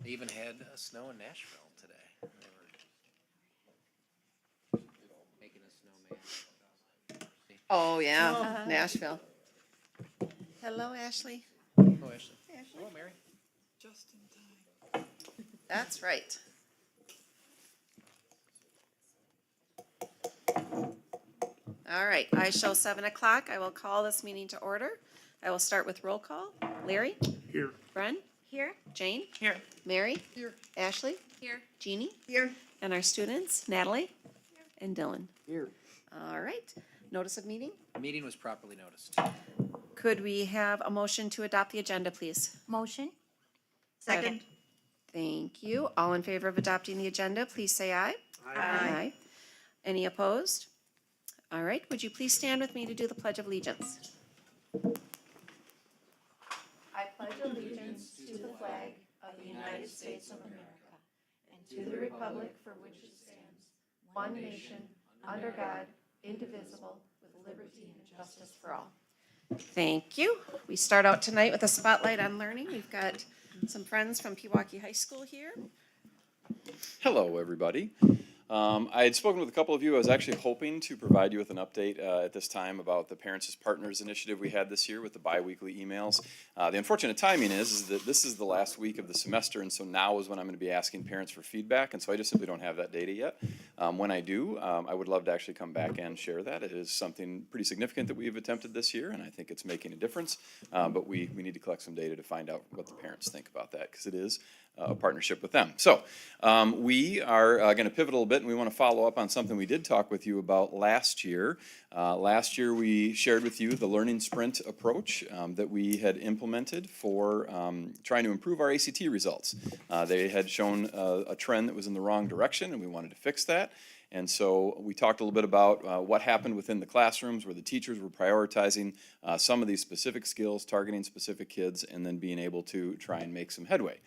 They even had snow in Nashville today. They were making a snowman. Oh, yeah, Nashville. Hello, Ashley. Oh, Ashley. Hello, Mary. Just in time. That's right. All right, I show 7 o'clock. I will call this meeting to order. I will start with roll call. Larry? Here. Bren? Here. Jane? Here. Mary? Here. Ashley? Here. Jeannie? Here. And our students, Natalie? And Dylan. Here. All right, notice of meeting? The meeting was properly noticed. Could we have a motion to adopt the agenda, please? Motion. Second. Thank you. All in favor of adopting the agenda, please say aye. Aye. Any opposed? All right, would you please stand with me to do the Pledge of Allegiance? I pledge allegiance to the flag of the United States of America and to the republic for which it stands, one nation, under God, indivisible, with liberty and justice for all. Thank you. We start out tonight with a spotlight on learning. We've got some friends from Pewaukee High School here. Hello, everybody. I had spoken with a couple of you. I was actually hoping to provide you with an update at this time about the Parents as Partners initiative we had this year with the biweekly emails. The unfortunate timing is that this is the last week of the semester, and so now is when I'm going to be asking parents for feedback, and so I just simply don't have that data yet. When I do, I would love to actually come back and share that. It is something pretty significant that we've attempted this year, and I think it's making a difference, but we need to collect some data to find out what the parents think about that, because it is a partnership with them. So we are going to pivot a little bit, and we want to follow up on something we did talk with you about last year. Last year we shared with you the learning sprint approach that we had implemented for trying to improve our ACT results. They had shown a trend that was in the wrong direction, and we wanted to fix that. And so we talked a little bit about what happened within the classrooms where the teachers were prioritizing some of these specific skills, targeting specific kids, and then being able to try and make some headway.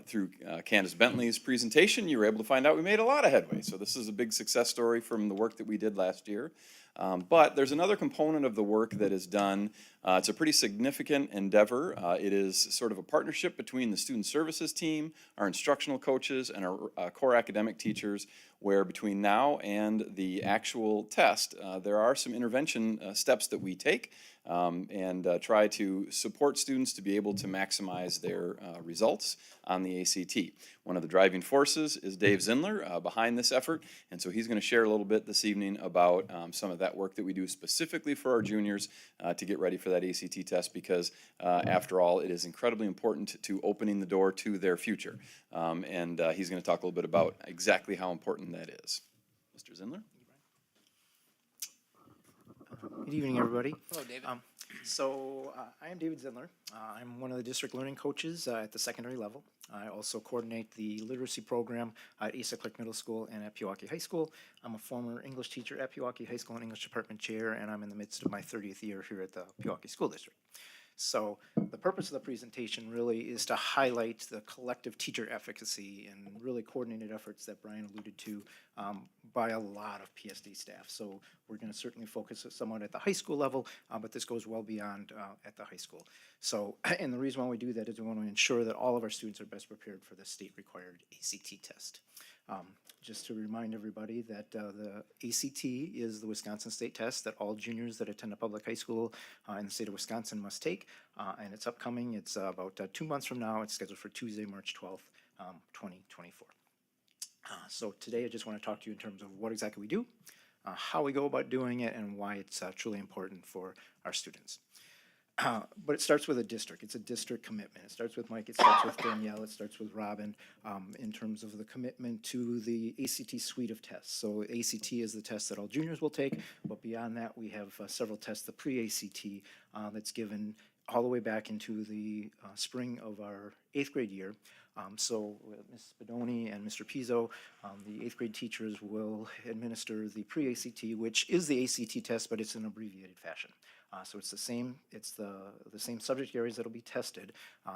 Through Candace Bentley's presentation, you were able to find out we made a lot of headway. So this is a big success story from the work that we did last year. But there's another component of the work that is done. It's a pretty significant endeavor. It is sort of a partnership between the student services team, our instructional coaches, and our core academic teachers, where between now and the actual test, there are some intervention steps that we take and try to support students to be able to maximize their results on the ACT. One of the driving forces is Dave Zindler behind this effort, and so he's going to share a little bit this evening about some of that work that we do specifically for our juniors to get ready for that ACT test, because after all, it is incredibly important to opening the door to their future. And he's going to talk a little bit about exactly how important that is. Mr. Zindler? Good evening, everybody. Hello, David. I am David Zindler. I'm one of the district learning coaches at the secondary level. I also coordinate the literacy program at Asa Clark Middle School and at Pewaukee High School. I'm a former English teacher at Pewaukee High School and English department chair, and I'm in the midst of my 30th year here at the Pewaukee School District. So the purpose of the presentation really is to highlight the collective teacher efficacy and really coordinated efforts that Brian alluded to by a lot of PSD staff. So we're going to certainly focus somewhat at the high school level, but this goes well beyond at the high school. So, and the reason why we do that is we want to ensure that all of our students are best prepared for the state-required ACT test. Just to remind everybody that the ACT is the Wisconsin state test that all juniors that attend a public high school in the state of Wisconsin must take, and it's upcoming. It's about 2 months from now. It's scheduled for Tuesday, March 12th, 2024. So today I just want to talk to you in terms of what exactly we do, how we go about doing it, and why it's truly important for our students. But it starts with a district. It's a district commitment. It starts with Mike, it starts with Danielle, it starts with Robin in terms of the commitment to the ACT suite of tests. So ACT is the test that all juniors will take, but beyond that we have several tests, the pre-ACT that's given all the way back into the spring of our 8th grade year. So Ms. Spadoni and Mr. Pizzo, the 8th grade teachers will administer the pre-ACT, which is the ACT test, but it's in abbreviated fashion. So it's the same subject areas that'll be tested.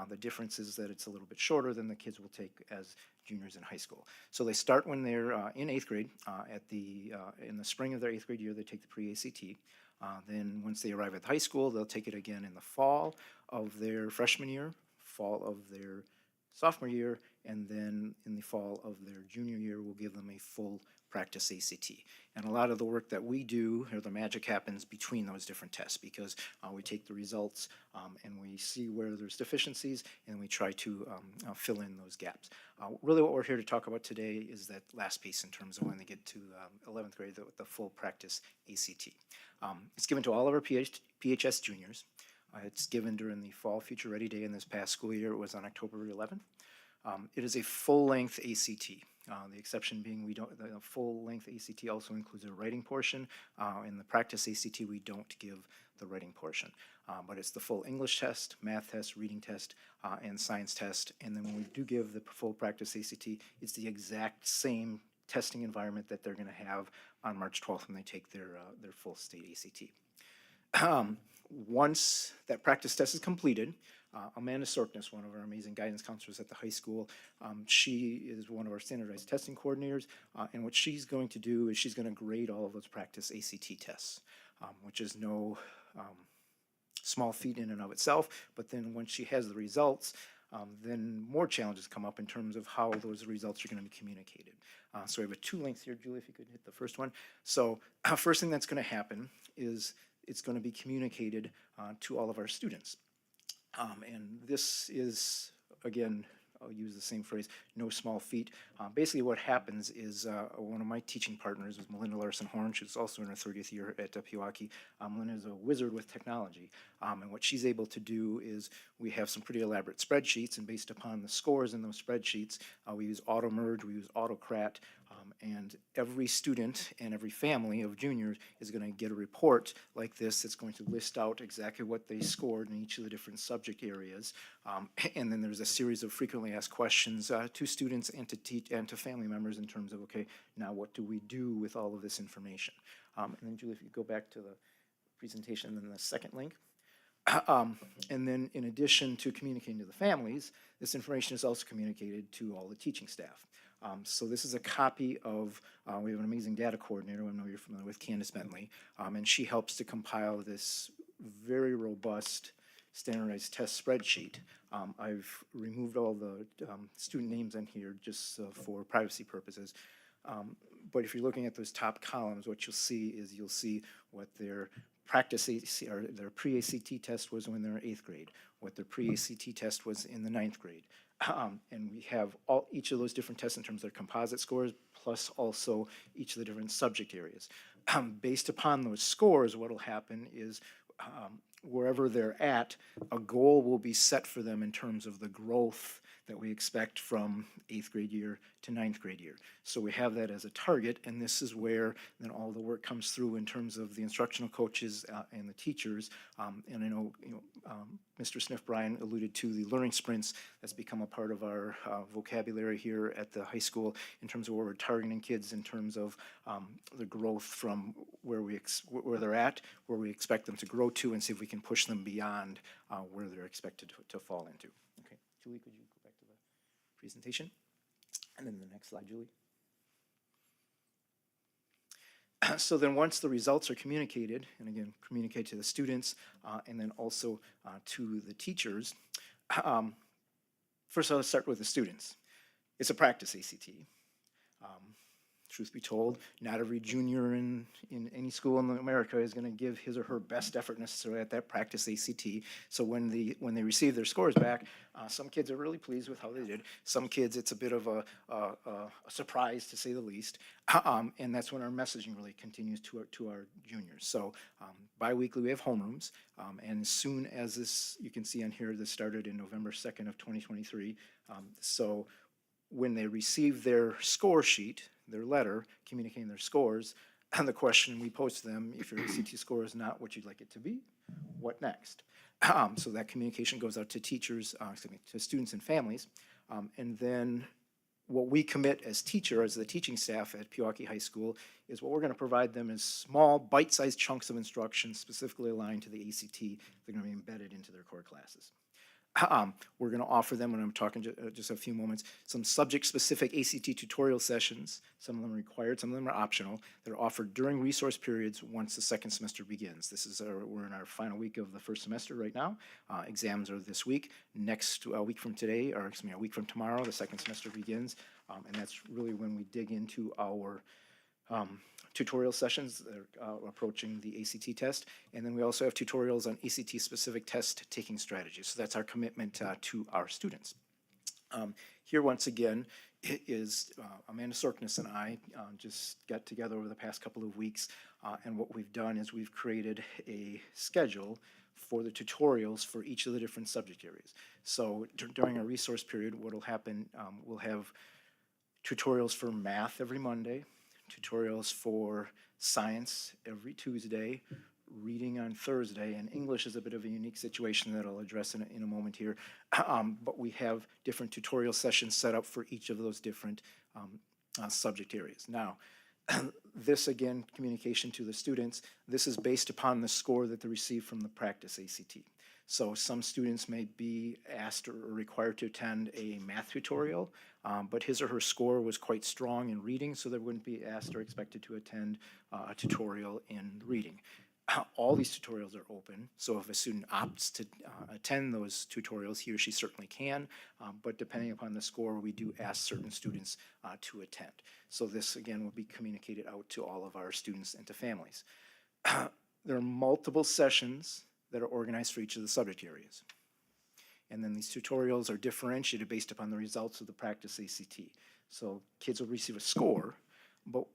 The difference is that it's a little bit shorter than the kids will take as juniors in high school. So they start when they're in 8th grade. In the spring of their 8th grade year, they take the pre-ACT. Then once they arrive at high school, they'll take it again in the fall of their freshman year, fall of their sophomore year, and then in the fall of their junior year, we'll give them a full practice ACT. And a lot of the work that we do, or the magic happens between those different tests, because we take the results and we see where there's deficiencies, and we try to fill in those gaps. Really what we're here to talk about today is that last piece in terms of when they get to 11th grade, the full practice ACT. It's given to all of our PHS juniors. It's given during the Fall Future Ready Day in this past school year. It was on October 11th. It is a full-length ACT. The exception being the full-length ACT also includes a writing portion. In the practice ACT, we don't give the writing portion. But it's the full English test, math test, reading test, and science test. And then when we do give the full practice ACT, it's the exact same testing environment that they're going to have on March 12th when they take their full state ACT. Once that practice test is completed, Amanda Sorkness, one of our amazing guidance counselors at the high school, she is one of our standardized testing coordinators, and what she's going to do is she's going to grade all of those practice ACT tests, which is no small feat in and of itself, but then once she has the results, then more challenges come up in terms of how those results are going to be communicated. So we have a 2 links here, Julie, if you could hit the first one. So first thing that's going to happen is it's going to be communicated to all of our students. And this is, again, I'll use the same phrase, no small feat. Basically what happens is one of my teaching partners is Melinda Larson-Horn. She's also in her 30th year at Pewaukee. Melinda is a wizard with technology. And what she's able to do is we have some pretty elaborate spreadsheets, and based upon the scores in those spreadsheets, we use auto-merge, we use autocrat, and every student and every family of juniors is going to get a report like this that's going to list out exactly what they scored in each of the different subject areas. And then there's a series of frequently asked questions to students and to family members in terms of, okay, now what do we do with all of this information? And then Julie, if you go back to the presentation and then the second link. And then in addition to communicating to the families, this information is also communicated to all the teaching staff. So this is a copy of, we have an amazing data coordinator, I know you're familiar with, Candace Bentley, and she helps to compile this very robust standardized test spreadsheet. I've removed all the student names in here just for privacy purposes. But if you're looking at those top columns, what you'll see is you'll see what their practice or their pre-ACT test was when they were in 8th grade, what their pre-ACT test was in the 9th grade. And we have each of those different tests in terms of their composite scores, plus also each of the different subject areas. Based upon those scores, what will happen is wherever they're at, a goal will be set for them in terms of the growth that we expect from 8th grade year to 9th grade year. So we have that as a target, and this is where then all the work comes through in terms of the instructional coaches and the teachers. And I know, Mr. Sniff-Bryan alluded to the learning sprints. That's become a part of our vocabulary here at the high school in terms of where we're targeting kids in terms of the growth from where they're at, where we expect them to grow to, and see if we can push them beyond where they're expected to fall into. Okay, Julie, could you go back to the presentation? And then the next slide, Julie. So then once the results are communicated, and again, communicate to the students and then also to the teachers, first I'll start with the students. It's a practice ACT. Truth be told, not every junior in any school in America is going to give his or her best effort necessarily at that practice ACT. So when they receive their scores back, some kids are really pleased with how they did. Some kids, it's a bit of a surprise, to say the least. And that's when our messaging really continues to our juniors. So bi-weekly we have homerooms, and as soon as this, you can see on here, this started in November 2nd of 2023. So when they receive their score sheet, their letter communicating their scores, and the question we pose to them, if your ACT score is not what you'd like it to be, what next? So that communication goes out to teachers, to students and families. And then what we commit as the teaching staff at Pewaukee High School, is what we're going to provide them is small, bite-sized chunks of instruction specifically aligned to the ACT. They're going to be embedded into their core classes. We're going to offer them, and I'm talking just a few moments, some subject-specific ACT tutorial sessions. Some of them are required, some of them are optional, that are offered during resource periods once the second semester begins. We're in our final week of the first semester right now. Exams are this week. Next week from today, or excuse me, a week from tomorrow, the second semester begins, and that's really when we dig into our tutorial sessions that are approaching the ACT test. And then we also have tutorials on ACT-specific test taking strategies. So that's our commitment to our students. Here, once again, it is Amanda Sorkness and I just got together over the past couple of weeks, and what we've done is we've created a schedule for the tutorials for each of the different subject areas. So during our resource period, what will happen, we'll have tutorials for math every Monday, tutorials for science every Tuesday, reading on Thursday, and English is a bit of a unique situation that I'll address in a moment here. But we have different tutorial sessions set up for each of those different subject areas. Now, this again, communication to the students, this is based upon the score that they receive from the practice ACT. So some students may be asked or required to attend a math tutorial, but his or her score was quite strong in reading, so they wouldn't be asked or expected to attend a tutorial in reading. All these tutorials are open, so if a student opts to attend those tutorials, he or she certainly can, but depending upon the score, we do ask certain students to attend. So this, again, will be communicated out to all of our students and to families. There are multiple sessions that are organized for each of the subject areas. And then these tutorials are differentiated based upon the results of the practice ACT. So kids will receive a score, but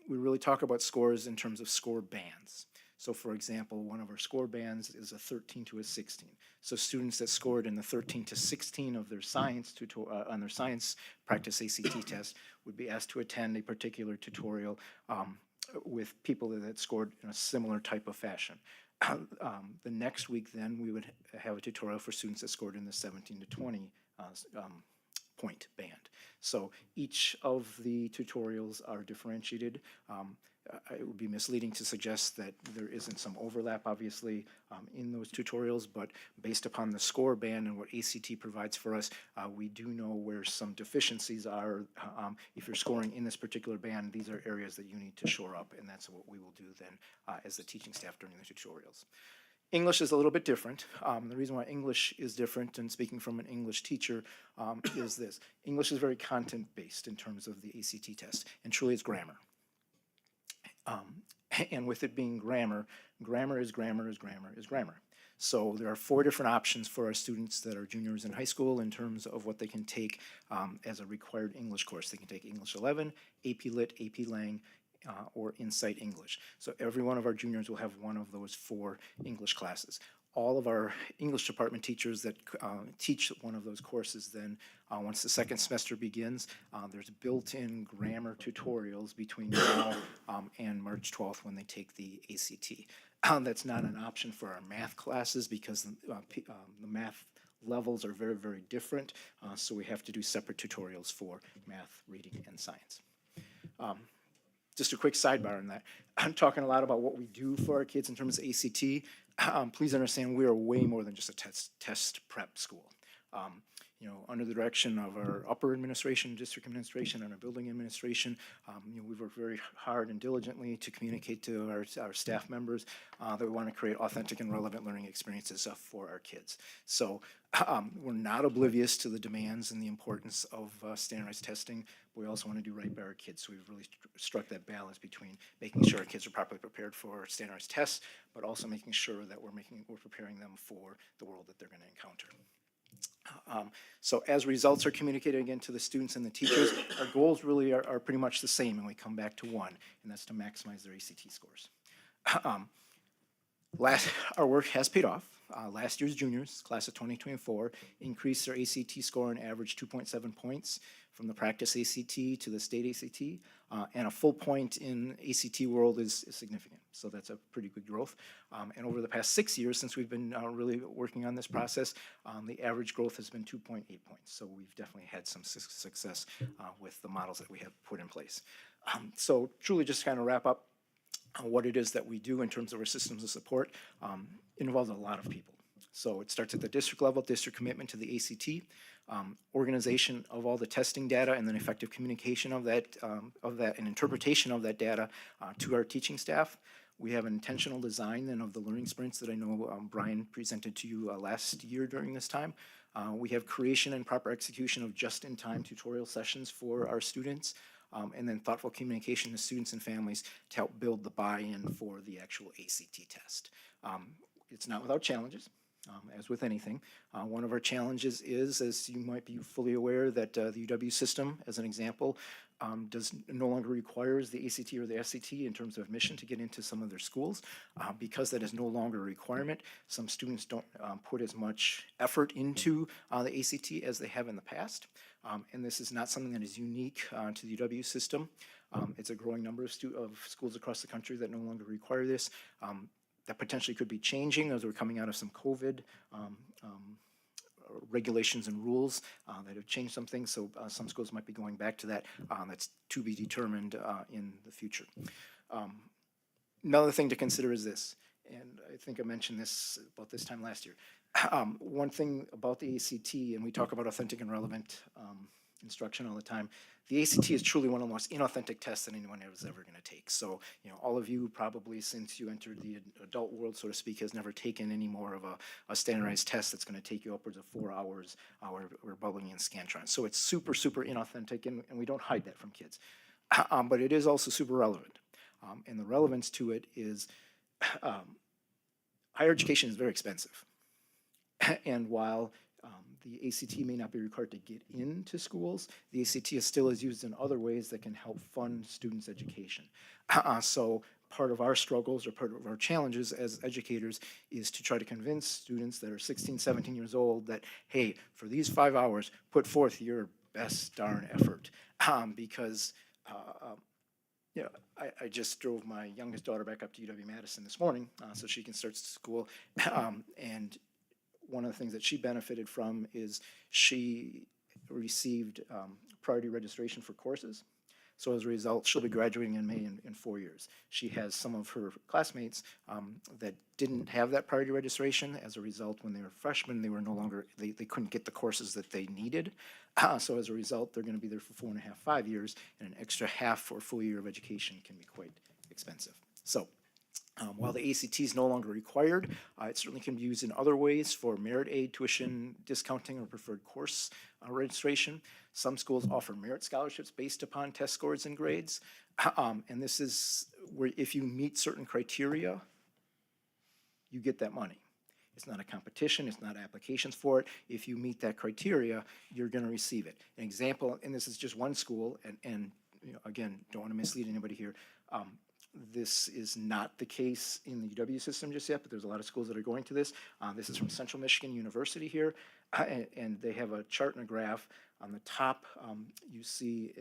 we really talk about scores in terms of score bands. So for example, one of our score bands is a 13 to a 16. So students that scored in the 13 to 16 of their science on their science practice ACT test would be asked to attend a particular tutorial with people that scored in a similar type of fashion. The next week then we would have a tutorial for students that scored in the 17 to 20 point band. So each of the tutorials are differentiated. It would be misleading to suggest that there isn't some overlap, obviously, in those tutorials, but based upon the score band and what ACT provides for us, we do know where some deficiencies are. If you're scoring in this particular band, these are areas that you need to shore up, and that's what we will do then as the teaching staff during the tutorials. English is a little bit different. The reason why English is different, and speaking from an English teacher, is this. English is very content-based in terms of the ACT test, and truly it's grammar. And with it being grammar, grammar is grammar is grammar is grammar. So there are 4 different options for our students that are juniors in high school in terms of what they can take as a required English course. They can take English 11, AP Lit, AP Lang, or Insight English. So every one of our juniors will have one of those 4 English classes. All of our English department teachers that teach one of those courses then, once the second semester begins, there's built-in grammar tutorials between now and March 12th when they take the ACT. That's not an option for our math classes because the math levels are very, very different, so we have to do separate tutorials for math, reading, and science. Just a quick sidebar on that. I'm talking a lot about what we do for our kids in terms of ACT. Please understand we are way more than just a test prep school. Under the direction of our upper administration, district administration, and our building administration, we've worked very hard and diligently to communicate to our staff members that we want to create authentic and relevant learning experiences for our kids. So we're not oblivious to the demands and the importance of standardized testing, but we also want to do right by our kids. So we've really struck that balance between making sure our kids are properly prepared for standardized tests, but also making sure that we're preparing them for the world that they're going to encounter. So as results are communicated again to the students and the teachers, our goals really are pretty much the same, and we come back to one, and that's to maximize their ACT scores. Our work has paid off. Last year's juniors, class of 2024, increased their ACT score on average 2.7 points from the practice ACT to the state ACT, and a full point in ACT world is significant. So that's a pretty good growth. And over the past 6 years, since we've been really working on this process, the average growth has been 2.8 points. So we've definitely had some success with the models that we have put in place. So truly just kind of wrap up what it is that we do in terms of our systems of support. It involves a lot of people. So it starts at the district level, district commitment to the ACT, organization of all the testing data, and then effective communication of that and interpretation of that data to our teaching staff. We have an intentional design then of the learning sprints that I know Brian presented to you last year during this time. We have creation and proper execution of just-in-time tutorial sessions for our students, and then thoughtful communication to students and families to help build the buy-in for the actual ACT test. It's not without challenges. As with anything, one of our challenges is, as you might be fully aware, that the UW system, as an example, no longer requires the ACT or the SAT in terms of admission to get into some of their schools. Because that is no longer a requirement, some students don't put as much effort into the ACT as they have in the past. And this is not something that is unique to the UW system. It's a growing number of schools across the country that no longer require this. That potentially could be changing as we're coming out of some COVID regulations and rules that have changed some things. So some schools might be going back to that. That's to be determined in the future. Another thing to consider is this, and I think I mentioned this about this time last year. One thing about the ACT, and we talk about authentic and relevant instruction all the time, the ACT is truly one of the most inauthentic tests that anyone is ever going to take. So, all of you probably, since you entered the adult world, so to speak, has never taken any more of a standardized test that's going to take you upwards of 4 hours. We're bubbling in Scantron. So it's super, super inauthentic, and we don't hide that from kids. But it is also super relevant. And the relevance to it is higher education is very expensive. And while the ACT may not be required to get into schools, the ACT still is used in other ways that can help fund students' education. So part of our struggles or part of our challenges as educators is to try to convince students that are 16, 17 years old that, hey, for these 5 hours, put forth your best darn effort. Because I just drove my youngest daughter back up to UW-Madison this morning so she can start school. And one of the things that she benefited from is she received priority registration for courses. So as a result, she'll be graduating in May in 4 years. She has some of her classmates that didn't have that priority registration. As a result, when they were freshmen, they couldn't get the courses that they needed. So as a result, they're going to be there for 4.5, 5 years, and an extra half or full year of education can be quite expensive. So while the ACT is no longer required, it certainly can be used in other ways for merit aid, tuition discounting, or preferred course registration. Some schools offer merit scholarships based upon test scores and grades. And this is where if you meet certain criteria, you get that money. It's not a competition, it's not applications for it. If you meet that criteria, you're going to receive it. An example, and this is just one school, and again, don't want to mislead anybody here. This is not the case in the UW system just yet, but there's a lot of schools that are going to this. This is from Central Michigan University here, and they have a chart and a graph. On the top, you see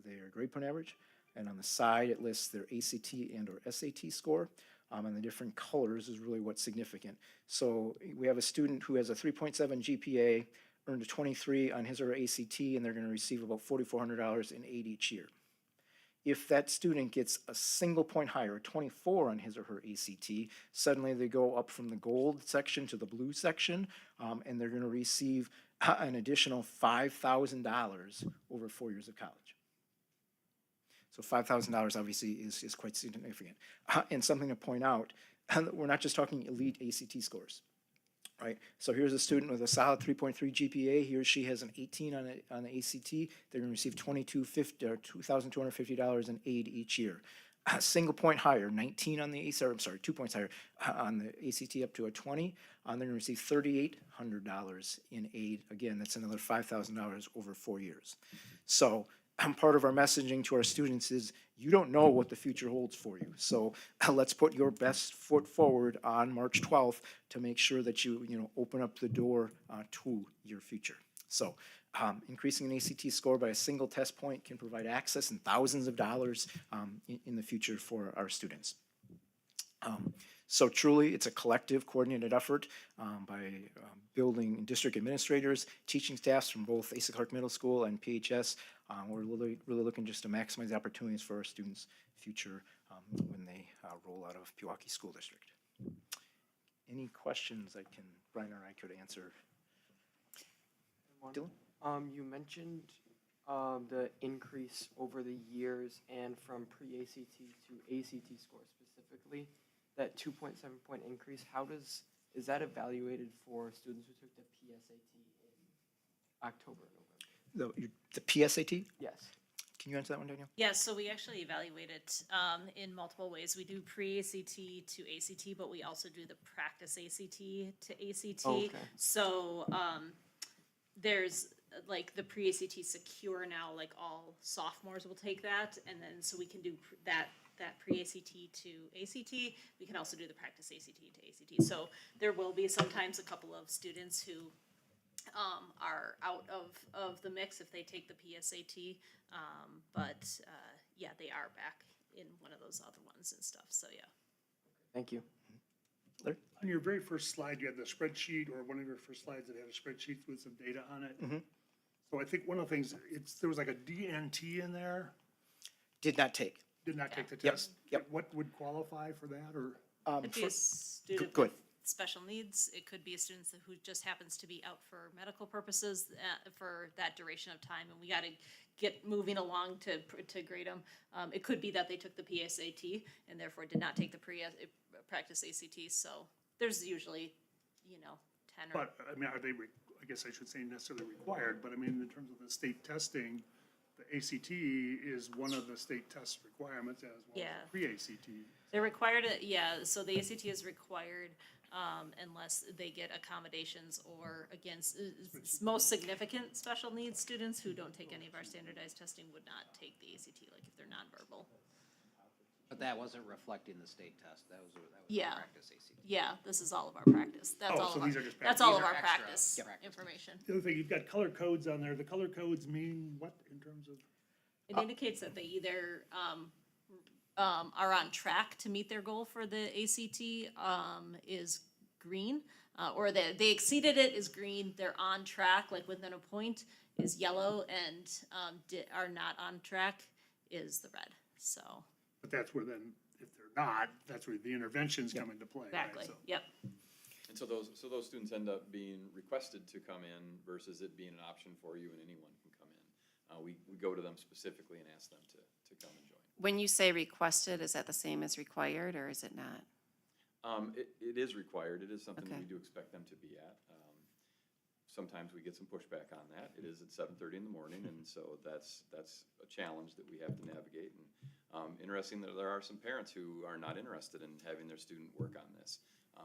their grade point average, and on the side, it lists their ACT and or SAT score, and the different colors is really what's significant. So we have a student who has a 3.7 GPA, earned a 23 on his or her ACT, and they're going to receive about $4,400 in aid each year. If that student gets a single point higher, a 24 on his or her ACT, suddenly they go up from the gold section to the blue section, and they're going to receive an additional $5,000 over 4 years of college. So $5,000 obviously is quite significant. And something to point out, we're not just talking elite ACT scores. Right, so here's a student with a solid 3.3 GPA. He or she has an 18 on the ACT. They're going to receive $2,250 in aid each year. A single point higher, 19 on the ACT, or I'm sorry, 2 points higher on the ACT up to a 20. They're going to receive $3,800 in aid. Again, that's another $5,000 over 4 years. So part of our messaging to our students is you don't know what the future holds for you. So let's put your best foot forward on March 12th to make sure that you open up the door to your future. So increasing an ACT score by a single test point can provide access and thousands of dollars in the future for our students. So truly, it's a collective, coordinated effort by building district administrators, teaching staffs from both Asa Clark Middle School and PHS. We're really looking just to maximize the opportunities for our students' future when they roll out of Pewaukee School District. any questions Brian or I could answer? One. Dylan? You mentioned the increase over the years and from pre-ACT to ACT score specifically, that 2.7 point increase. Is that evaluated for students who took the PSAT in October and November? The PSAT? Yes. Can you answer that one, Danielle? Yeah, so we actually evaluate it in multiple ways. We do pre-ACT to ACT, but we also do the practice ACT to ACT. Okay. So there's like the pre-ACT secure now, like all sophomores will take that, and then so we can do that pre-ACT to ACT. We can also do the practice ACT to ACT. So there will be sometimes a couple of students who are out of the mix if they take the PSAT. But yeah, they are back in one of those other ones and stuff, so yeah. Thank you. On your very first slide, you had the spreadsheet, or one of your first slides that had a spreadsheet with some data on it. Mhm. So I think one of the things, there was like a DNT in there, Did not take. did not take the Yep, test. yep. What would qualify for that, or? Could be a student good. with special needs. It could be a student who just happens to be out for medical purposes for that duration of time, and we got to get moving along to grade them. It could be that they took the PSAT and therefore did not take the practice ACT. So there's usually, 10 or. But, I mean, are they, I guess I should say necessarily required, but I mean, in terms of the state testing, the ACT is one of the state test requirements as well Yeah. as the pre-ACT. They're required, so the ACT is required unless they get accommodations or against, most significant special needs students who don't take any of our standardized testing would not take the ACT, like if they're nonverbal. But that wasn't reflecting the state test. That was Yeah. practice ACT. Yeah, this is all of our practice. That's Oh, all so of these our, are just that's practice. all These of are our extra practice practice. information. The other thing, you've got color codes on there. The color codes mean what in terms of? It indicates that they either are on track to meet their goal for the ACT is green, or they exceeded it is green. They're on track, like within a point, is yellow, and are not on track is the red. So But that's where then, if they're not, that's where the interventions come into play, right? exactly, So- yep. And so those students end up being requested to come in versus it being an option for you and anyone can come in. We go to them specifically and ask them to come and join. When you say requested, is that the same as required, or is it not? It is required. It is something that Okay. we do expect them to be at. Sometimes we get some pushback on that. It is at 7:30 in the morning, and so that's a challenge that we have to navigate. And interesting that there are some parents who are not interested in having their student work on this.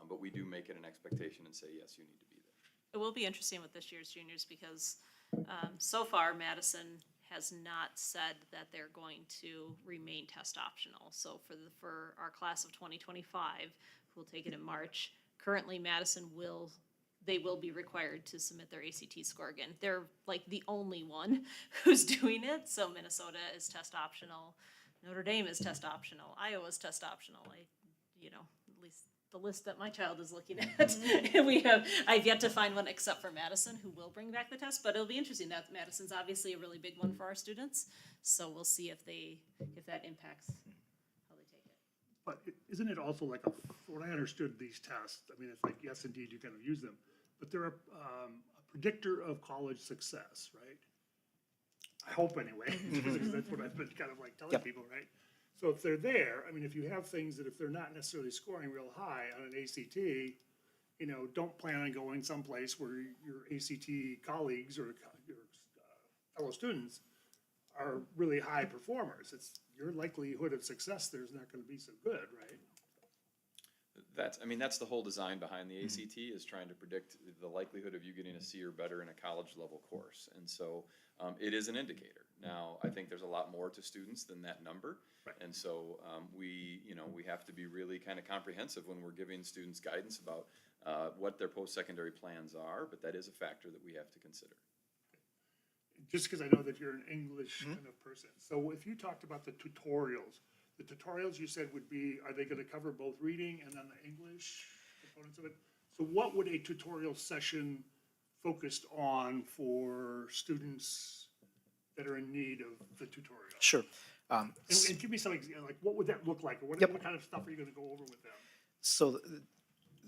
But we do make it an expectation and say, yes, you need to be there. It will be interesting with this year's juniors because so far Madison has not said that they're going to remain test optional. So for our class of 2025, who will take it in March, currently Madison will be required to submit their ACT score again. They're like the only one who's doing it. So Minnesota is test optional, Notre Dame is test optional, Iowa's test optional. At least the list that my child is looking at. I've yet to find one except for Madison, who will bring back the test, but it'll be interesting. That Madison's obviously a really big one for our students, so we'll see if that impacts how they take it. But isn't it also like what I understood these tests, I mean, it's like, yes, indeed, you kind of use them, but they're a predictor of college success, right? I hope anyway, because that's what I've been kind of like telling Yep. people, right? So if they're there, I mean, if you have things that if they're not necessarily scoring real high on an ACT, don't plan on going someplace where your ACT colleagues or your fellow students are really high performers. Your likelihood of success there is not going to be so good, right? That's the whole design behind the ACT, is trying to predict the likelihood of you getting a C or better in a college level course. And so it is an indicator. Now, I think there's a lot more to students than that number. Right. And so we have to be really kind of comprehensive when we're giving students guidance about what their post-secondary plans are, but that is a factor that we have to consider. Just because I know that you're an English kind of person. So if you talked about the tutorials you said would be, are they going to cover both reading and then the English components of it? So what would a tutorial session focused on for students that are in need of the tutorial? Sure. And give me some, like, what would that look like? Or what, Yep. what kind of stuff are you going to go over with them? So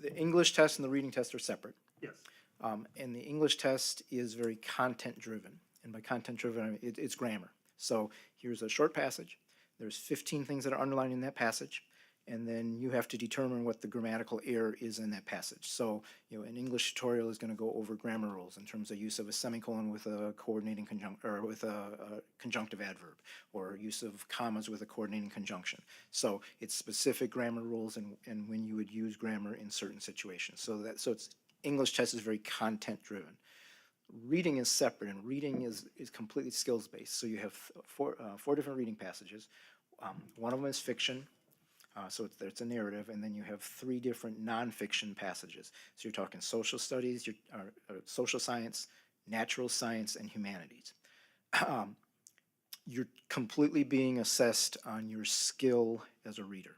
The English test and the reading test are separate. Yes. And the English test is very content-driven. And by content-driven, it's grammar. So here's a short passage. There's 15 things that are underlined in that passage. And then you have to determine what the grammatical error is in that passage. So, an English tutorial is going to go over grammar rules in terms of use of a semicolon with a coordinating or with a conjunctive adverb, or use of commas with a coordinating conjunction. So it's specific grammar rules and when you would use grammar in certain situations. So it's English test is very content driven. Reading is separate, and reading is completely skills based. So you have four different reading passages. One of them is fiction. So it's a narrative, and then you have 3 different nonfiction passages. So you're talking social studies, social science, natural science, and humanities. You're completely being assessed on your skill as a reader,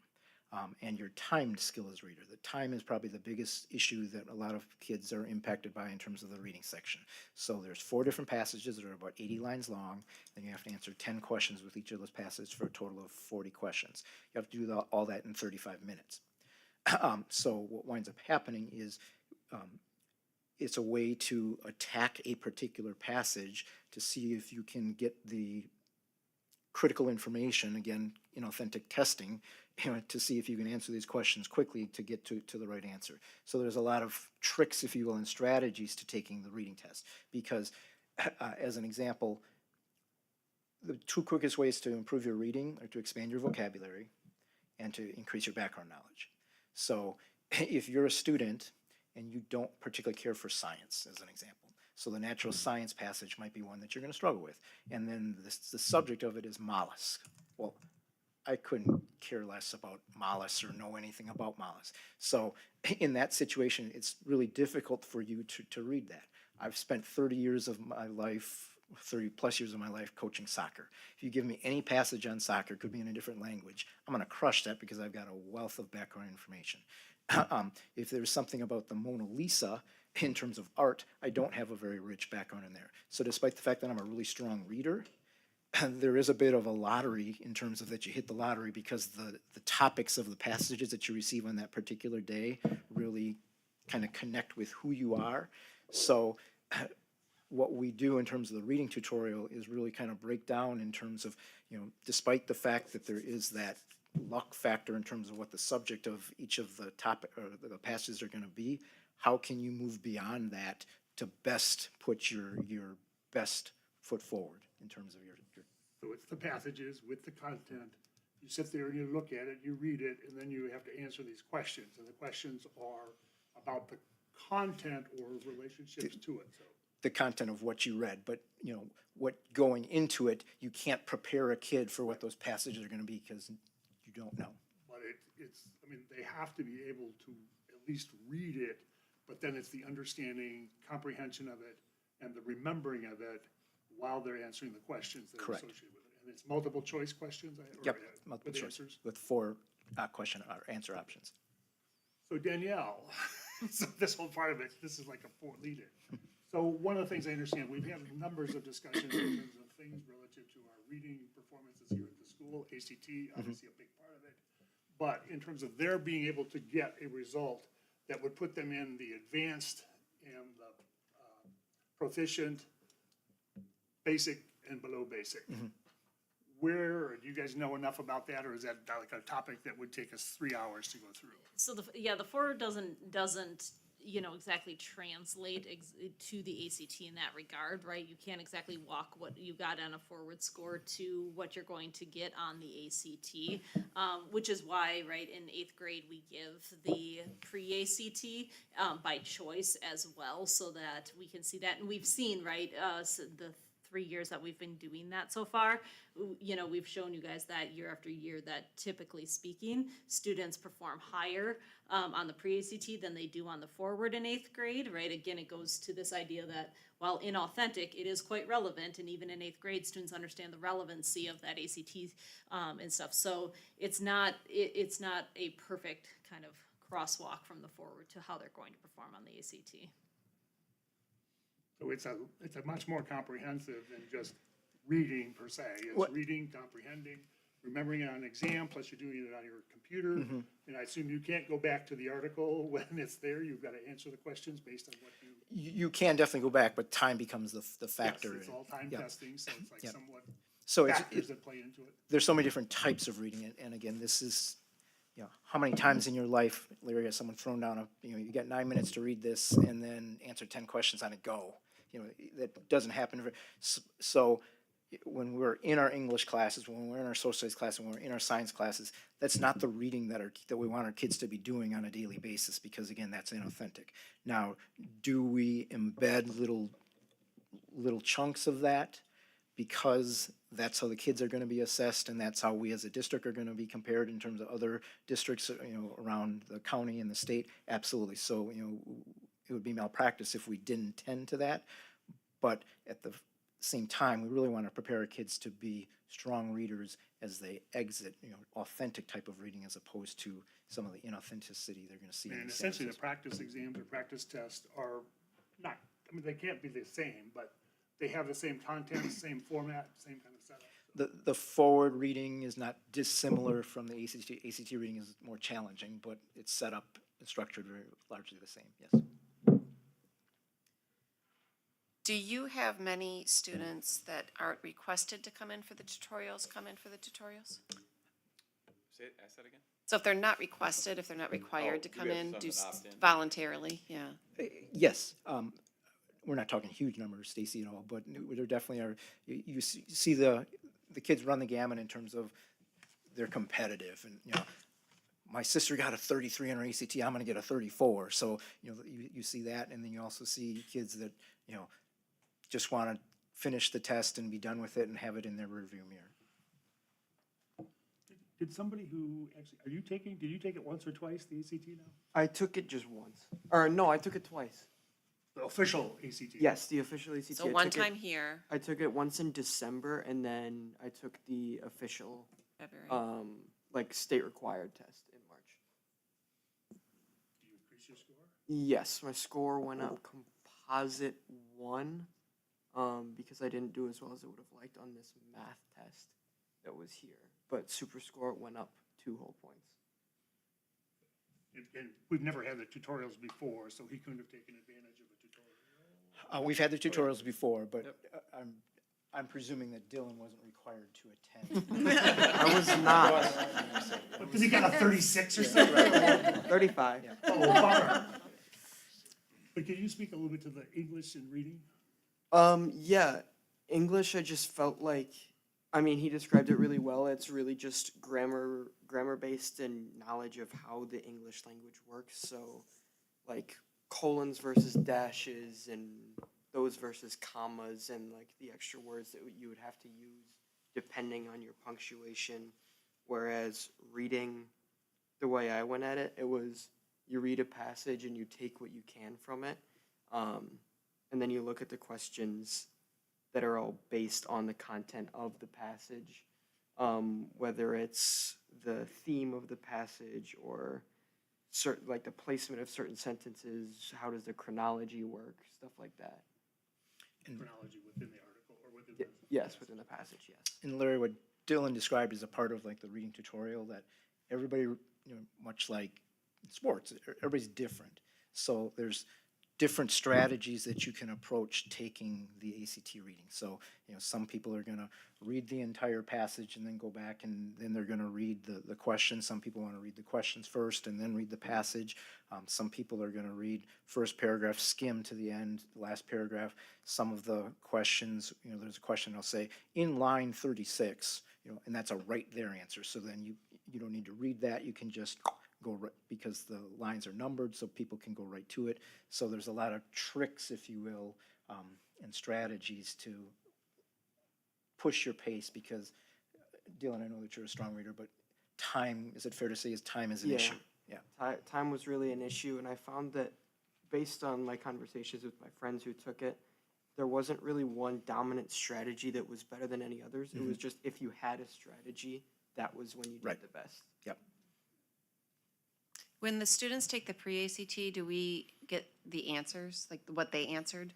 and your timed skill as a reader. The time is probably the biggest issue that a lot of kids are impacted by in terms of the reading section. So there's 4 different passages that are about 80 lines long, and you have to answer 10 questions with each of those passages for a total of 40 questions. You have to do all that in 35 minutes. So what winds up happening is it's a way to attack a particular passage to see if you can get the critical information, again, in authentic testing, to see if you can answer these questions quickly to get to the right answer. So there's a lot of tricks, if you will, and strategies to taking the reading test. Because, as an example, the 2 quickest ways to improve your reading are to expand your vocabulary and to increase your background knowledge. So if you're a student and you don't particularly care for science, as an example, so the natural science passage might be one that you're going to struggle with. And then the subject of it is mollusks. Well, I couldn't care less about mollusks or know anything about mollusks. So in that situation, it's really difficult for you to read that. I've spent 30 years of my life, 30 plus years of my life coaching soccer. If you give me any passage on soccer, it could be in a different language, I'm going to crush that because I've got a wealth of background information. If there's something about the Mona Lisa in terms of art, I don't have a very rich background in there. So despite the fact that I'm a really strong reader, there is a bit of a lottery in terms of that you hit the lottery because the topics of the passages that you receive on that particular day really kind of connect with who you are. So what we do in terms of the reading tutorial is really kind of break down in terms of, despite the fact that there is that luck factor in terms of what the subject of each of the topic or the passages are going to be, how can you move beyond that to best put your best foot forward in terms of your So it's the passages with the content. You sit there and you look at it, you read it, and then you have to answer these questions. And the questions are about the content or relationships to it. So the content of what you read, but what going into it, you can't prepare a kid for what those passages are going to be because you don't know. but they have to be able to at least read it, but then it's the understanding, comprehension of it, and the remembering of it while they're answering the questions that Correct. are associated with it. And it's multiple choice questions? Yep, multiple with choice answers? with 4 question or answer options. So Danielle, so this whole part of it, this is like a lead-in. So one of the things I understand, we've had numbers of discussions in terms of things relative to our reading performances here at the school, ACT, obviously a big part of it. But in terms of their being able to get a result that would put them in the advanced and the proficient, basic, and below basic. Where, do you guys know enough about that, or is that like a topic that would take us 3 hours to go through? So the forward doesn't exactly translate to the ACT in that regard, right? You can't exactly walk what you got on a forward score to what you're going to get on the ACT, which is why, right, in 8th grade we give the pre-ACT by choice as well, so that we can see that. And we've seen, right, so the 3 years that we've been doing that so far, we've shown you guys that year after year that typically speaking, students perform higher on the pre-ACT than they do on the forward in 8th grade, right? Again, it goes to this idea that while inauthentic, it is quite relevant, and even in 8th grade, students understand the relevancy of that ACT and stuff. So it's not a perfect kind of crosswalk from the forward to how they're going to perform on the ACT. So it's a much more comprehensive than just reading per se. It's What- reading, comprehending, remembering it on an exam, plus you're doing it on your computer. Mm-hmm. And I assume you can't go back to the article when it's there, you've got to answer the questions based on what you. You can definitely go back, but time becomes the factor. Yes, it's all time Yeah. testing, so it's like Yeah. somewhat So it's, factors that play into it. there's so many different types of reading, and again, this is, how many times in your life, Larry, has someone thrown down you got 9 minutes to read this and then answer 10 questions on a go. That doesn't happen. So when we're in our English classes, when we're in our social studies classes, when we're in our science classes, that's not the reading that we want our kids to be doing on a daily basis, because again, that's inauthentic. Now, do we embed little chunks of that because that's how the kids are going to be assessed, and that's how we as a district are going to be compared in terms of other districts, around the county and the state? Absolutely. So, it would be malpractice if we didn't tend to that. But at the same time, we really want to prepare our kids to be strong readers as they exit, authentic type of reading, as opposed to some of the inauthenticity they're going to see. in And the essentially, the exams. practice exams or practice tests are not, they can't be the same, but they have the same content, same format, same kind of setup. The forward reading is not dissimilar from the ACT. ACT reading is more challenging, but it's set up and structured very largely the same, yes. Do you have many students that aren't requested to come in for the tutorials, Ask that again? So if they're not requested, if they're not required to do come we have in, some do that opt in? voluntarily, yeah. Yes, we're not talking huge numbers, Stacy, at all, but there definitely are. You see the kids run the gamut in terms of they're competitive, and my sister got a 33 on her ACT, I'm going to get a 34. So you see that, and then you also see kids that just want to finish the test and be done with it and have it in their rearview mirror. Did somebody who actually, did you take it once or twice, the ACT now? I took it just once. Or no, I took it twice. The official ACT? Yes, the official ACT. So I one took it- time here, I took it once in December, and then I took the official, February. like state required test in March. Do you increase your score? Yes, my score went up composite 1, because I didn't do as well as I would have liked on this math test that was here. But super score went up 2 whole points. And we've never had the tutorials before, so he couldn't have taken advantage of a tutorial. We've had the tutorials before, but I'm presuming that Dylan wasn't required to attend. I was not. Because he got a 36 or something? 35. Yeah. Oh, bummer. But can you speak a little bit to the English and reading? Yeah, English, I just felt like, he described it really well. It's really just grammar-based and knowledge of how the English language works. So, like, colons versus dashes and those versus commas and, like, the extra words that you would have to use depending on your punctuation. Whereas reading, the way I went at it, it was you read a passage and you take what you can from it. And then you look at the questions that are all based on the content of the passage, whether it's the theme of the passage or like the placement of certain sentences, how does the chronology work, stuff like that. Chronology within the article or within the... Yes, within the passage, yes. And Larry, what Dylan described is a part of like the reading tutorial that everybody, much like sports, everybody's different. So there's different strategies that you can approach taking the ACT reading. So, some people are going to read the entire passage and then go back and then they're going to read the questions. Some people want to read the questions first and then read the passage. Some people are going to read first paragraph, skim to the end, the last paragraph. Some of the questions, there's a question I'll say, in line 36, and that's a right there answer. So then you don't need to read that. You can just go right, because the lines are numbered, so people can go right to it. So there's a lot of tricks, if you will, and strategies to push your pace, because Dylan, I know that you're a strong reader, but time, is it fair to say, time is an issue? Yeah. Time was really an issue, and I found that based on my conversations with my friends who took it, there wasn't really one dominant strategy that was better than any others. It was just if you had a strategy, that was when you did the best. Yep. When the students take the pre-ACT, do we get the answers, like what they answered?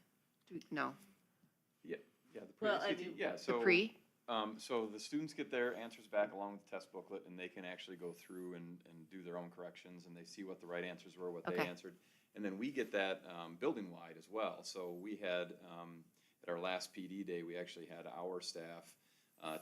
No, Yeah, the Well, I pre-ACT, mean, yeah, the so. pre? So the students get their answers back along with the test booklet, and they can actually go through and do their own corrections, and they see what the right answers were, what they Okay. answered. And then we get that building-wide as well. So we had, at our last PD day, we actually had our staff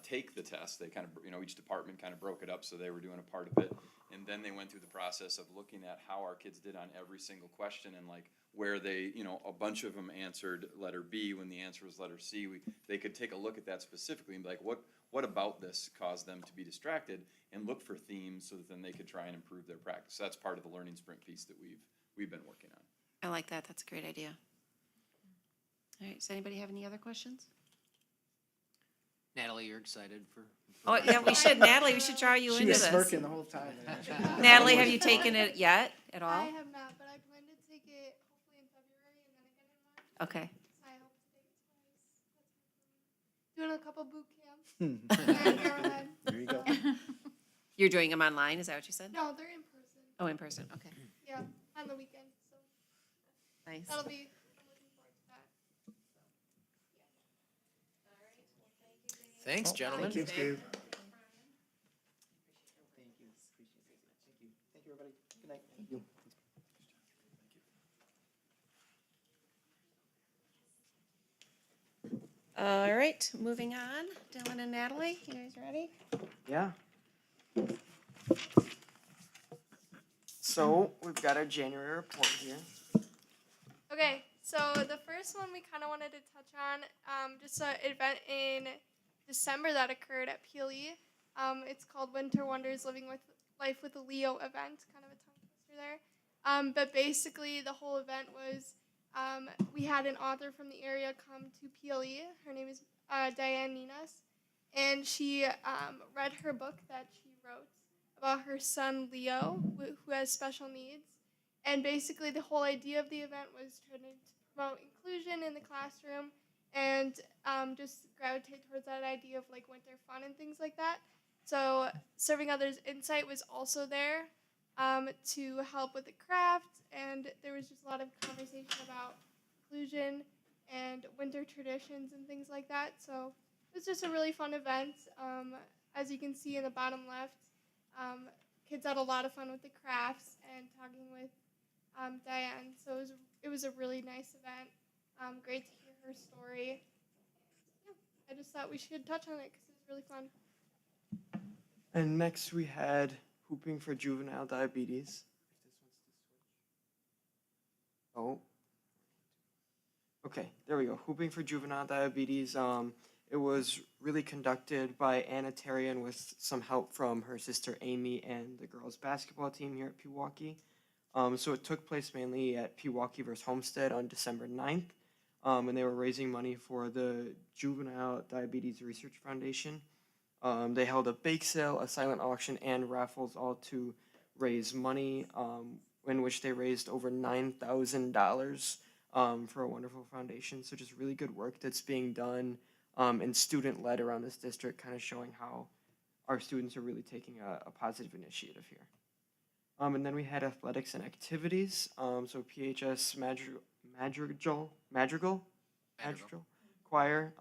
take the test. They kind of, each department kind of broke it up, so they were doing a part of it. And then they went through the process of looking at how our kids did on every single question, and like where they, a bunch of them answered letter B when the answer was letter C. They could take a look at that specifically and be like, what about this caused them to be distracted, and look for themes so that then they could try and improve their practice. So that's part of the learning sprint piece that we've been working on. I like that. That's a great idea. All right, does anybody have any other questions? Natalie, you're excited for? Oh, yeah, we should, Natalie, we should draw you She into was this. smirking the whole time. Natalie, have you taken it yet at all? I have not, but I plan to take it hopefully in February and then again in March. Okay. So I hope to take it twice. Doing a couple boot camps. And Arrowhead. There you go. You're doing them online, is that what you said? No, they're in person. Oh, in person, okay. Yeah, on the weekend. So Nice. that'll be. I'm looking forward to that. Thanks, gentlemen. Thank you, Steve. Thank you. Appreciate it. Thank you. Thank you, everybody. Good night. Thank you. All right, moving on. Dylan and Natalie, you guys ready? Yeah. So we've got our January report here. Okay, so the first one we kind of wanted to touch on, just an event in December that occurred at PLE. It's called Winter Wonders Living with Life with a Leo event, kind of a tongue twister there. But basically the whole event was, we had an author from the area come to PLE. Her name is Diane Ninas, and she read her book that she wrote about her son Leo, who has special needs. And basically the whole idea of the event was trying to promote inclusion in the classroom and just gravitate towards that idea of like winter fun and things like that. So Serving Others Insight was also there to help with the craft, and there was just a lot of conversation about inclusion and winter traditions and things like that. So it was just a really fun event. As you can see in the bottom left, kids had a lot of fun with the crafts and talking with Diane. So it was a really nice event. Great to hear her story. Yeah, I just thought we should touch on it because it was really fun. And next we had Hooping for Juvenile Diabetes. Oh. Okay, there we go. Hooping for Juvenile Diabetes. It was really conducted by Anna Tarian with some help from her sister Amy and the girls basketball team here at Pewaukee. So it took place mainly at Pewaukee versus Homestead on December 9th. And they were raising money for the Juvenile Diabetes Research Foundation. They held a bake sale, a silent auction, and raffles, all to raise money, in which they raised over $9,000 for a wonderful foundation. So just really good work that's being done and student-led around this district, kind of showing how our students are really taking a positive initiative here. And then we had athletics and activities. So PHS Madrigal Choir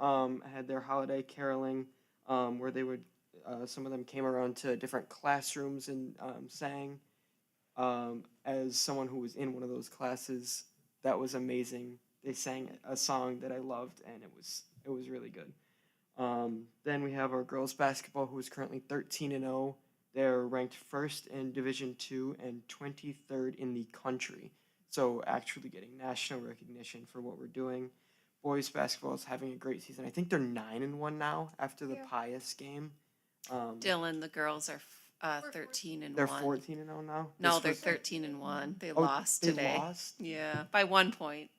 had their holiday caroling, where they would, some of them came around to different classrooms and sang. As someone who was in one of those classes, that was amazing. They sang a song that I loved, and it was really good. Then we have our girls basketball, who is currently 13-0. They're ranked first in Division II and 23rd in the country. So actually getting national recognition for what we're doing. Boys basketball is having a great season. I think they're 9-1 now after the Pius game. Dylan, the girls are 13-1. They're 14-0 now? No, This they're was- 13-1. They Oh, lost they today. lost? Yeah, by 1 point.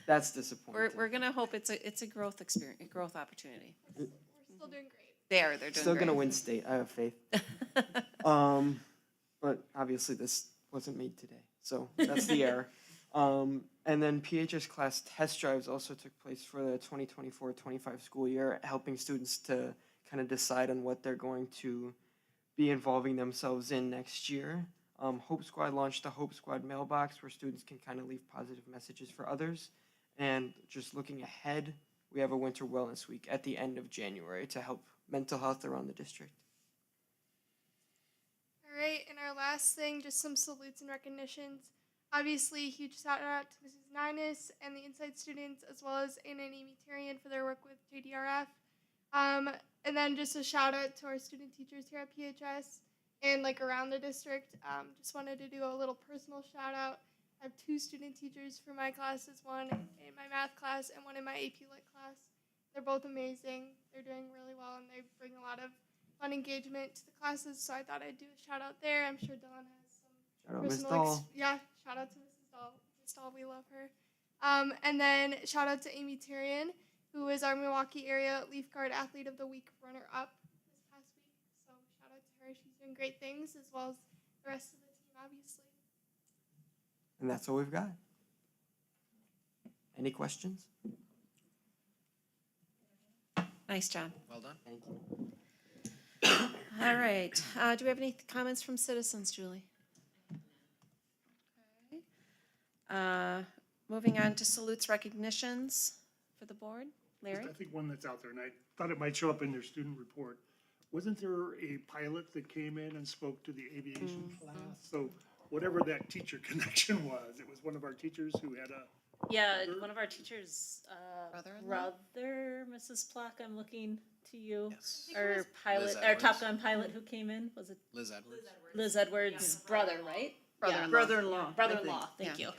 That's disappointing. We're gonna hope it's a growth experience, a growth opportunity. We're still doing great. They're doing Still great. gonna win state. I have faith. But obviously this wasn't made today, so that's the error. And then PHS class test drives also took place for the 2024-25 school year, helping students to kind of decide on what they're going to be involving themselves in next year. Hope Squad launched the Hope Squad mailbox where students can kind of leave positive messages for others. And just looking ahead, we have a winter wellness week at the end of January to help mental health around the district. All right, and our last thing, just some salutes and recognitions. Obviously, huge shout out to Mrs. Ninus and the Inside students, as well as Anna and Amy Tarian for their work with JDRF. And then just a shout out to our student teachers here at PHS and like around the district. Just wanted to do a little personal shout out. I have 2 student teachers for my classes, one in my math class and one in my AP Lit class. They're both amazing. They're doing really well and they bring a lot of fun engagement to the classes. So I thought I'd do a shout out there. I'm sure Dawn has some Shout out Miss personal Dahl. yeah, shout out to Mrs. Dahl. Miss Dahl, we love her. And then shout out to Amy Tyrion, who is our Milwaukee area Leaf Guard Athlete of the Week runner-up this past week. So shout out to her. She's doing great things, as well as the rest of the team, obviously. And that's all we've got. Any questions? Nice job. Well done. Thank you. All right, do we have any comments from citizens, Julie? Okay. Moving on to salutes recognitions for the board. Larry? I think one that's out there, and I thought it might show up in their student report. Wasn't there a pilot that came in and spoke to the aviation class? So whatever that teacher connection was, it was one of our teachers who had a, Yeah, one of our teachers, Brother-in-law? brother, Mrs. Plock, I'm looking to you. Yes. Our pilot, Liz our Top Edwards. Gun pilot who came in, was it Liz Edwards. Liz Edwards' brother, right? Brother-in-law. Brother-in-law. Brother-in-law, thank Yeah. you.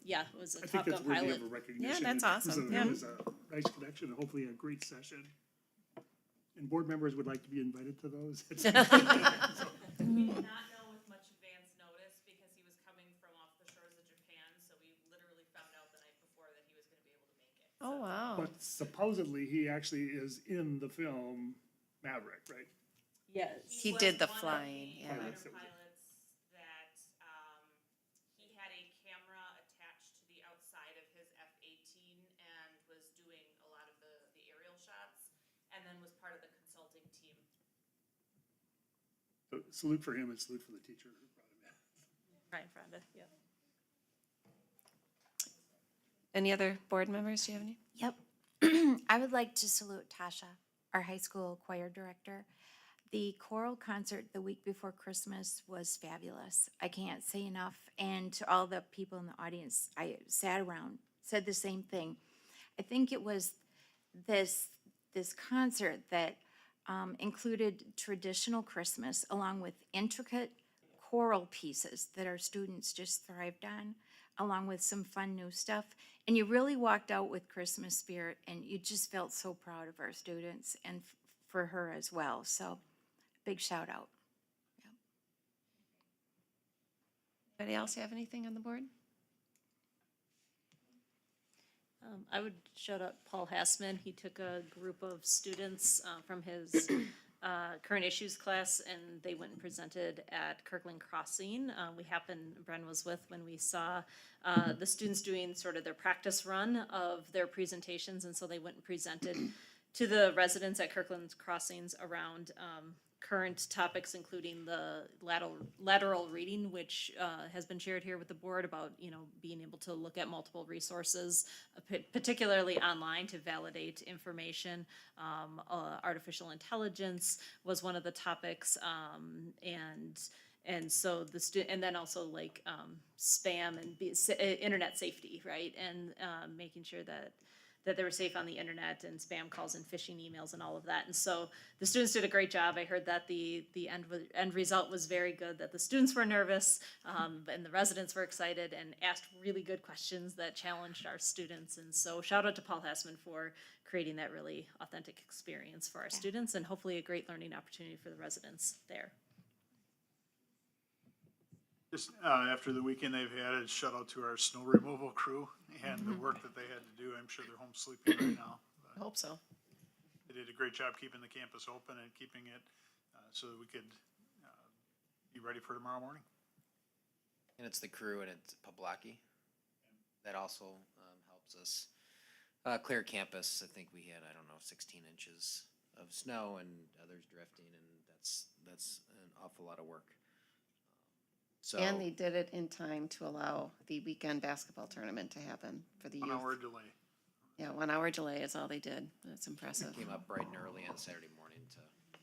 Yeah, it was a I think Top that's Gun worthy pilot. of a recognition. Yeah, that's It was awesome. a- Yeah. It was a nice connection and hopefully a great session. And board members would like to be invited to those. We did not know with much advance notice because he was coming from off the shores of Japan, so we literally found out the night before that he was gonna be able to make it. Oh, wow. But supposedly he actually is in the film Maverick, right? Yes. He was did the one of flying, yeah. Pilots. pilots that, he had a camera attached to the outside of his F-18 and was doing a lot of the aerial shots, and then was part of the consulting team. So salute for him and salute for the teacher who brought him in. Ryan Fonda, yeah. Any other board members? Do you have any? Yep. I would like to salute Tasha, our high school choir director. The choral concert the week before Christmas was fabulous. I can't say enough. And to all the people in the audience, I sat around, said the same thing. I think it was this concert that included traditional Christmas along with intricate choral pieces that our students just thrived on, along with some fun new stuff. And you really walked out with Christmas spirit, and you just felt so proud of our students and for her as well. So, big shout out. Anybody else have anything on the board? I would shout out Paul Hassman. He took a group of students from his current issues class, and they went and presented at Kirkland Crossing. Bren was with when we saw the students doing sort of their practice run of their presentations, and so they went and presented to the residents at Kirkland Crossings around current topics, including the lateral reading, which has been shared here with the board about, being able to look at multiple resources, particularly online, to validate information. Artificial intelligence was one of the topics, and so and then also like spam and internet safety, right? And making sure that they were safe on the internet and spam calls and phishing emails and all of that. And so the students did a great job. I heard that the end result was very good, that the students were nervous and the residents were excited and asked really good questions that challenged our students. And so shout out to Paul Hassman for creating that really authentic experience for our students, and hopefully a great learning opportunity for the residents there. Just after the weekend they've had, a shout out to our snow removal crew and the work that they had to do. I'm sure they're home sleeping right now. I hope so. They did a great job keeping the campus open and keeping it so that we could be ready for tomorrow morning. And it's the crew and it's Pewaukee. That also helps us clear campus. I think we had, 16 inches of snow and others drifting, and that's an awful lot of work. So, And they did it in time to allow the weekend basketball tournament to happen for the youth. 1 hour delay. Yeah, 1 hour delay is all they did. That's impressive. Came up bright and early on Saturday morning to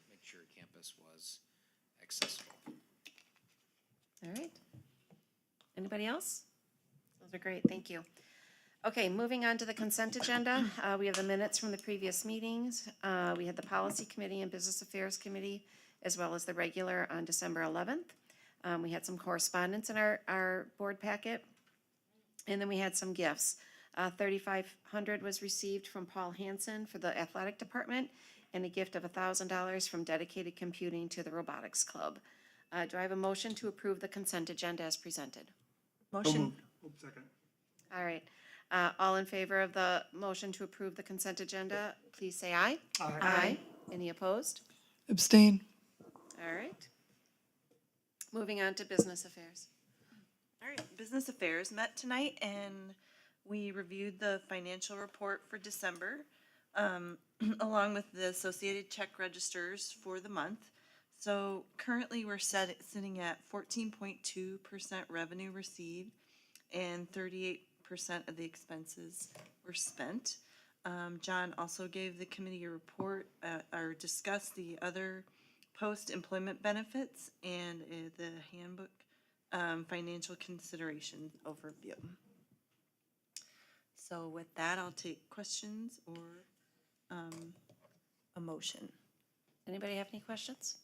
make sure campus was accessible. All right. Anybody else? Those are great, thank you. Okay, moving on to the consent agenda. We have the minutes from the previous meetings. We had the Policy Committee and Business Affairs Committee, as well as the regular on December 11th. We had some correspondence in our board packet. And then we had some gifts. $3,500 was received from Paul Hansen for the athletic department, and a gift of $1,000 from Dedicated Computing to the Robotics Club. Do I have a motion to approve the consent agenda as presented? Motion. Second. All right. All in favor of the motion to approve the consent agenda, please say aye. Aye. Any opposed? Abstain. All right. Moving on to business affairs. All right, Business Affairs met tonight and we reviewed the financial report for December, along with the associated check registers for the month. So currently we're sitting at 14.2% revenue received and 38% of the expenses were spent. John also gave the committee a report, or discussed the other post-employment benefits and the handbook financial consideration overview. So with that, I'll take questions or a motion. Anybody have any questions?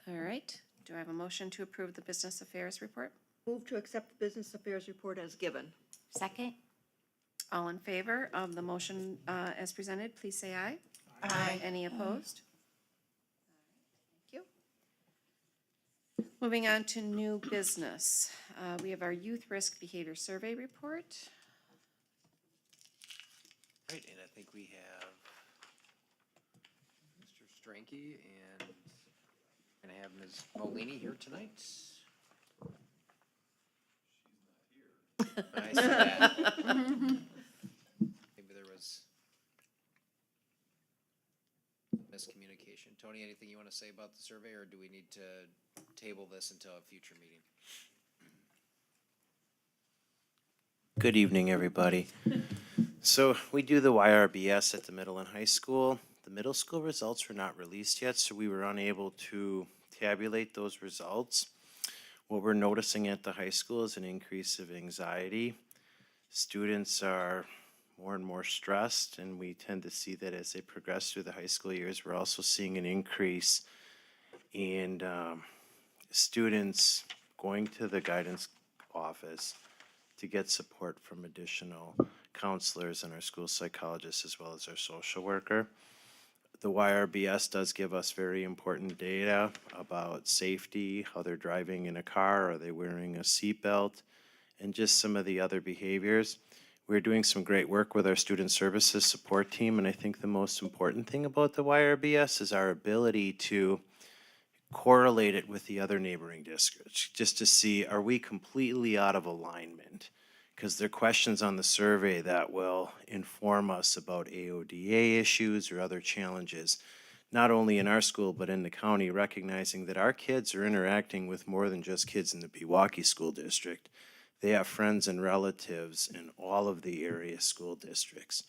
All right. Do I have a motion to approve the business affairs report? Move to accept the business affairs report as given. Second? All in favor of the motion as presented, please say aye. Aye. Any opposed? Thank you. Moving on to new business. We have our youth risk behavior survey report. Right, and I think we have Mr. Stranky and we're gonna have Ms. Molini here tonight. I see that. Maybe there was miscommunication. Tony, anything you want to say about the survey, or do we need to table this until a future meeting? Good evening, everybody. So we do the YRBS at the middle and high school. The middle school results were not released yet, so we were unable to tabulate those results. What we're noticing at the high school is an increase of anxiety. Students are more and more stressed, and we tend to see that as they progress through the high school years. We're also seeing an increase in students going to the guidance office to get support from additional counselors and our school psychologists, as well as our social worker. The YRBS does give us very important data about safety, how they're driving in a car, are they wearing a seatbelt, and just some of the other behaviors. We're doing some great work with our student services support team, and I think the most important thing about the YRBS is our ability to correlate it with the other neighboring districts, just to see, are we completely out of alignment? Because there are questions on the survey that will inform us about AODA issues or other challenges, not only in our school, but in the county, recognizing that our kids are interacting with more than just kids in the Pewaukee School District. They have friends and relatives in all of the area school districts.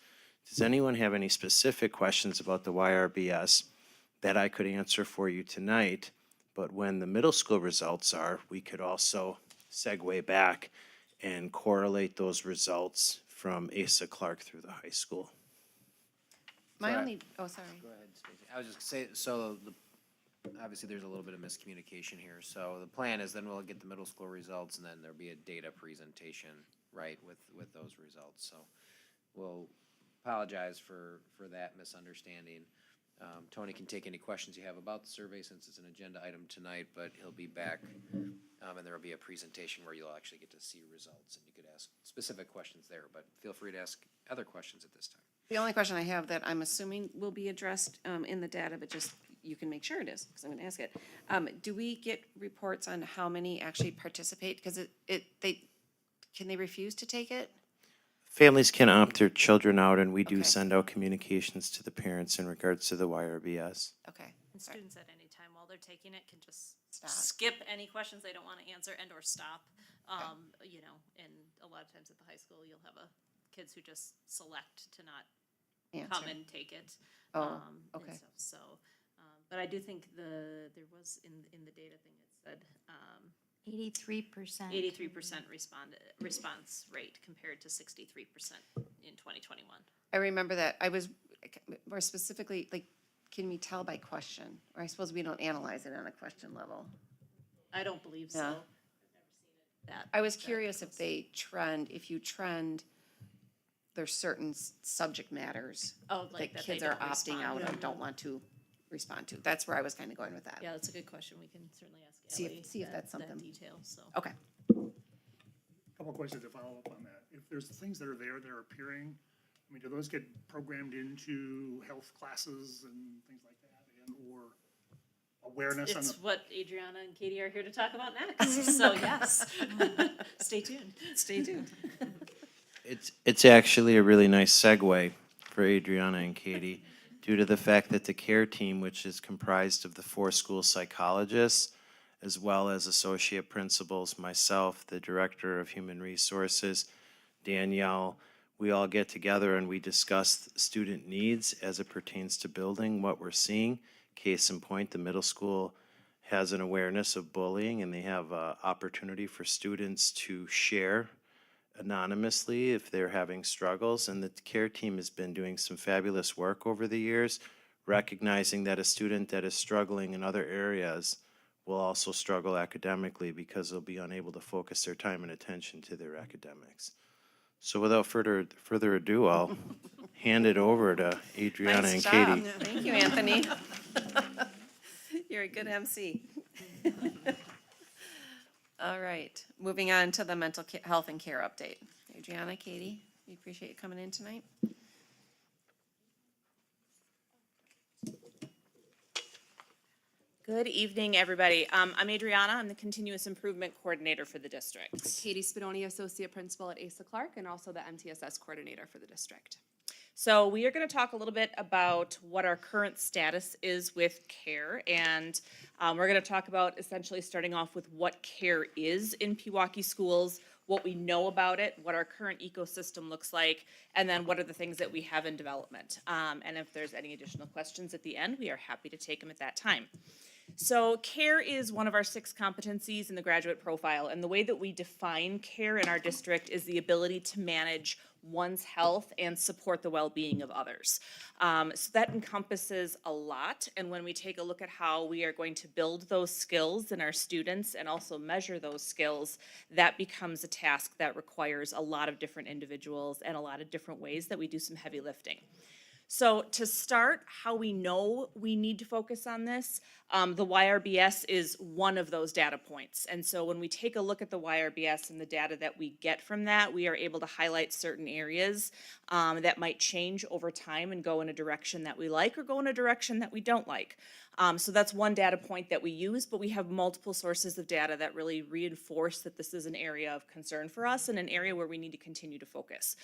Does anyone have any specific questions about the YRBS that I could answer for you tonight? But when the middle school results are, we could also segue back and correlate those results from Asa Clark through the high school. My So I- only, oh, sorry. Go ahead, Stacy. I was just gonna say, so obviously there's a little bit of miscommunication here. So the plan is then we'll get the middle school results and then there'll be a data presentation, right, with those results. So we'll apologize for that misunderstanding. Tony can take any questions you have about the survey since it's an agenda item tonight, but he'll be back. And there will be a presentation where you'll actually get to see results and you could ask specific questions there, but feel free to ask other questions at this time. The only question I have that I'm assuming will be addressed in the data, but just, you can make sure it is, because I'm gonna ask it. Do we get reports on how many actually participate? Because can they refuse to take it? Families can opt their children out, and we do Okay. send out communications to the parents in regards to the YRBS. Okay. And students at any time while they're taking it can just Stop. skip any questions they don't want to answer and or stop. You know, and a lot of times at the high school, you'll have a kids who just select to not Answer. come and take it. Oh, and okay. stuff. So, but I do think there was in the data thing, it said, 83%. 83% response rate compared to 63% in 2021. I remember that. I was more specifically, like, can we tell by question? Or I suppose we don't analyze it on a question level. I don't believe so. Yeah. I've never seen it that. I was that curious if close. they trend, if you trend, there's certain subject matters Oh, like that that they kids are don't opting respond. out Yeah. of, don't want to respond to. That's where I was kind of going with that. Yeah, that's a good question. We can certainly ask See if- Ally see if that- that's something. that detail, so. Okay. Couple of questions to follow up on that. If there's things that are there that are appearing, I mean, do those get programmed into health classes and things like that, and or awareness on It's the? what Adriana and Katie are here to talk about next, so yes. Stay tuned. Stay tuned. It's actually a really nice segue for Adriana and Katie, due to the fact that the care team, which is comprised of the 4 school psychologists, as well as associate principals, myself, the director of human resources, Danielle, we all get together and we discuss student needs as it pertains to building what we're seeing. Case in point, the middle school has an awareness of bullying, and they have an opportunity for students to share anonymously if they're having struggles. And the care team has been doing some fabulous work over the years, recognizing that a student that is struggling in other areas will also struggle academically because they'll be unable to focus their time and attention to their academics. So without further ado, I'll hand it over to Adriana Nice and job. Katie. Thank you, Anthony. You're a good MC. All right, moving on to the mental health and care update. Adriana, Katie, we appreciate you coming in tonight. Good evening, everybody. I'm Adriana. I'm the Continuous Improvement Coordinator for the district. Katie Spadoni, Associate Principal at Asa Clark, and also the MTSS Coordinator for the district. So we are going to talk a little bit about what our current status is with CARE, and we're going to talk about essentially starting off with what CARE is in Pewaukee schools, what we know about it, what our current ecosystem looks like, and then what are the things that we have in development. And if there's any additional questions at the end, we are happy to take them at that time. So CARE is one of our 6 competencies in the graduate profile, and the way that we define CARE in our district is the ability to manage one's health and support the well-being of others. So that encompasses a lot, and when we take a look at how we are going to build those skills in our students and also measure those skills, that becomes a task that requires a lot of different individuals and a lot of different ways that we do some heavy lifting. So to start, how we know we need to focus on this, the YRBS is one of those data points. And so when we take a look at the YRBS and the data that we get from that, we are able to highlight certain areas that might change over time and go in a direction that we like or go in a direction that we don't like. So that's one data point that we use, but we have multiple sources of data that really reinforce that this is an area of concern for us and an area where we need to continue to focus.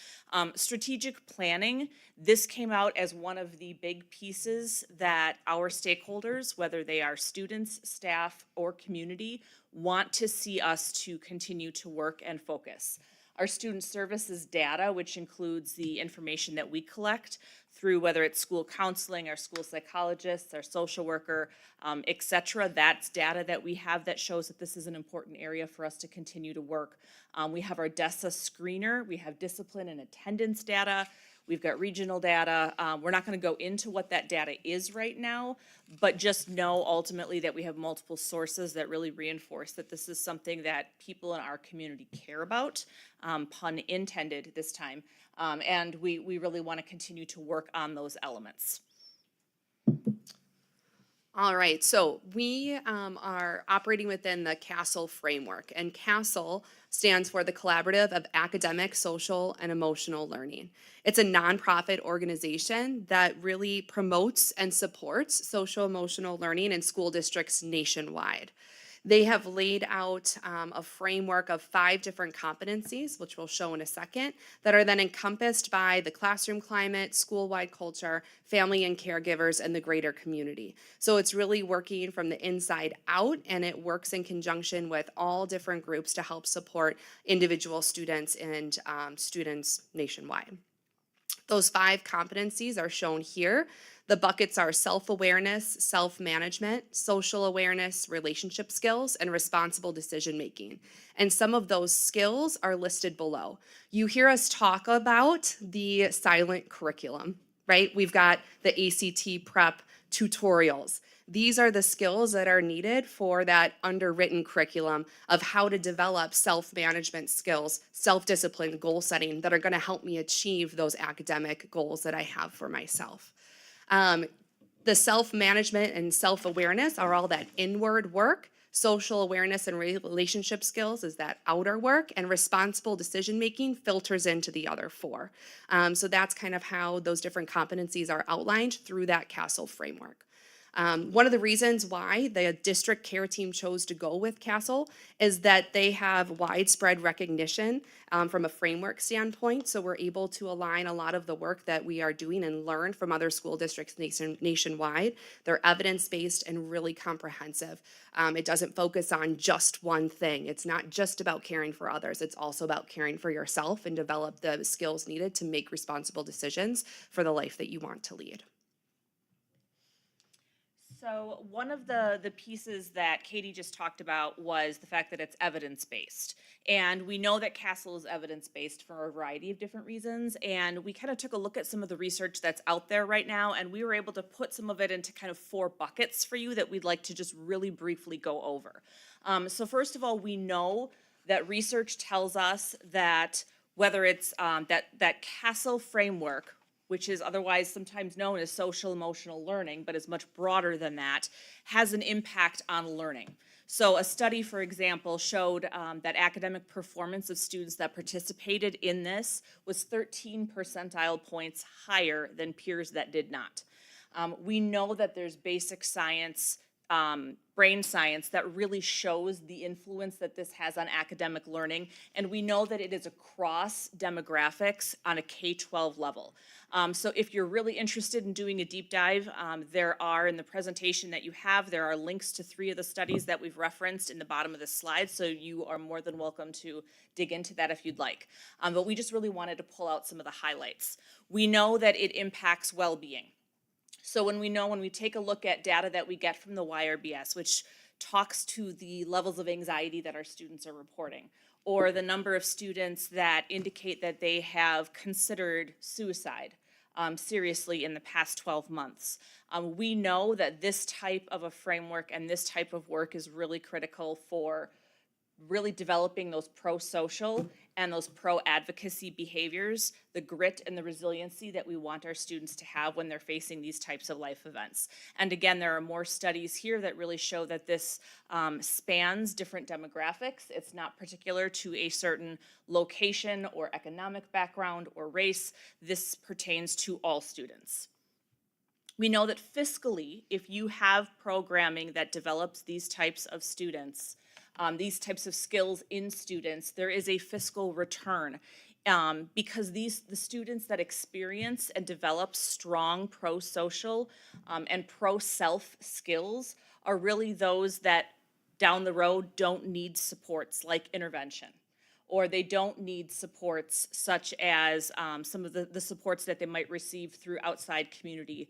Strategic planning, this came out as one of the big pieces that our stakeholders, whether they are students, staff, or community, want to see us to continue to work and focus. Our student services data, which includes the information that we collect through whether it's school counseling, our school psychologists, our social worker, et cetera, that's data that we have that shows that this is an important area for us to continue to work. We have our DESA screener, we have discipline and attendance data, we've got regional data. We're not going to go into what that data is right now, but just know ultimately that we have multiple sources that really reinforce that this is something that people in our community care about, pun intended this time, and we really want to continue to work on those elements. All right, so we are operating within the CASEL framework, and CASEL stands for the Collaborative of Academic, Social, and Emotional Learning. It's a nonprofit organization that really promotes and supports social emotional learning in school districts nationwide. They have laid out a framework of 5 different competencies, which we'll show in a second, that are then encompassed by the classroom climate, school-wide culture, family and caregivers, and the greater community. So it's really working from the inside out, and it works in conjunction with all different groups to help support individual students and students nationwide. Those 5 competencies are shown here. The buckets are self-awareness, self-management, social awareness, relationship skills, and responsible decision-making. And some of those skills are listed below. You hear us talk about the silent curriculum, right? We've got the ACT prep tutorials. These are the skills that are needed for that underwritten curriculum of how to develop self-management skills, self-discipline, goal setting that are going to help me achieve those academic goals that I have for myself. The self-management and self-awareness are all that inward work. Social awareness and relationship skills is that outer work, and responsible decision-making filters into the other 4. So that's kind of how those different competencies are outlined through that CASEL framework. One of the reasons why the district care team chose to go with CASEL is that they have widespread recognition from a framework standpoint. So we're able to align a lot of the work that we are doing and learn from other school districts nationwide. They're evidence-based and really comprehensive. It doesn't focus on just one thing. It's not just about caring for others. It's also about caring for yourself and develop the skills needed to make responsible decisions for the life that you want to lead. So one of the pieces that Katie just talked about was the fact that it's evidence-based. And we know that CASEL is evidence-based for a variety of different reasons. And we kind of took a look at some of the research that's out there right now, and we were able to put some of it into kind of 4 buckets for you that we'd like to just really briefly go over. So first of all, we know that research tells us that whether it's that CASEL framework, which is otherwise sometimes known as social emotional learning, but is much broader than that, has an impact on learning. So a study, for example, showed that academic performance of students that participated in this was 13 percentile points higher than peers that did not. We know that there's basic science, brain science that really shows the influence that this has on academic learning, and we know that it is across demographics on a K-12 level. So if you're really interested in doing a deep dive, there are, in the presentation that you have, there are links to 3 of the studies that we've referenced in the bottom of the slide, so you are more than welcome to dig into that if you'd like. But we just really wanted to pull out some of the highlights. We know that it impacts well-being. So when we take a look at data that we get from the YRBS, which talks to the levels of anxiety that our students are reporting, or the number of students that indicate that they have considered suicide seriously in the past 12 months. We know that this type of a framework and this type of work is really critical for really developing those pro-social and those pro-advocacy behaviors, the grit and the resiliency that we want our students to have when they're facing these types of life events. And again, there are more studies here that really show that this spans different demographics. It's not particular to a certain location or economic background or race. This pertains to all students. We know that fiscally, if you have programming that develops these types of students, these types of skills in students, there is a fiscal return because the students that experience and develop strong pro-social and pro-self skills are really those that down the road don't need supports like intervention, or they don't need supports such as some of the supports that they might receive through outside community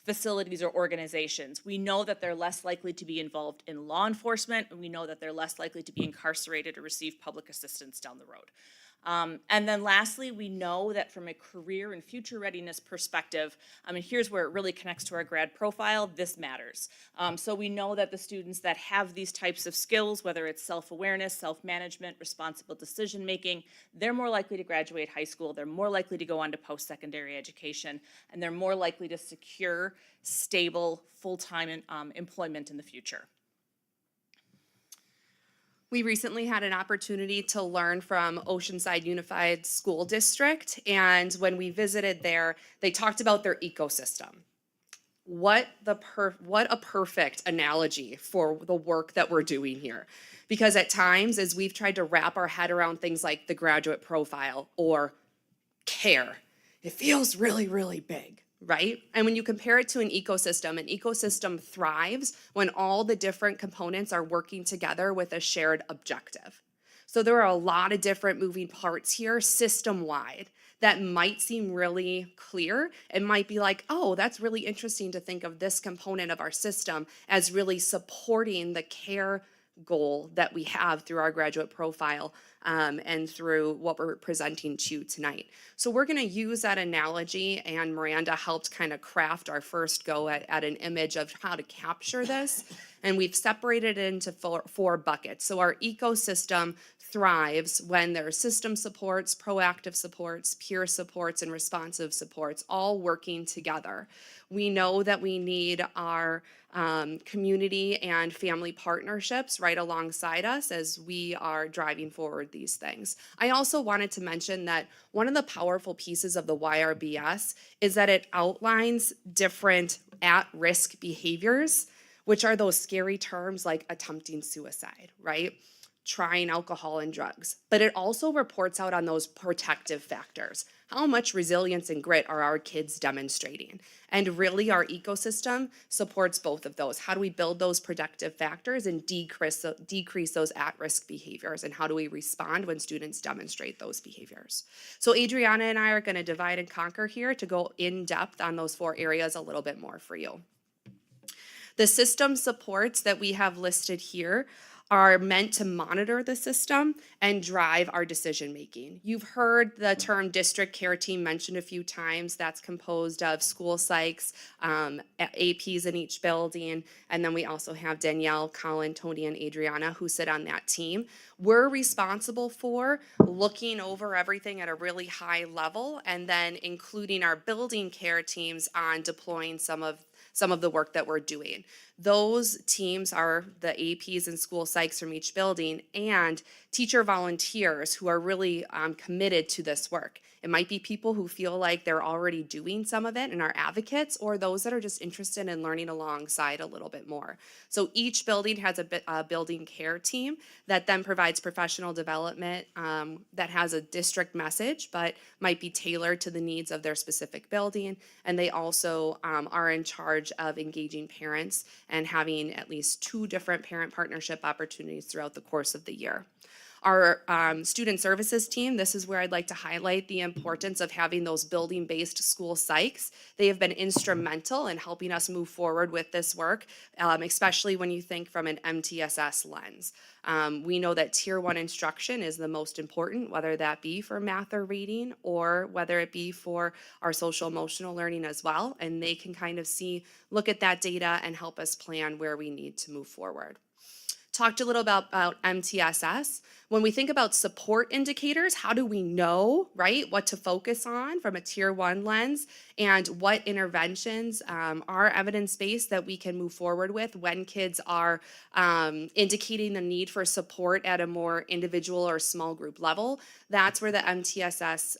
facilities or organizations. We know that they're less likely to be involved in law enforcement, and we know that they're less likely to be incarcerated or receive public assistance down the road. And then lastly, we know that from a career and future readiness perspective, here's where it really connects to our grad profile, this matters. So we know that the students that have these types of skills, whether it's self-awareness, self-management, responsible decision-making, they're more likely to graduate high school, they're more likely to go on to post-secondary education, and they're more likely to secure stable, full-time employment in the future. We recently had an opportunity to learn from Oceanside Unified School District, and when we visited there, they talked about their ecosystem. what a perfect analogy for the work that we're doing here. Because at times, as we've tried to wrap our head around things like the graduate profile or care, it feels really, really big, right? And when you compare it to an ecosystem thrives when all the different components are working together with a shared objective. So there are a lot of different moving parts here system-wide that might seem really clear. It might be like, oh, that's really interesting to think of this component of our system as really supporting the care goal that we have through our graduate profile and through what we're presenting to you tonight. So we're going to use that analogy, and Miranda helped kind of craft our first go at an image of how to capture this. And we've separated it into four buckets. So our ecosystem thrives when there are system supports, proactive supports, peer supports, and responsive supports all working together. We know that we need our community and family partnerships right alongside us as we are driving forward these things. I also wanted to mention that one of the powerful pieces of the YRBS is that it outlines different at-risk behaviors, which are those scary terms like attempting suicide, right? Trying alcohol and drugs. But it also reports out on those protective factors. How much resilience and grit are our kids demonstrating? And really our ecosystem supports both of those. How do we build those protective factors and decrease those at-risk behaviors? And how do we respond when students demonstrate those behaviors? So Adriana and I are going to divide and conquer here to go in depth on those four areas a little bit more for you. The system supports that we have listed here are meant to monitor the system and drive our decision making. You've heard the term district care team mentioned a few times. That's composed of school psychs, APs in each building, and then we also have Danielle, Colin, Tony, and Adriana who sit on that team. We're responsible for looking over everything at a really high level and then including our building care teams on deploying some of the work that we're doing. Those teams are the APs and school psychs from each building and teacher volunteers who are really committed to this work. It might be people who feel like they're already doing some of it and are advocates, or those that are just interested in learning alongside a little bit more. So each building has a building care team that then provides professional development that has a district message, but might be tailored to the needs of their specific building. And they also are in charge of engaging parents and having at least 2 different parent partnership opportunities throughout the course of the year. Our student services team, this is where I'd like to highlight the importance of having those building-based school psychs. They have been instrumental in helping us move forward with this work, especially when you think from an MTSS lens. We know that Tier 1 instruction is the most important, whether that be for math or reading, or whether it be for our social emotional learning as well, and they can kind of look at that data and help us plan where we need to move forward. Talked a little about MTSS. When we think about support indicators, how do we know, right, what to focus on from a Tier 1 lens and what interventions are evidence-based that we can move forward with when kids are indicating the need for support at a more individual or small group level? That's where the MTSS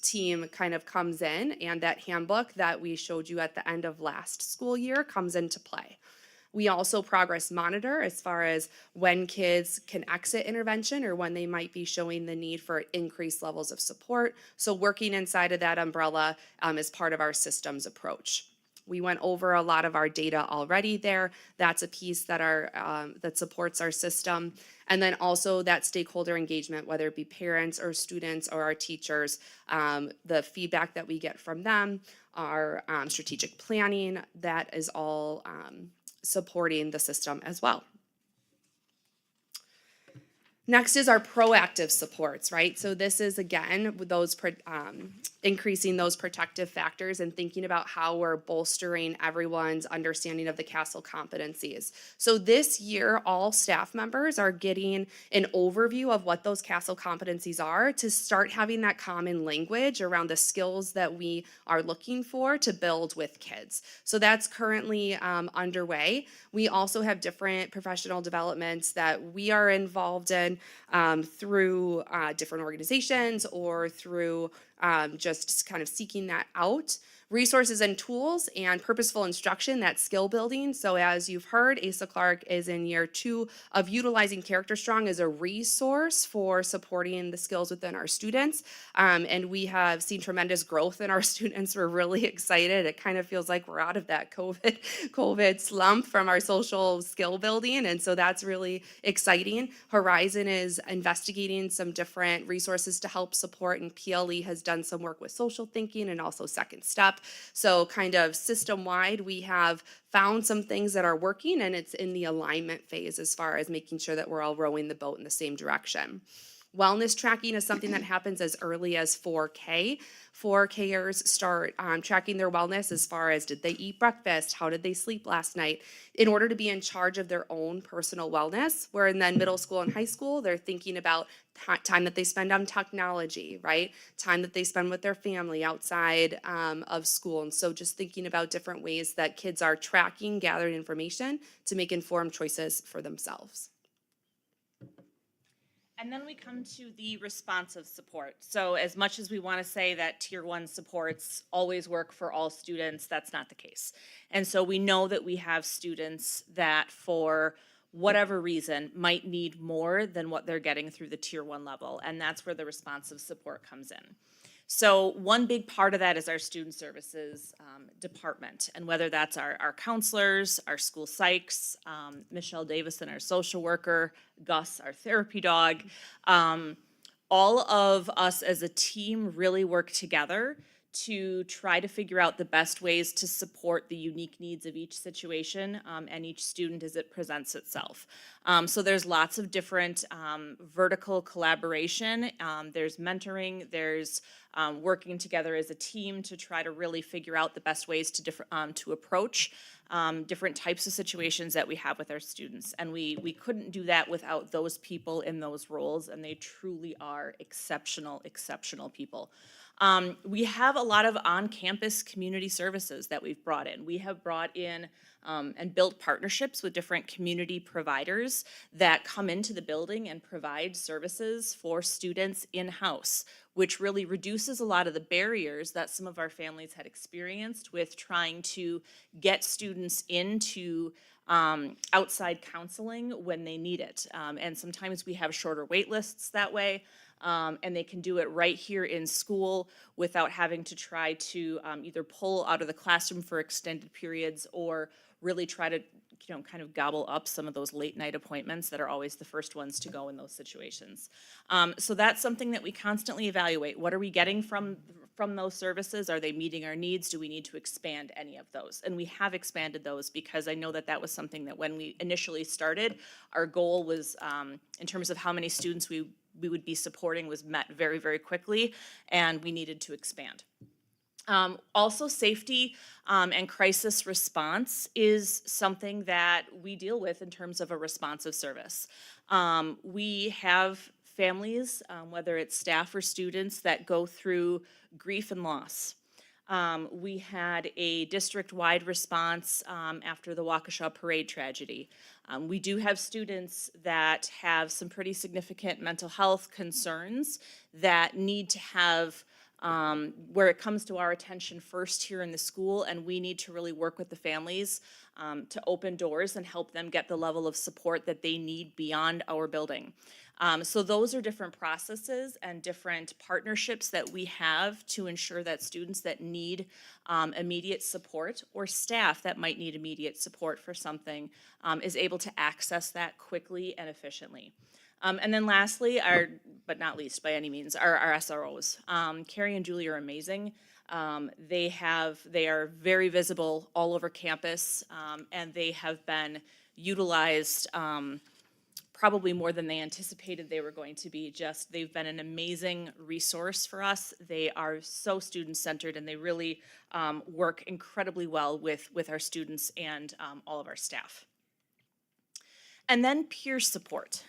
team kind of comes in, and that handbook that we showed you at the end of last school year comes into play. We also progress monitor as far as when kids can exit intervention or when they might be showing the need for increased levels of support. So working inside of that umbrella is part of our systems approach. We went over a lot of our data already there. That's a piece that that supports our system. And then also that stakeholder engagement, whether it be parents or students or our teachers, the feedback that we get from them, our strategic planning, that is all supporting the system as well. Next is our proactive supports, right? So this is, again, with those increasing those protective factors and thinking about how we're bolstering everyone's understanding of the CASEL competencies. So this year, all staff members are getting an overview of what those CASEL competencies are to start having that common language around the skills that we are looking for to build with kids. So that's currently underway. We also have different professional developments that we are involved in through different organizations or through just kind of seeking that out. Resources and tools and purposeful instruction, that's skill building. So as you've heard, Asa Clark is in year 2 of utilizing Character Strong as a resource for supporting the skills within our students. And we have seen tremendous growth in our students. We're really excited. It kind of feels like we're out of that COVID slump from our social skill building. And so that's really exciting. Horizon is investigating some different resources to help support, and PLE has done some work with social thinking and also Second Step. So kind of system-wide, we have found some things that are working, and it's in the alignment phase as far as making sure that we're all rowing the boat in the same direction. Wellness tracking is something that happens as early as 4K. 4Kers start tracking their wellness as far as did they eat breakfast, how did they sleep last night, in order to be in charge of their own personal wellness. Where in then middle school and high school, they're thinking about time that they spend on technology, right? Time that they spend with their family outside of school. And so just thinking about different ways that kids are tracking, gathering information to make informed choices for themselves. And then we come to the responsive support. So as much as we want to say that Tier 1 supports always work for all students, that's not the case. And so we know that we have students that for whatever reason might need more than what they're getting through the Tier 1 level, and that's where the responsive support comes in. So one big part of that is our student services department, and whether that's our counselors, our school psychs, Michelle Davison, our social worker, Gus, our therapy dog, all of us as a team really work together to try to figure out the best ways to support the unique needs of each situation and each student as it presents itself. So there's lots of different vertical collaboration. There's mentoring, there's working together as a team to try to really figure out the best ways to approach different types of situations that we have with our students. And we couldn't do that without those people in those roles, and they truly are exceptional, exceptional people. We have a lot of on-campus community services that we've brought in. We have brought in and built partnerships with different community providers that come into the building and provide services for students in-house, which really reduces a lot of the barriers that some of our families had experienced with trying to get students into outside counseling when they need it. And sometimes we have shorter wait lists that way. And they can do it right here in school without having to try to either pull out of the classroom for extended periods or really try to, kind of gobble up some of those late night appointments that are always the first ones to go in those situations. So that's something that we constantly evaluate. What are we getting from those services? Are they meeting our needs? Do we need to expand any of those? And we have expanded those because I know that that was something that when we initially started, our goal was in terms of how many students we would be supporting was met very, very quickly, and we needed to expand. Also, safety and crisis response is something that we deal with in terms of a responsive service. We have families, whether it's staff or students, that go through grief and loss. We had a district-wide response after the Waukesha Parade tragedy. We do have students that have some pretty significant mental health concerns that need to have where it comes to our attention first here in the school, and we need to really work with the families to open doors and help them get the level of support that they need beyond our building. So those are different processes and different partnerships that we have to ensure that students that need immediate support or staff that might need immediate support for something is able to access that quickly and efficiently. And then lastly, but not least by any means, our SROs. Carrie and Julie are amazing. They are very visible all over campus, and they have been utilized probably more than they anticipated they were going to be. They've been an amazing resource for us. They are so student-centered, and they really work incredibly well with our students and all of our staff. And then peer support.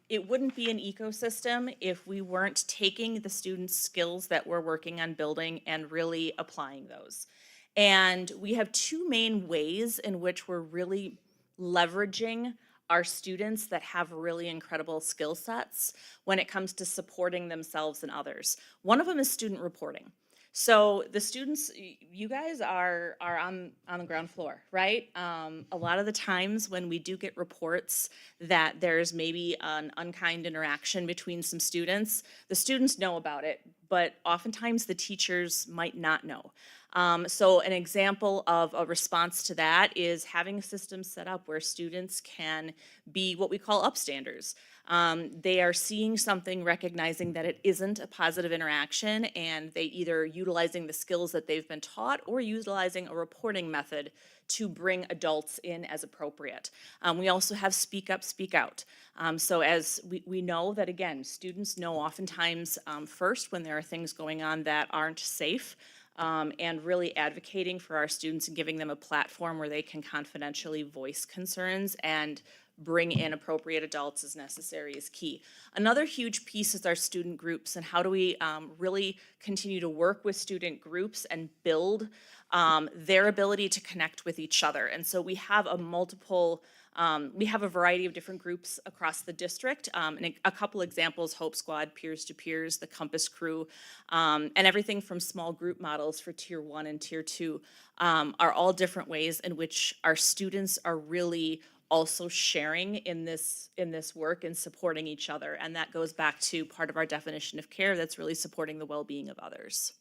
It wouldn't be an ecosystem if we weren't taking the students' skills that we're working on building and really applying those. And we have two main ways in which we're really leveraging our students that have really incredible skill sets when it comes to supporting themselves and others. One of them is student reporting. So the students, you guys are on the ground floor, right? A lot of the times when we do get reports that there's maybe an unkind interaction between some students, the students know about it, but oftentimes the teachers might not know. So an example of a response to that is having a system set up where students can be what we call upstanders. They are seeing something, recognizing that it isn't a positive interaction, and they either utilizing the skills that they've been taught or utilizing a reporting method to bring adults in as appropriate. We also have speak up, speak out. So as we know that, again, students know oftentimes first when there are things going on that aren't safe. And really advocating for our students and giving them a platform where they can confidentially voice concerns and bring in appropriate adults as necessary is key. Another huge piece is our student groups, and how do we really continue to work with student groups and build their ability to connect with each other. And so we have we have a variety of different groups across the district, and a couple examples: Hope Squad, Peers to Peers, the Compass Crew, and everything from small group models for Tier 1 and Tier 2 are all different ways in which our students are really also sharing in this work and supporting each other. And that goes back to part of our definition of care, that's really supporting the well-being of others.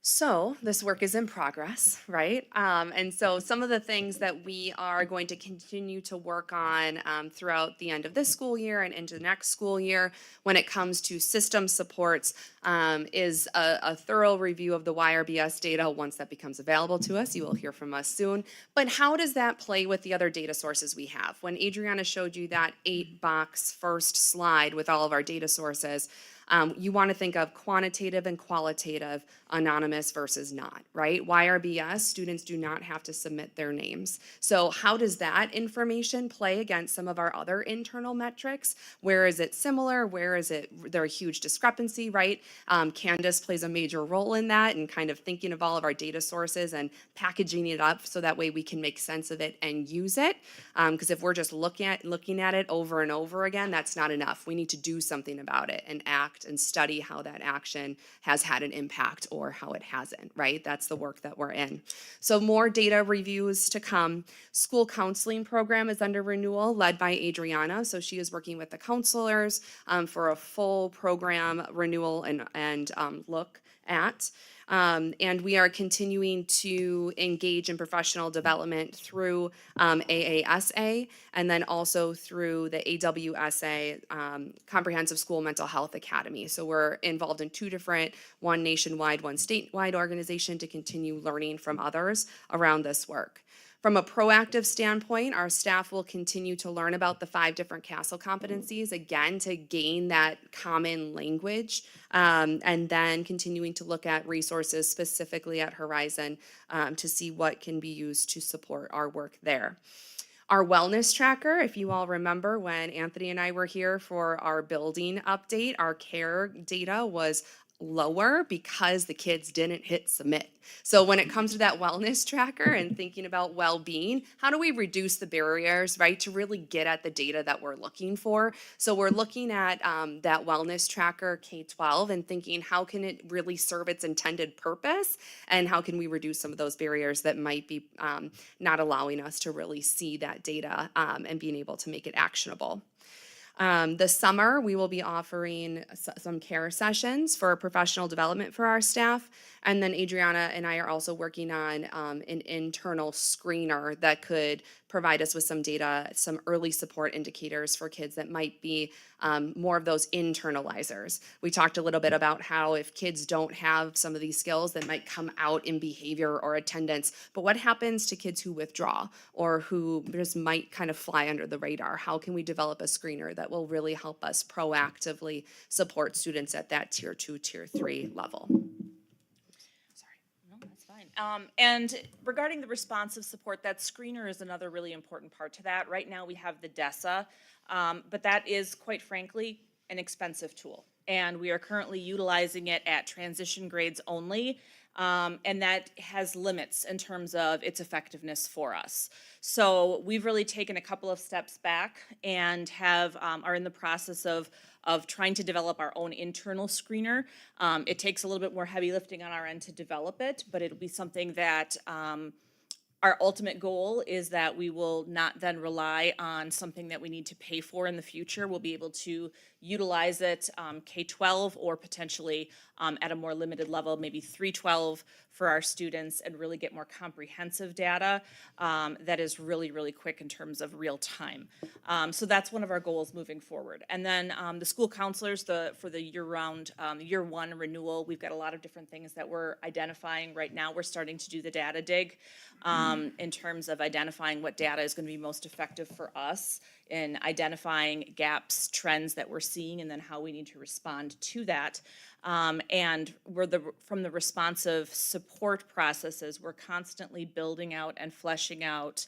So this work is in progress, right? And so some of the things that we are going to continue to work on throughout the end of this school year and into the next school year when it comes to system supports is a thorough review of the YRBS data. Once that becomes available to us, you will hear from us soon. But how does that play with the other data sources we have? When Adriana showed you that 8-box first slide with all of our data sources, you want to think of quantitative and qualitative, anonymous versus not, right? YRBS, students do not have to submit their names. So how does that information play against some of our other internal metrics? Where is it similar? Where is there a huge discrepancy, right? Candace plays a major role in that and kind of thinking of all of our data sources and packaging it up so that way we can make sense of it and use it. Because if we're just looking at it over and over again, that's not enough. We need to do something about it and act and study how that action has had an impact or how it hasn't, right? That's the work that we're in. So more data reviews to come. School counseling program is under renewal, led by Adriana. So she is working with the counselors for a full program renewal and look at. And we are continuing to engage in professional development through AASA and then also through the AWSA, Comprehensive School Mental Health Academy. So we're involved in two different, one nationwide, one statewide organization to continue learning from others around this work. From a proactive standpoint, our staff will continue to learn about the 5 different CASEL competencies, again, to gain that common language, and then continuing to look at resources specifically at Horizon to see what can be used to support our work there. Our wellness tracker, if you all remember when Anthony and I were here for our building update, our care data was lower because the kids didn't hit submit. So when it comes to that wellness tracker and thinking about well-being, how do we reduce the barriers, right, to really get at the data that we're looking for? So we're looking at that wellness tracker K-12 and thinking how can it really serve its intended purpose and how can we reduce some of those barriers that might be not allowing us to really see that data and being able to make it actionable. This summer, we will be offering some care sessions for professional development for our staff. And then Adriana and I are also working on an internal screener that could provide us with some data, some early support indicators for kids that might be more of those internalizers. We talked a little bit about how if kids don't have some of these skills that might come out in behavior or attendance, but what happens to kids who withdraw or who just might kind of fly under the radar? How can we develop a screener that will really help us proactively support students at that Tier 2, Tier 3 level? No, that's fine. And regarding the responsive support, that screener is another really important part to that. Right now we have the DESA, but that is, quite frankly, an expensive tool. And we are currently utilizing it at transition grades only. And that has limits in terms of its effectiveness for us. So we've really taken a couple of steps back and are in the process of trying to develop our own internal screener. It takes a little bit more heavy lifting on our end to develop it, but it'll be something that our ultimate goal is that we will not then rely on something that we need to pay for in the future. We'll be able to utilize it K-12 or potentially at a more limited level, maybe 3-12 for our students, and really get more comprehensive data that is really, really quick in terms of real time. So that's one of our goals moving forward. And then the school counselors, for the year-round, year one renewal, we've got a lot of different things that we're identifying right now. We're starting to do the data dig in terms of identifying what data is going to be most effective for us in identifying gaps, trends that we're seeing, and then how we need to respond to that. And from the responsive support processes, we're constantly building out and fleshing out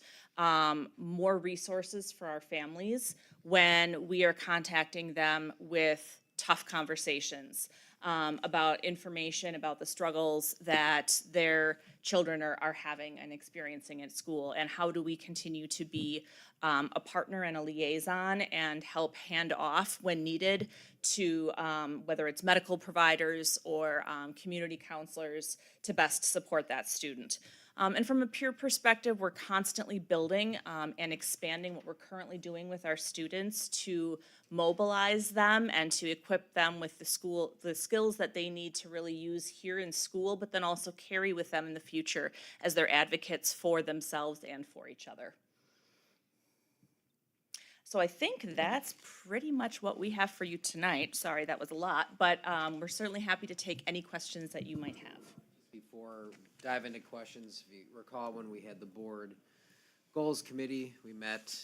more resources for our families when we are contacting them with tough conversations about information, about the struggles that their children are having and experiencing at school, and how do we continue to be a partner and a liaison and help hand off when needed to whether it's medical providers or community counselors to best support that student. And from a peer perspective, we're constantly building and expanding what we're currently doing with our students to mobilize them and to equip them with the skills that they need to really use here in school, but then also carry with them in the future as they're advocates for themselves and for each other. So I think that's pretty much what we have for you tonight. Sorry, that was a lot, but we're certainly happy to take any questions that you might have. Before dive into questions, if you recall when we had the board goals committee, we met,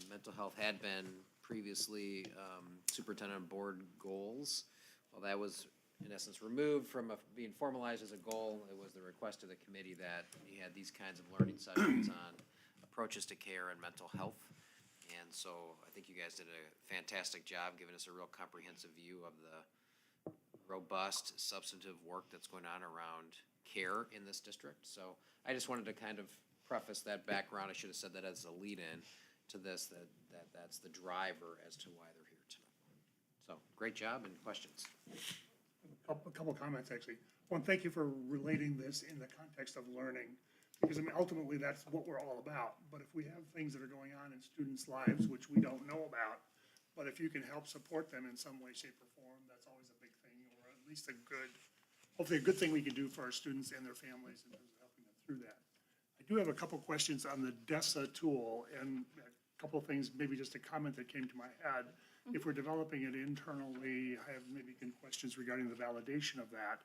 mental health had been previously superintendent board goals. Well, that was in essence removed from being formalized as a goal. It was the request of the committee that you had these kinds of learning sessions on approaches to care and mental health. And so I think you guys did a fantastic job giving us a real comprehensive view of the robust, substantive work that's going on around care in this district. So I just wanted to kind of preface that background. I should have said that as a lead-in to this, that's the driver as to why they're here tonight. So great job, and questions. A couple comments, actually. One, thank you for relating this in the context of learning, because I mean, ultimately that's what we're all about. But if we have things that are going on in students' lives which we don't know about, but if you can help support them in some way, shape, or form, that's always a big thing, or at least hopefully a good thing we can do for our students and their families in terms of helping them through that. I do have a couple questions on the DESA tool, and a couple of things, maybe just a comment that came to my head. If we're developing it internally, I have maybe questions regarding the validation of that.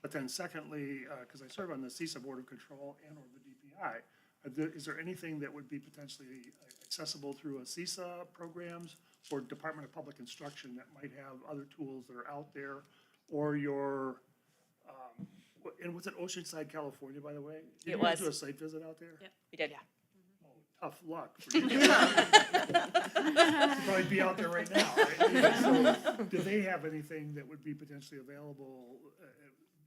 But then secondly, because I serve on the CISA Board of Control and or the DPI, is there anything that would be potentially accessible through a CISA programs or Department of Public Instruction that might have other tools that are out there, or your, and was it Oceanside, California, by the way? Did It you guys was. do a site visit out there? Yep, we did. Tough luck for you. You'd probably be out there right now, right? So, do they have anything that would be potentially available,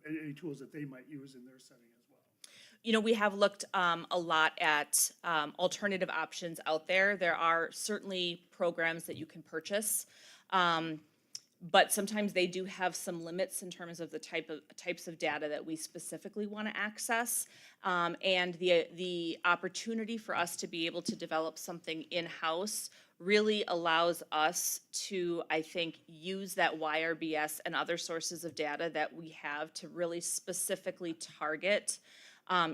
any tools that they might use in their setting as well? You know, we have looked a lot at alternative options out there. There are certainly programs that you can purchase, but sometimes they do have some limits in terms of the types of data that we specifically want to access, and the opportunity for us to be able to develop something in-house really allows us to, I think, use that YRBS and other sources of data that we have to really specifically target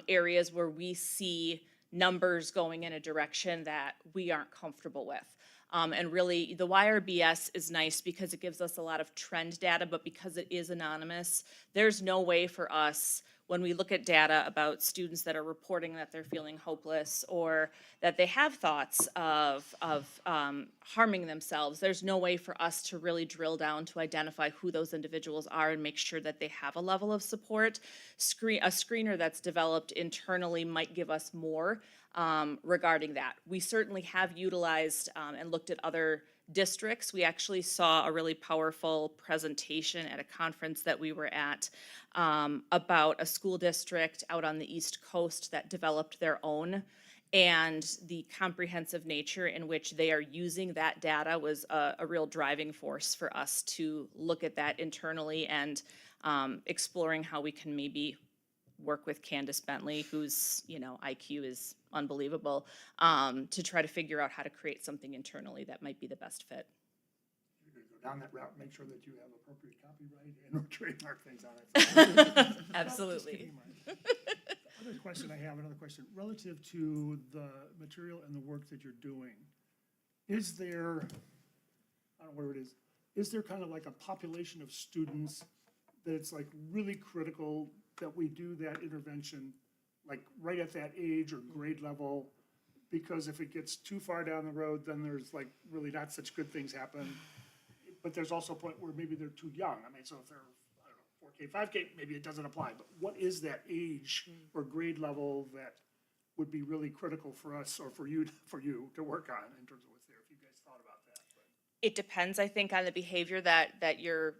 areas where we see numbers going in a direction that we aren't comfortable with. And really, the YRBS is nice because it gives us a lot of trend data, but because it is anonymous, there's no way for us, when we look at data about students that are reporting that they're feeling hopeless or that they have thoughts of harming themselves, there's no way for us to really drill down to identify who those individuals are and make sure that they have a level of support. A screener that's developed internally might give us more regarding that. We certainly have utilized and looked at other districts. We actually saw a really powerful presentation at a conference that we were at about a school district out on the East Coast that developed their own, and the comprehensive nature in which they are using that data was a real driving force for us to look at that internally and exploring how we can maybe work with Candace Bentley, whose, you know, IQ is unbelievable, to try to figure out how to create something internally that might be the best fit. You're gonna go down that route, make sure that you have appropriate copyright and trademark things on it. Absolutely. Another question I have, another question, relative to the material and the work that you're doing, is there, I don't know where it is there kind of like a population of students that it's like really critical that we do that intervention, like right at that age or grade level? Because if it gets too far down the road, then there's like really not such good things happen. But there's also a point where maybe they're too young. I mean, so if they're, I don't know, 4K, 5K, maybe it doesn't apply. But what is that age or grade level that would be really critical for us or for you to work on in terms of what's there? If you guys thought about that. It depends, I think, on the behavior that you're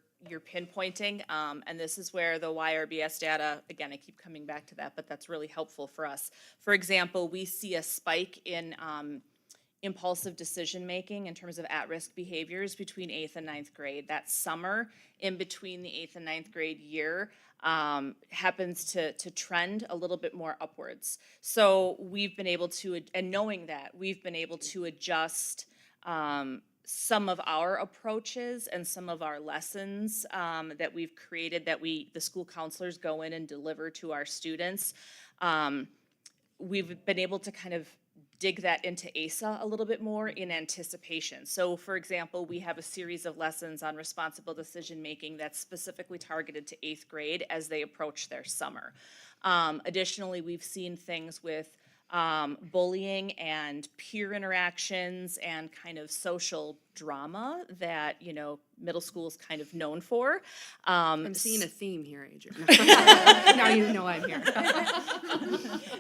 pinpointing, and this is where the YRBS data, again, I keep coming back to that, but that's really helpful for us. For example, we see a spike in impulsive decision-making in terms of at-risk behaviors between 8th and 9th grade. That summer, in between the 8th and 9th grade year, happens to trend a little bit more upwards. So we've been able to, and knowing that, we've been able to adjust some of our approaches and some of our lessons that we've created that the school counselors go in and deliver to our students. We've been able to kind of dig that into ASA a little bit more in anticipation. So for example, we have a series of lessons on responsible decision-making that's specifically targeted to 8th grade as they approach their summer. Additionally, we've seen things with bullying and peer interactions and kind of social drama that, you know, middle school is kind of known for. I'm seeing a theme here, Adrian. Now you know I'm here.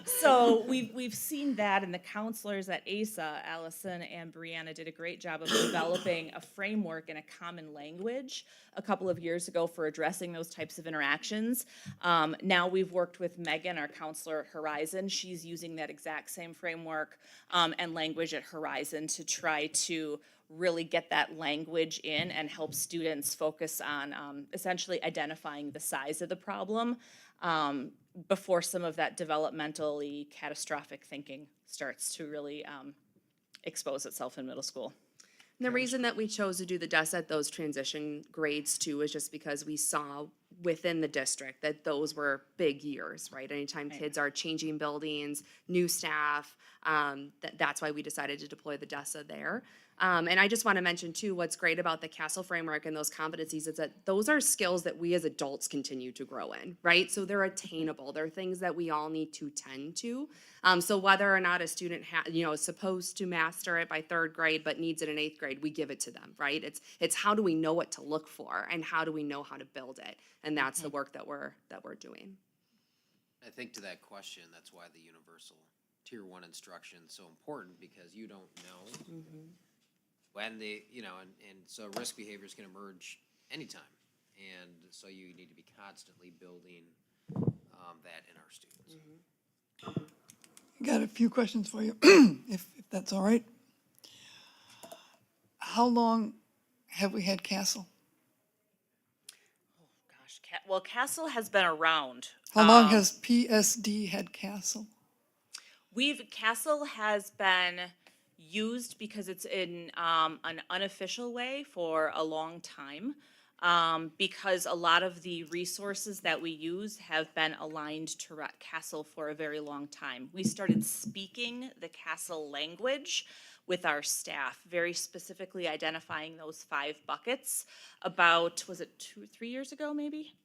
So we've seen that, and the counselors at ASA, Allison and Brianna, did a great job of developing a framework and a common language a couple of years ago for addressing those types of interactions. Now we've worked with Megan, our counselor at Horizon. She's using that exact same framework and language at Horizon to try to really get that language in and help students focus on essentially identifying the size of the problem before some of that developmentally catastrophic thinking starts to really expose itself in middle school. And the reason that we chose to do the DESA at those transition grades too is just because we saw within the district that those were big years, right? Anytime kids are changing buildings, new staff, that's why we decided to deploy the DESA there. And I just want to mention too, what's great about the CASTLE framework and those competencies is that those are skills that we as adults continue to grow in, right? So they're attainable. They're things that we all need to tend to. So whether or not a student is supposed to master it by 3rd grade but needs it in 8th grade, we give it to them, right? It's how do we know what to look for and how do we know how to build it? And that's the work that we're doing. I think to that question, that's why the universal tier 1 instruction is so important, because you don't know when they, and so risk behavior is going to emerge anytime. And so you need to be constantly building that in our students. Got a few questions for you, if that's all right. How long have we had CASTLE? Well, CASTLE has been around. How long has PSD had CASTLE? CASTLE has been used because it's in an unofficial way for a long time, because a lot of the resources that we use have been aligned to CASTLE for a very long time. We started speaking the CASTLE language with our staff, very specifically identifying those 5 buckets about, was it 2 or 3 years ago maybe?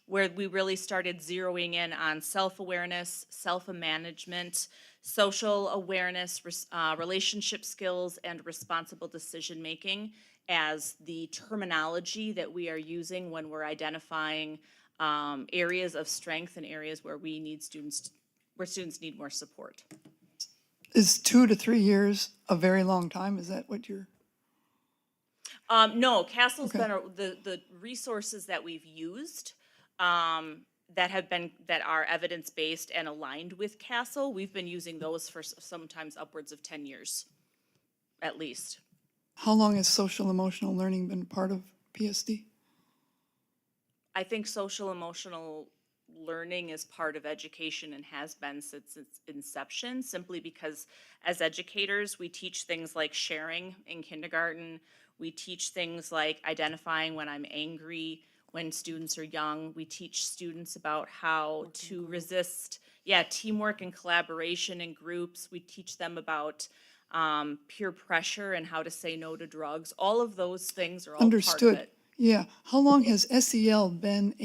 Where we really started zeroing in on self-awareness, self-management, social awareness, relationship skills, and responsible decision-making as the terminology that we are using when we're identifying areas of strength and areas where we need students need more support. Is 2 to 3 years a very long time? Is that what you're? No, Castle's Okay. been, the resources that we've used, that are evidence-based and aligned with Castle, we've been using those for sometimes upwards of 10 years, at least. How long has social emotional learning been part of PSD? I think social emotional learning is part of education and has been since its inception, simply because as educators, we teach things like sharing in kindergarten. We teach things like identifying when I'm angry when students are young. We teach students about how to resist, teamwork and collaboration in groups. We teach them about peer pressure and how to say no to drugs. All of those things are all part of Understood. it. Yeah. How long has SEL been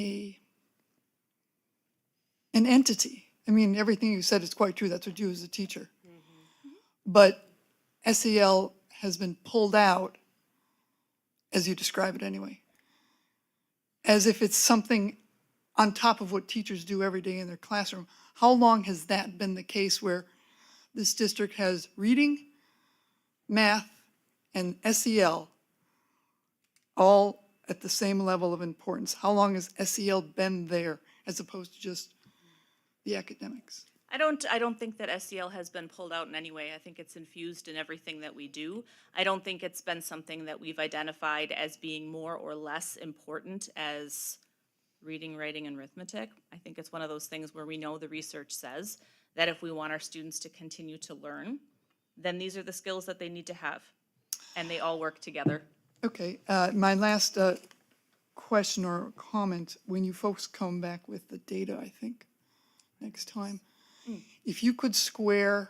an entity? I mean, everything you said is quite true. That's what you as a teacher. But SEL has been pulled out, as you describe it anyway, as if it's something on top of what teachers do every day in their classroom. How long has that been the case where this district has reading, math, and SEL all at the same level of importance? How long has SEL been there as opposed to just the academics? I don't think that SEL has been pulled out in any way. I think it's infused in everything that we do. I don't think it's been something that we've identified as being more or less important as reading, writing, and arithmetic. I think it's one of those things where we know the research says that if we want our students to continue to learn, then these are the skills that they need to have, and they all work together. Okay, my last question or comment, when you folks come back with the data, I think, next time, if you could square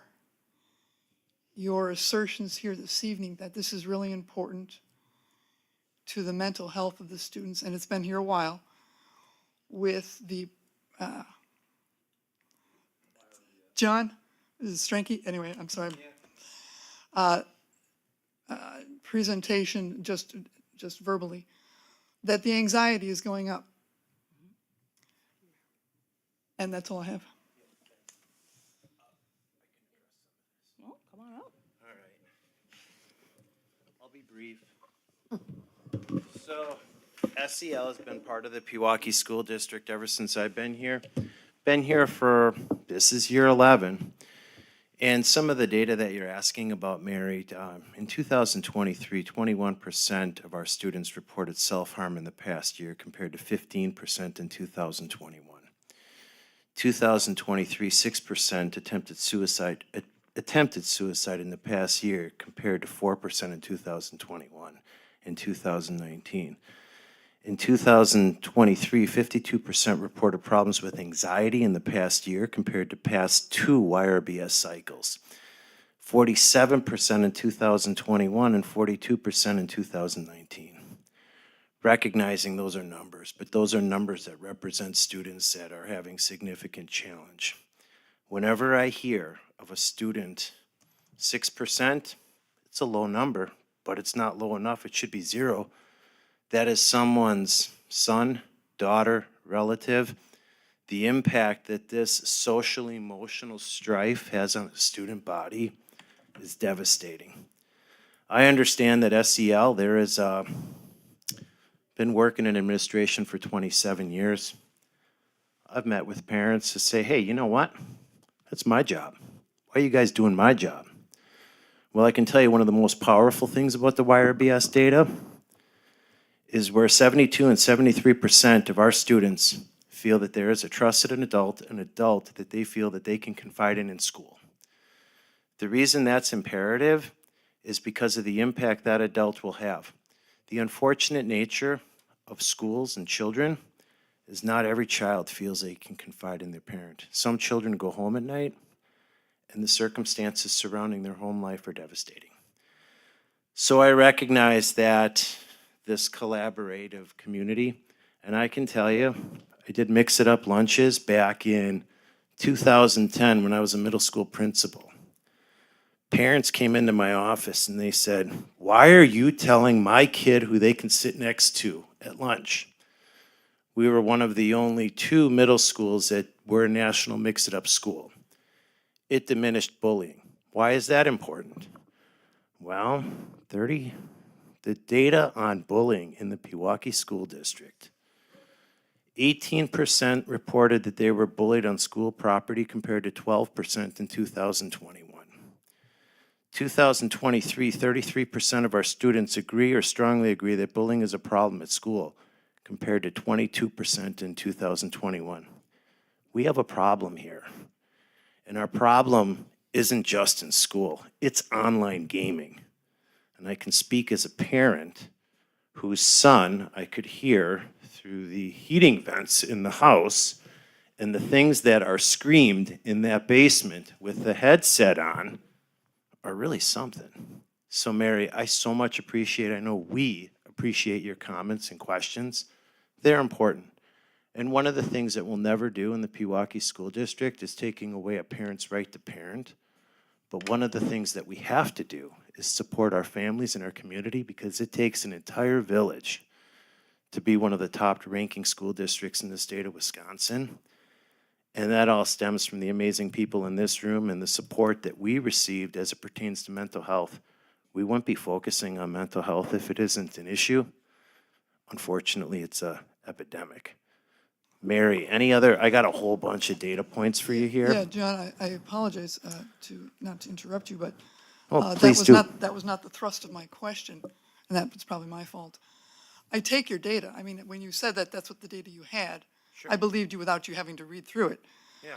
your assertions here this evening that this is really important to the mental health of the students, and it's been here a while, with the, John, is it Stranky? Anyway, I'm sorry. Presentation, just verbally, that the anxiety is going up. And that's all I have. Well, come on up. All right. I'll be brief. So, SEL has been part of the Pewaukee School District ever since I've been here. Been here for, this is year 11. And some of the data that you're asking about, Mary, in 2023, 21% of our students reported self-harm in the past year compared to 15% in 2021. 2023, 6% attempted suicide in the past year compared to 4% in 2021 and 2019. In 2023, 52% reported problems with anxiety in the past year compared to past 2 YRBS cycles. 47% in 2021 and 42% in 2019. Recognizing those are numbers, but those are numbers that represent students that are having significant challenge. Whenever I hear of a student, 6%, it's a low number, but it's not low enough. It should be 0. That is someone's son, daughter, relative. The impact that this social emotional strife has on a student body is devastating. I understand that SEL, there is been working in administration for 27 years. I've met with parents to say, hey, you know what? That's my job. Why are you guys doing my job? Well, I can tell you one of the most powerful things about the YRBS data is where 72 and 73% of our students feel that there is a trusted adult, an adult that they feel that they can confide in school. The reason that's imperative is because of the impact that adult will have. The unfortunate nature of schools and children is not every child feels they can confide in their parent. Some children go home at night and the circumstances surrounding their home life are devastating. So I recognize that this collaborative community, and I can tell you, I did Mix It Up lunches back in 2010 when I was a middle school principal. Parents came into my office and they said, why are you telling my kid who they can sit next to at lunch? We were one of the only 2 middle schools that were a national Mix It Up school. It diminished bullying. Why is that important? Well, the data on bullying in the Pewaukee School District, 18% reported that they were bullied on school property compared to 12% in 2021. 2023, 33% of our students agree or strongly agree that bullying is a problem at school, compared to 22% in 2021. We have a problem here. And our problem isn't just in school, it's online gaming. And I can speak as a parent whose son I could hear through the heating vents in the house, and the things that are screamed in that basement with the headset on are really something. So Mary, I so much appreciate, I know we appreciate your comments and questions. They're important. And one of the things that we'll never do in the Pewaukee School District is taking away a parent's right to parent. But one of the things that we have to do is support our families and our community, because it takes an entire village to be one of the top ranking school districts in the state of Wisconsin. And that all stems from the amazing people in this room and the support that we received as it pertains to mental health. We wouldn't be focusing on mental health if it isn't an issue. Unfortunately, it's an epidemic. Mary, I got a whole bunch of data points for you here. Yeah, John, I apologize not to interrupt you, but Oh, please do. that was not the thrust of my question, and that was probably my fault. I take your data. I mean, when you said that that's what the data you had, I believed you without you having to read through it. Yeah.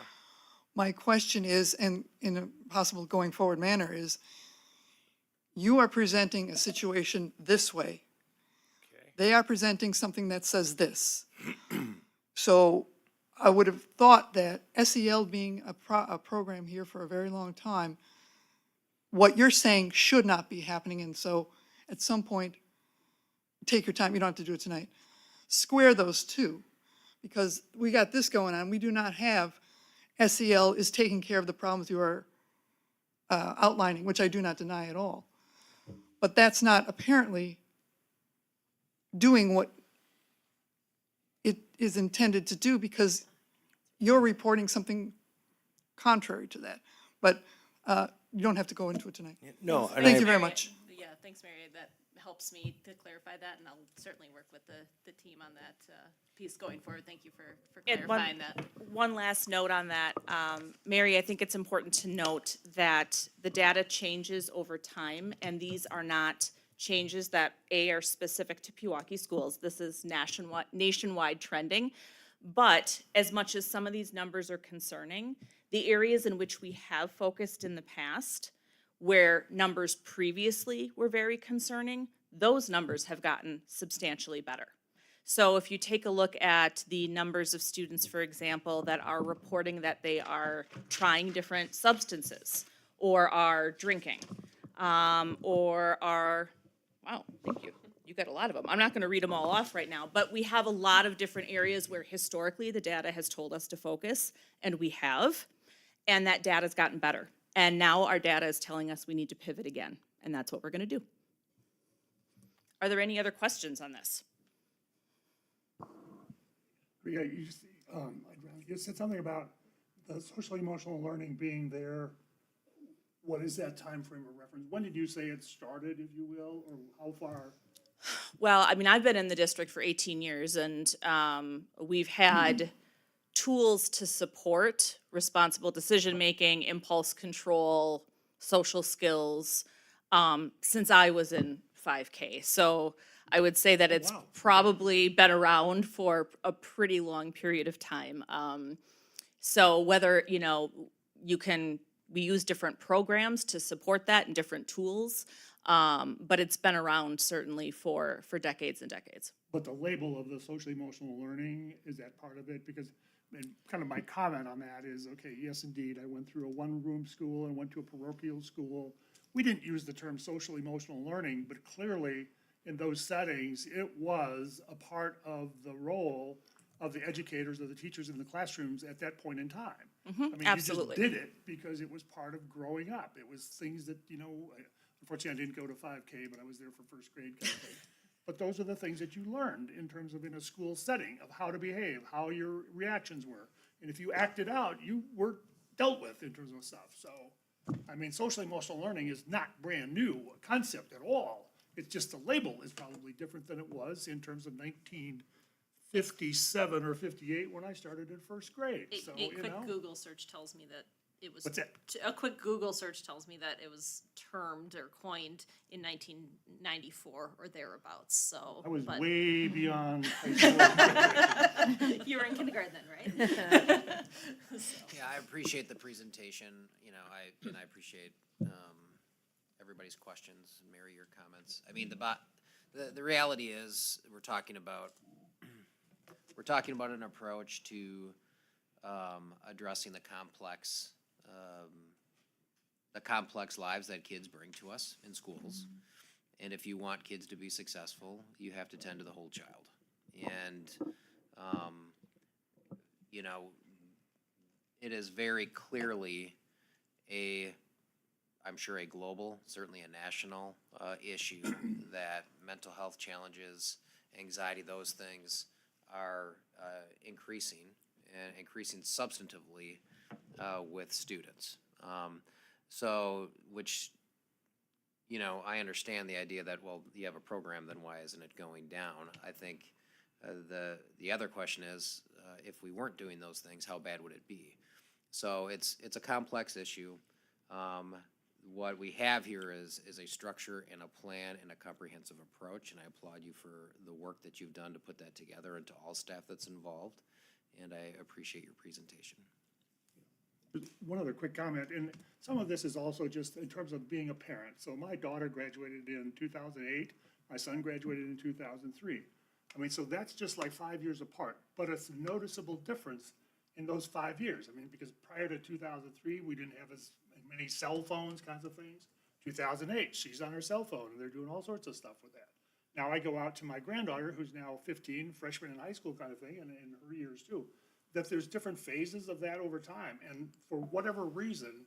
My question is, and in a possible going forward manner, is you are presenting a situation this way. Okay. They are presenting something that says this. So I would have thought that SEL being a program here for a very long time, what you're saying should not be happening. And so at some point, take your time. You don't have to do it tonight. Square those two, because we got this going on. We do not have SEL is taking care of the problems you are outlining, which I do not deny at all. But that's not apparently doing what it is intended to do, because you're reporting something contrary to that. But you don't have to go into it tonight. No, and Thank you very much. Yeah, thanks, Mary. That helps me to clarify that, and I'll certainly work with the team on that piece going forward. Thank you for And clarifying that. one last note on that. Mary, I think it's important to note that the data changes over time, and these are not changes that are specific to Pewaukee schools. This is nationwide trending. But as much as some of these numbers are concerning, the areas in which we have focused in the past, where numbers previously were very concerning, those numbers have gotten substantially better. So if you take a look at the numbers of students, for example, that are reporting that they are trying different substances or are drinking, or are, wow, thank you. You got a lot of them. I'm not going to read them all off right now, but we have a lot of different areas where historically the data has told us to focus, and we have, and that data's gotten better. And now our data is telling us we need to pivot again, and that's what we're going to do. Are there any other questions on this? Yeah, you said something about the social emotional learning being there. What is that time frame of reference? When did you say it started, if you will, or how far? Well, I mean, I've been in the district for 18 years, and we've had tools to support responsible decision-making, impulse control, social skills, since I was in 5K. So I would say that it's probably been around for a pretty long period of time. So whether, we use different programs to support that and different tools, but it's been around certainly for decades and decades. But the label of the social emotional learning, is that part of it? Because, and kind of my comment on that is, okay, yes, indeed, I went through a one-room school and went to a parochial school. We didn't use the term social emotional learning, but clearly in those settings, it was a part of the role of the educators or the teachers in the classrooms at that point in time. I mean, absolutely. You just did it because it was part of growing up. It was things that, unfortunately I didn't go to 5K, but I was there for first grade kind of thing. But those are the things that you learned in terms of in a school setting of how to behave, how your reactions were. And if you acted out, you were dealt with in terms of stuff. So I mean, social emotional learning is not brand new concept at all. It's just the label is probably different than it was in terms of 1957 or 58 when I started in first grade, so, A you quick know. Google search tells me that it was. What's that? A quick Google search tells me that it was termed or coined in 1994 or thereabouts, so. I was but- way beyond high school. You were in kindergarten then, right? Yeah, I appreciate the presentation, you know, I appreciate, everybody's questions, and Mary, your comments. I mean, the reality is, we're talking about an approach to, addressing the complex lives that kids bring to us in schools. And if you want kids to be successful, you have to tend to the whole child. And, you know, it is very clearly I'm sure a global, certainly a national issue that mental health challenges, anxiety, those things are increasing and increasing substantively with students. So, which, you know, I understand the idea that, well, you have a program, then why isn't it going down? I think the other question is, if we weren't doing those things, how bad would it be? So it's a complex issue. What we have here is a structure and a plan and a comprehensive approach, and I applaud you for the work that you've done to put that together and to all staff that's involved, and I appreciate your presentation. One other quick comment, and some of this is also just in terms of being a parent. So my daughter graduated in 2008, my son graduated in 2003. I mean, so that's just like 5 years apart, but it's a noticeable difference in those 5 years. I mean, because prior to 2003, we didn't have as many cell phones, kinds of things. 2008, she's on her cell phone, and they're doing all sorts of stuff with that. Now I go out to my granddaughter, who's now 15, freshman in high school kind of thing, and in her years too, that there's different phases of that over time. And for whatever reason,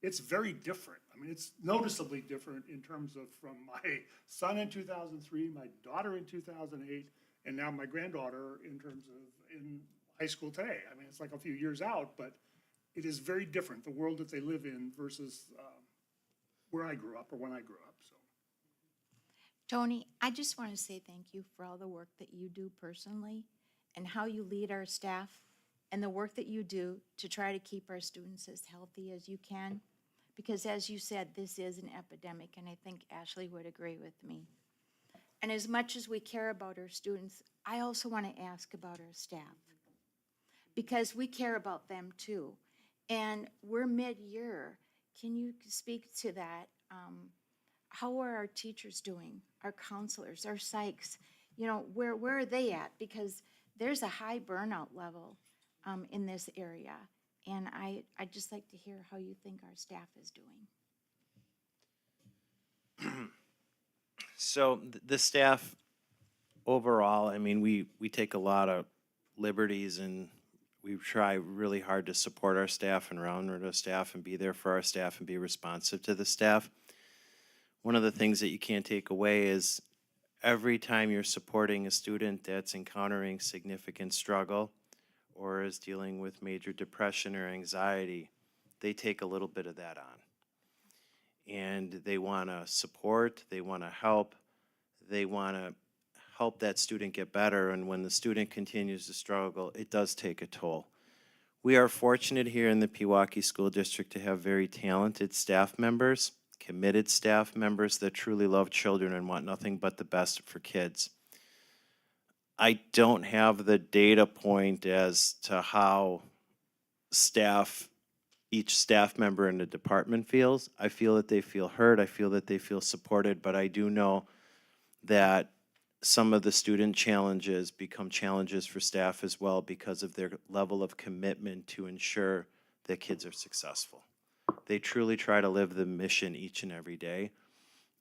it's very different. I mean, it's noticeably different in terms of from my son in 2003, my daughter in 2008, and now my granddaughter in terms of in high school today. I mean, it's like a few years out, but it is very different, the world that they live in versus where I grew up or when I grew up, so. Tony, I just want to say thank you for all the work that you do personally and how you lead our staff and the work that you do to try to keep our students as healthy as you can. Because as you said, this is an epidemic, and I think Ashley would agree with me. And as much as we care about our students, I also want to ask about our staff, because we care about them too. And we're mid-year. Can you speak to that? How are our teachers doing? Our counselors, our psychs? You know, where are they at? Because there's a high burnout level in this area. And I'd just like to hear how you think our staff is doing. So the staff overall, I mean, we take a lot of liberties, and we try really hard to support our staff and round our staff and be there for our staff and be responsive to the staff. One of the things that you can't take away is every time you're supporting a student that's encountering significant struggle or is dealing with major depression or anxiety, they take a little bit of that on. And they want to support, they want to help that student get better. And when the student continues to struggle, it does take a toll. We are fortunate here in the Pewaukee School District to have very talented staff members, committed staff members that truly love children and want nothing but the best for kids. I don't have the data point as to how each staff member in the department feels. I feel that they feel heard, I feel that they feel supported, but I do know that some of the student challenges become challenges for staff as well because of their level of commitment to ensure that kids are successful. They truly try to live the mission each and every day.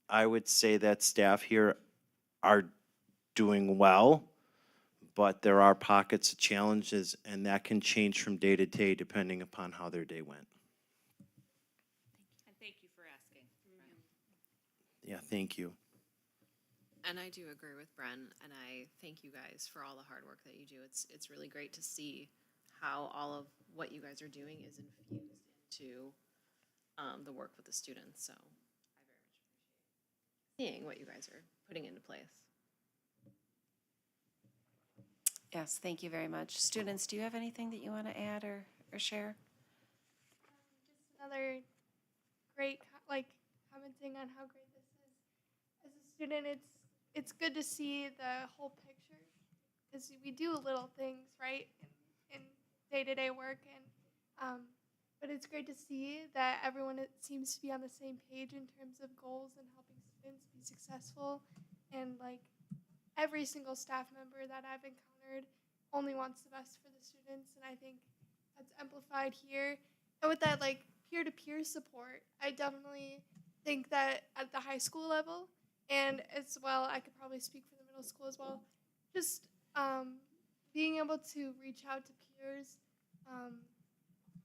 I would say that staff here are doing well, but there are pockets of challenges, and that can change from day to day depending upon how their day went. And thank you for asking. Yeah, thank you. And I do agree with Bren, and I thank you guys for all the hard work that you do. It's really great to see how all of what you guys are doing is infused into the work with the students, so I very much appreciate seeing what you guys are putting into place. Yes, thank you very much. Students, do you have anything that you want to add or share? Just another great, commenting on how great this is. As a student, it's good to see the whole picture, because we do little things, right, in day-to-day work, and but it's great to see that everyone seems to be on the same page in terms of goals and helping students be successful, and every single staff member that I've encountered only wants the best for the students, and I think that's amplified here. And with that, peer-to-peer support, I definitely think that at the high school level, and as well, I could probably speak for the middle school as well, just being able to reach out to peers.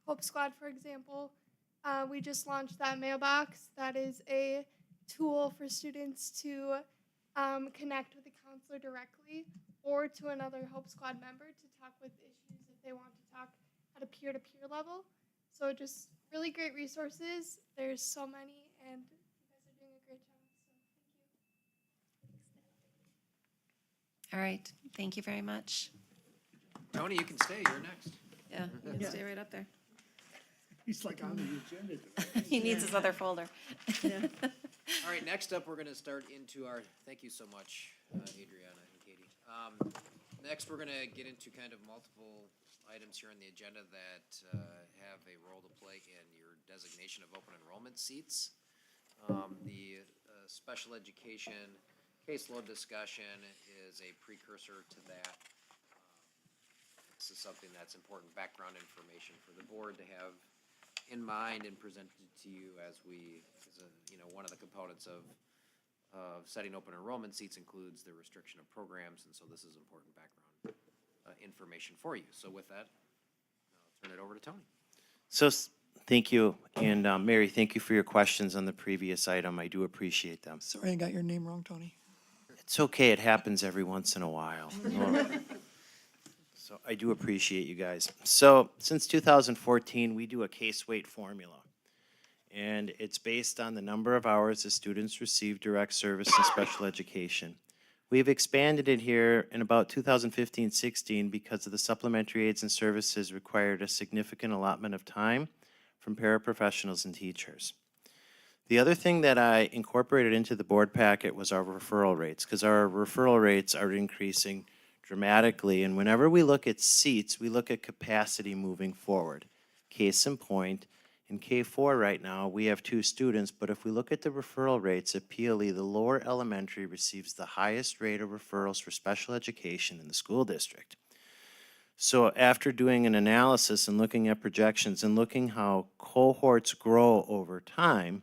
Hope Squad, for example, we just launched that mailbox. That is a tool for students to connect with a counselor directly or to another Hope Squad member to talk with issues if they want to talk at a peer-to-peer level. So just really great resources. There's so many, and you guys are doing a great job. So thank you. All right, thank you very much. Tony, you can stay, you're next. Yeah, you can stay right up there. He's like on the agenda. He needs his other folder. All right, next up, we're gonna start into our, thank you so much, Adriana and Katie. Next, we're gonna get into kind of multiple items here on the agenda that have a role to play in your designation of open enrollment seats. The special education caseload discussion is a precursor to that. This is something that's important background information for the board to have in mind and presented to you as one of the components of setting open enrollment seats includes the restriction of programs, and so this is important background information for you. So with that, I'll turn it over to Tony. So, thank you, and Mary, thank you for your questions on the previous item. I do appreciate them. Sorry, I got your name wrong, Tony. It's okay, it happens every once in a while. So I do appreciate you guys. So since 2014, we do a case weight formula. And it's based on the number of hours the students receive direct service in special education. We've expanded it here in about 2015-16 because of the supplementary aids and services required a significant allotment of time from paraprofessionals and teachers. The other thing that I incorporated into the board packet was our referral rates, because our referral rates are increasing dramatically, and whenever we look at seats, we look at capacity moving forward. Case in point, in K4 right now, we have 2 students, but if we look at the referral rates at PLE, the lower elementary receives the highest rate of referrals for special education in the school district. So after doing an analysis and looking at projections and looking how cohorts grow over time,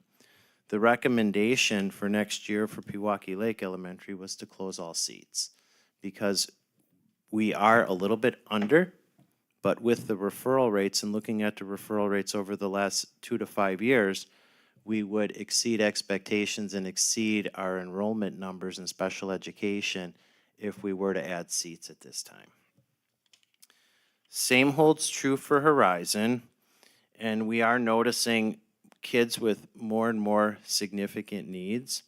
the recommendation for next year for Pewaukee Lake Elementary was to close all seats, because we are a little bit under, but with the referral rates and looking at the referral rates over the last 2 to 5 years, we would exceed expectations and exceed our enrollment numbers in special education if we were to add seats at this time. Same holds true for Horizon, and we are noticing kids with more and more significant needs.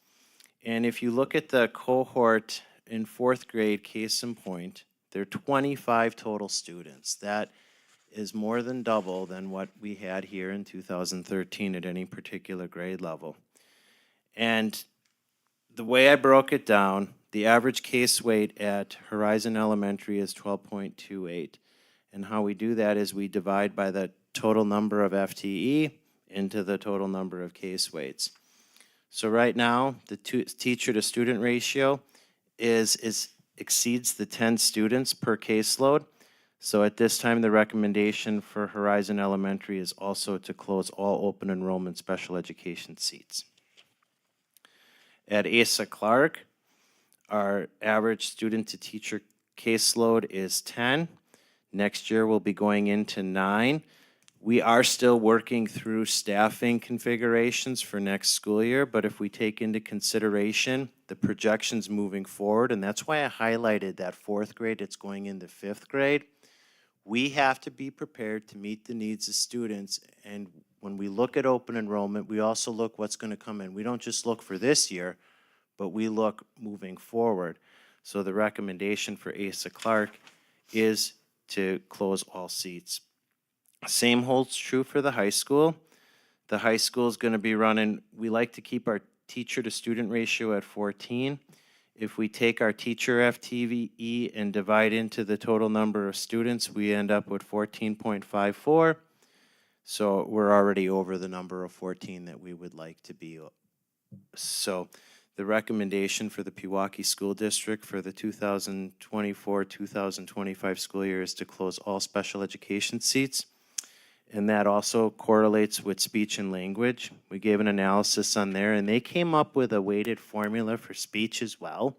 And if you look at the cohort in 4th grade, case in point, there are 25 total students. That is more than double than what we had here in 2013 at any particular grade level. And the way I broke it down, the average case weight at Horizon Elementary is 12.28. And how we do that is we divide by the total number of FTE into the total number of case weights. So right now, the teacher to student ratio exceeds the 10 students per caseload. So at this time, the recommendation for Horizon Elementary is also to close all open enrollment special education seats. At Asa Clark, our average student to teacher caseload is 10. Next year, we'll be going into 9. We are still working through staffing configurations for next school year, but if we take into consideration the projections moving forward, and that's why I highlighted that 4th grade, it's going into 5th grade, we have to be prepared to meet the needs of students, and when we look at open enrollment, we also look what's going to come in. We don't just look for this year, but we look moving forward. So the recommendation for Asa Clark is to close all seats. Same holds true for the high school. The high school is going to be running, we like to keep our teacher to student ratio at 14. If we take our teacher FTE and divide into the total number of students, we end up with 14.54. So we're already over the number of 14 that we would like to be. So the recommendation for the Pewaukee School District for the 2024-2025 school year is to close all special education seats. And that also correlates with speech and language. We gave an analysis on there, and they came up with a weighted formula for speech as well.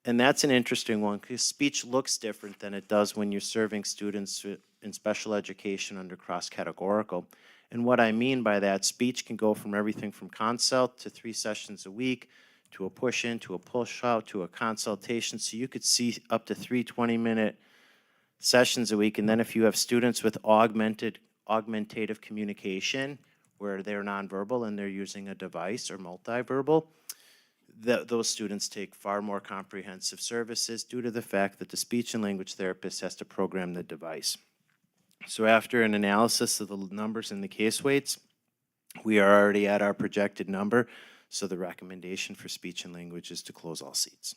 And that's an interesting one, because speech looks different than it does when you're serving students in special education under cross-categorical. And what I mean by that, speech can go from everything from consult to 3 sessions a week, to a push-in, to a push-out, to a consultation. So you could see up to 3 20-minute sessions a week. And then if you have students with augmentative communication, where they're nonverbal and they're using a device, or multiverbal, those students take far more comprehensive services due to the fact that the speech and language therapist has to program the device. So after an analysis of the numbers and the case weights, we are already at our projected number, so the recommendation for speech and language is to close all seats.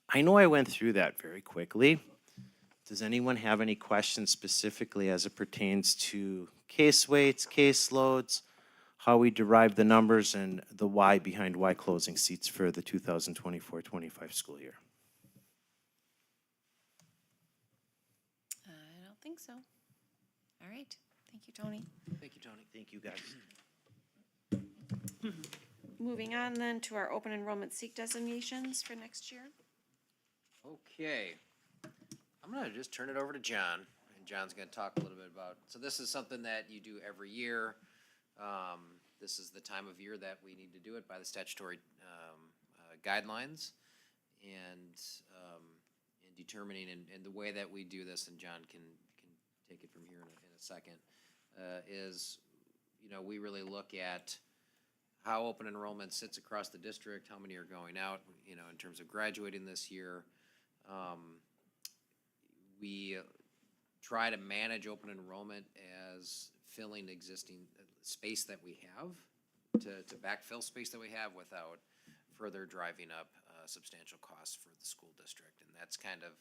I know I went through that very quickly. Does anyone have any questions specifically as it pertains to case weights, caseloads, how we derive the numbers, and the why behind why closing seats for the 2024-25 school year? I don't think so. All right. Thank you, Tony. Thank you, Tony. Thank you, guys. Moving on then to our open enrollment seat designations for next year. Okay. I'm gonna just turn it over to John, and John's gonna talk a little bit about, so this is something that you do every year. This is the time of year that we need to do it by the statutory guidelines, and in determining, and the way that we do this, and John can take it from here in a second, is, you know, we really look at how open enrollment sits across the district, how many are going out, you know, in terms of graduating this year. We try to manage open enrollment as filling existing space that we have, to backfill space that we have without further driving up substantial costs for the school district. And that's kind of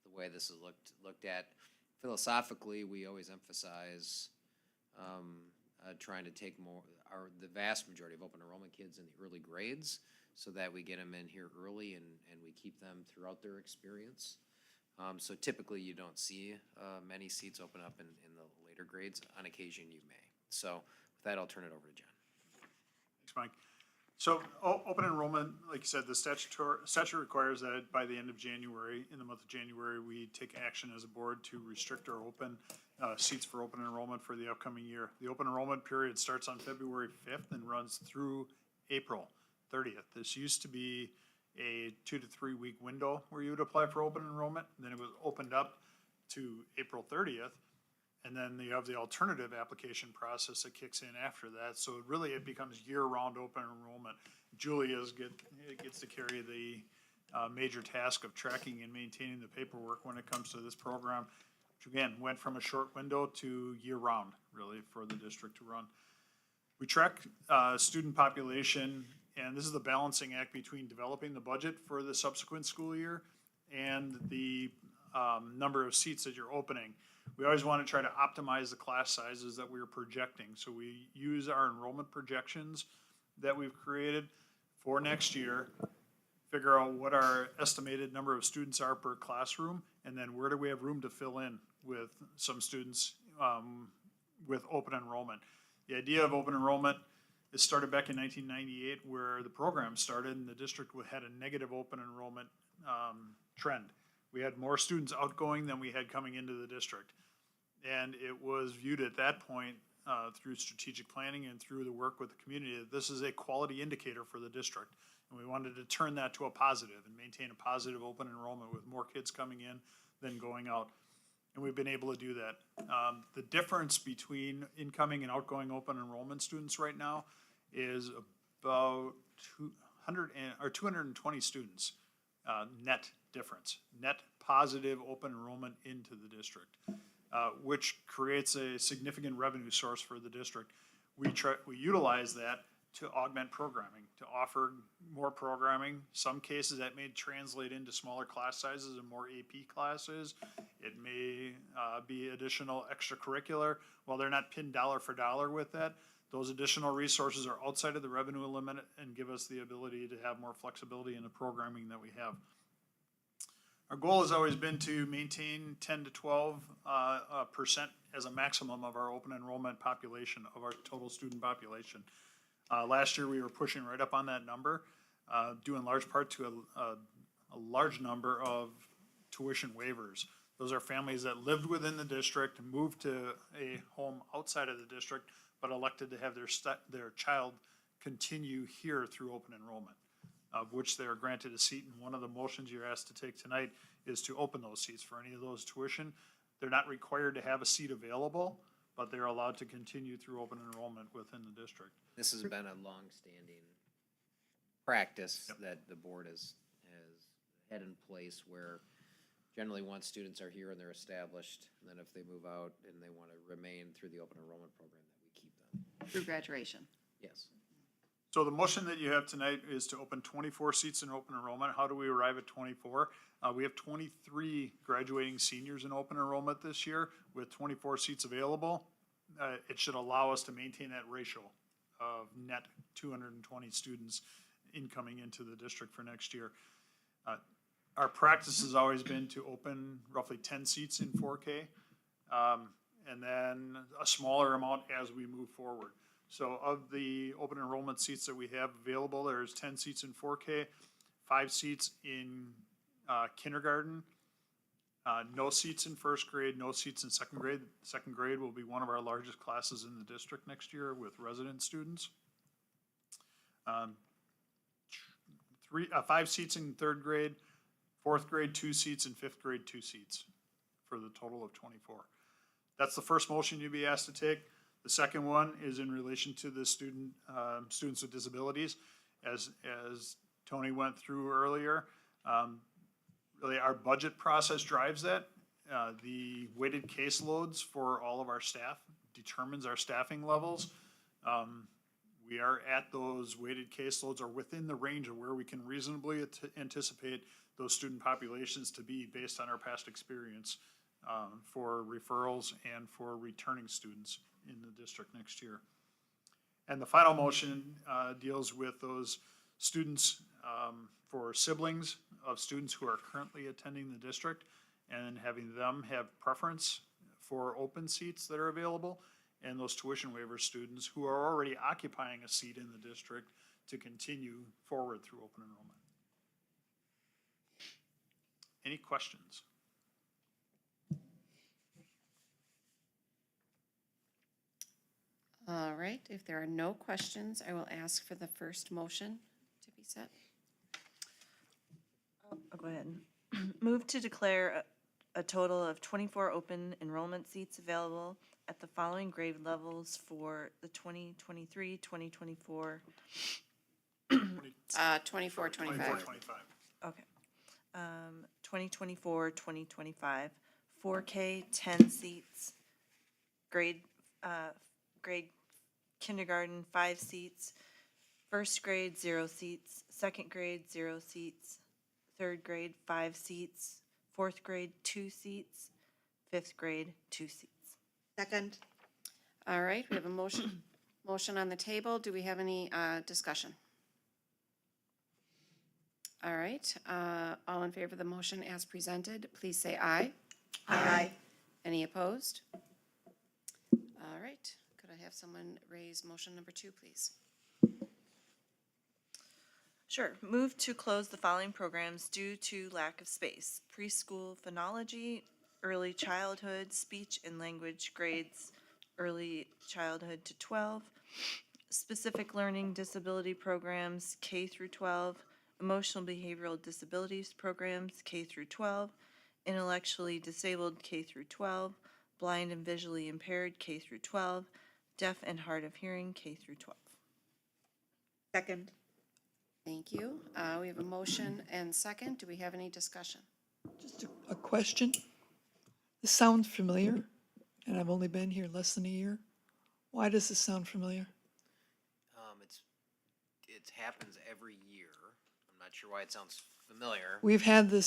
the way this is looked at. Philosophically, we always emphasize trying to take the vast majority of open enrollment kids in the early grades, so that we get them in here early and we keep them throughout their experience. So typically you don't see many seats open up in the later grades. On occasion you may. So with that, I'll turn it over to John. Thanks, Mike. So open enrollment, like you said, the statute requires that by the end of January, in the month of January, we take action as a board to restrict our open seats for open enrollment for the upcoming year. The open enrollment period starts on February 5th and runs through April 30th. This used to be a 2 to 3 week window where you would apply for open enrollment. Then it was opened up to April 30th. And then you have the alternative application process that kicks in after that. So it becomes year-round open enrollment. Julia gets to carry the major task of tracking and maintaining the paperwork when it comes to this program, which again went from a short window to year-round, really, for the district to run. We track student population, and this is the balancing act between developing the budget for the subsequent school year and the number of seats that you're opening. We always want to try to optimize the class sizes that we're projecting. So we use our enrollment projections that we've created for next year, figure out what our estimated number of students are per classroom, and then where do we have room to fill in with some students with open enrollment. The idea of open enrollment is started back in 1998, where the program started and the district had a negative open enrollment trend. We had more students outgoing than we had coming into the district. And it was viewed at that point through strategic planning and through the work with the community that this is a quality indicator for the district. And we wanted to turn that to a positive and maintain a positive open enrollment with more kids coming in than going out. and we've been able to do that. The difference between incoming and outgoing open enrollment students right now is about 220 students, net difference, net positive open enrollment into the district, which creates a significant revenue source for the district. We utilize that to augment programming, to offer more programming. Some cases that may translate into smaller class sizes and more AP classes. It may be additional extracurricular. While they're not pinned dollar for dollar with that, those additional resources are outside of the revenue limit and give us the ability to have more flexibility in the programming that we have. Our goal has always been to maintain 10 to 12% as a maximum of our open enrollment population, of our total student population. Last year, we were pushing right up on that number, due in large part to a large number of tuition waivers. Those are families that lived within the district, moved to a home outside of the district, but elected to have their child continue here through open enrollment, of which they are granted a seat. And one of the motions you're asked to take tonight is to open those seats for any of those tuition. They're not required to have a seat available, but they're allowed to continue through open enrollment within the district. This has been a long-standing practice that the board has had in place where generally once students are here and they're established, and then if they move out and they want to remain through the open enrollment program, that we keep them. Through graduation. Yes. So the motion that you have tonight is to open 24 seats in open enrollment. How do we arrive at 24? We have 23 graduating seniors in open enrollment this year with 24 seats available. It should allow us to maintain that ratio of net 220 students incoming into the district for next year. Our practice has always been to open roughly 10 seats in 4K, and then a smaller amount as we move forward. So of the open enrollment seats that we have available, there's 10 seats in 4K, 5 seats in kindergarten, no seats in first grade, no seats in second grade. Second grade will be one of our largest classes in the district next year with resident students. 5 seats in third grade, fourth grade 2 seats, and fifth grade 2 seats for the total of 24. That's the first motion you'd be asked to take. The second one is in relation to the students with disabilities. As Tony went through earlier, really our budget process drives that. The weighted caseloads for all of our staff determines our staffing levels. We are at those weighted caseloads or within the range of where we can reasonably anticipate those student populations to be based on our past experience for referrals and for returning students in the district next year. And the final motion deals with those students for siblings of students who are currently attending the district and having them have preference for open seats that are available, and those tuition waiver students who are already occupying a seat in the district to continue forward through open enrollment. Any questions? All right, if there are no questions, I will ask for the first motion to be set. I'll go ahead. Move to declare a total of 24 open enrollment seats available at the following grade levels for the 2023, 2024. 24, 25. 25. Okay. 2024, 2025, 4K, 10 seats, grade kindergarten, 5 seats, first grade, 0 seats, second grade, 0 seats, third grade, 5 seats, fourth grade, 2 seats, fifth grade, 2 seats. Second. All right, we have a motion on the table. Do we have any discussion? All right, all in favor of the motion as presented, please say aye. Aye. Any opposed? All right, could I have someone raise motion number 2, please? Sure. Move to close the following programs due to lack of space: preschool phonology, early childhood, speech and language grades, early childhood to 12, specific learning disability programs, K through 12, emotional behavioral disabilities programs, K through 12, intellectually disabled K through 12, blind and visually impaired K through 12, deaf and hard of hearing K through 12. Second. Thank you. We have a motion and second. Do we have any discussion? Just a question. This sounds familiar, and I've only been here less than a year. Why does this sound familiar? It happens every year. I'm not sure why it sounds familiar. We've had that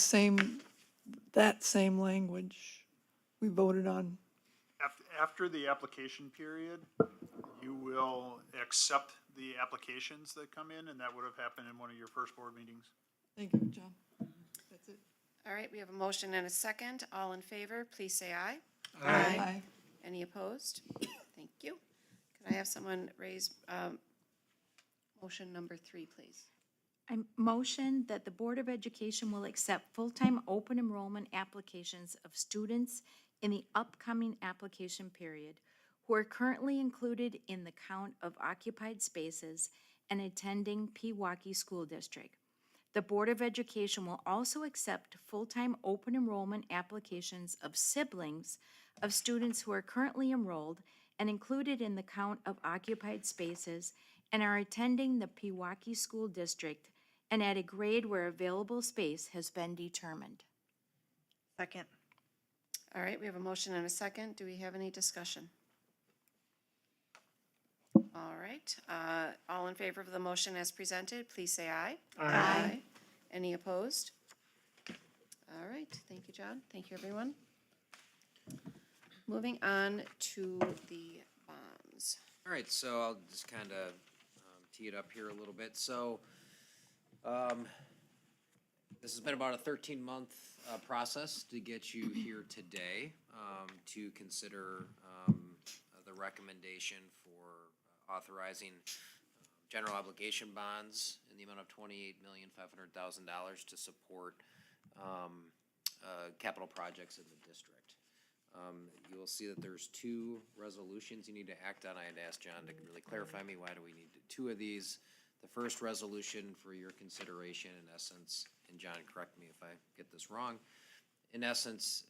same language we voted on. After the application period, you will accept the applications that come in, and that would have happened in one of your first board meetings. Thank you, John. That's it. All right, we have a motion and a second. All in favor, please say aye. Aye. Any opposed? Thank you. Can I have someone raise motion number 3, please? I motion that the Board of Education will accept full-time open enrollment applications of students in the upcoming application period who are currently included in the count of occupied spaces and attending Pewaukee School District. The Board of Education will also accept full-time open enrollment applications of siblings of students who are currently enrolled and included in the count of occupied spaces and are attending the Pewaukee School District and at a grade where available space has been determined. Second. All right, we have a motion and a second. Do we have any discussion? All right, all in favor of the motion as presented, please say aye. Aye. Any opposed? All right, thank you, John. Thank you, everyone. Moving on to the bonds. All right, so I'll just kind of tee it up here a little bit. So this has been about a 13-month process to get you here today to consider the recommendation for authorizing general obligation bonds in the amount of $28,500,000 to support capital projects in the district. You will see that there's 2 resolutions you need to act on. I had asked John to really clarify me, why do we need 2 of these? The first resolution for your consideration, in essence, and John, correct me if I get this wrong, in essence,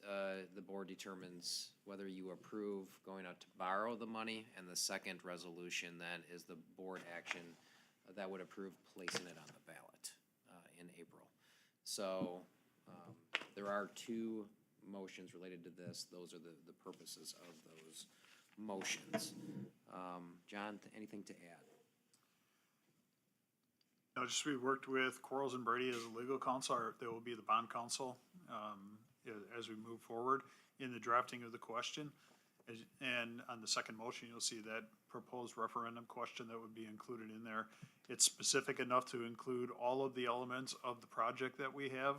the board determines whether you approve going out to borrow the money, and the second resolution then is the board action that would approve placing it on the ballot in April. So there are 2 motions related to this. Those are the purposes of those motions. John, anything to add? No, just we worked with Quarles and Brady as a legal counsel, or they will be the bond counsel as we move forward in the drafting of the question. And on the second motion, you'll see that proposed referendum question that would be included in there. It's specific enough to include all of the elements of the project that we have,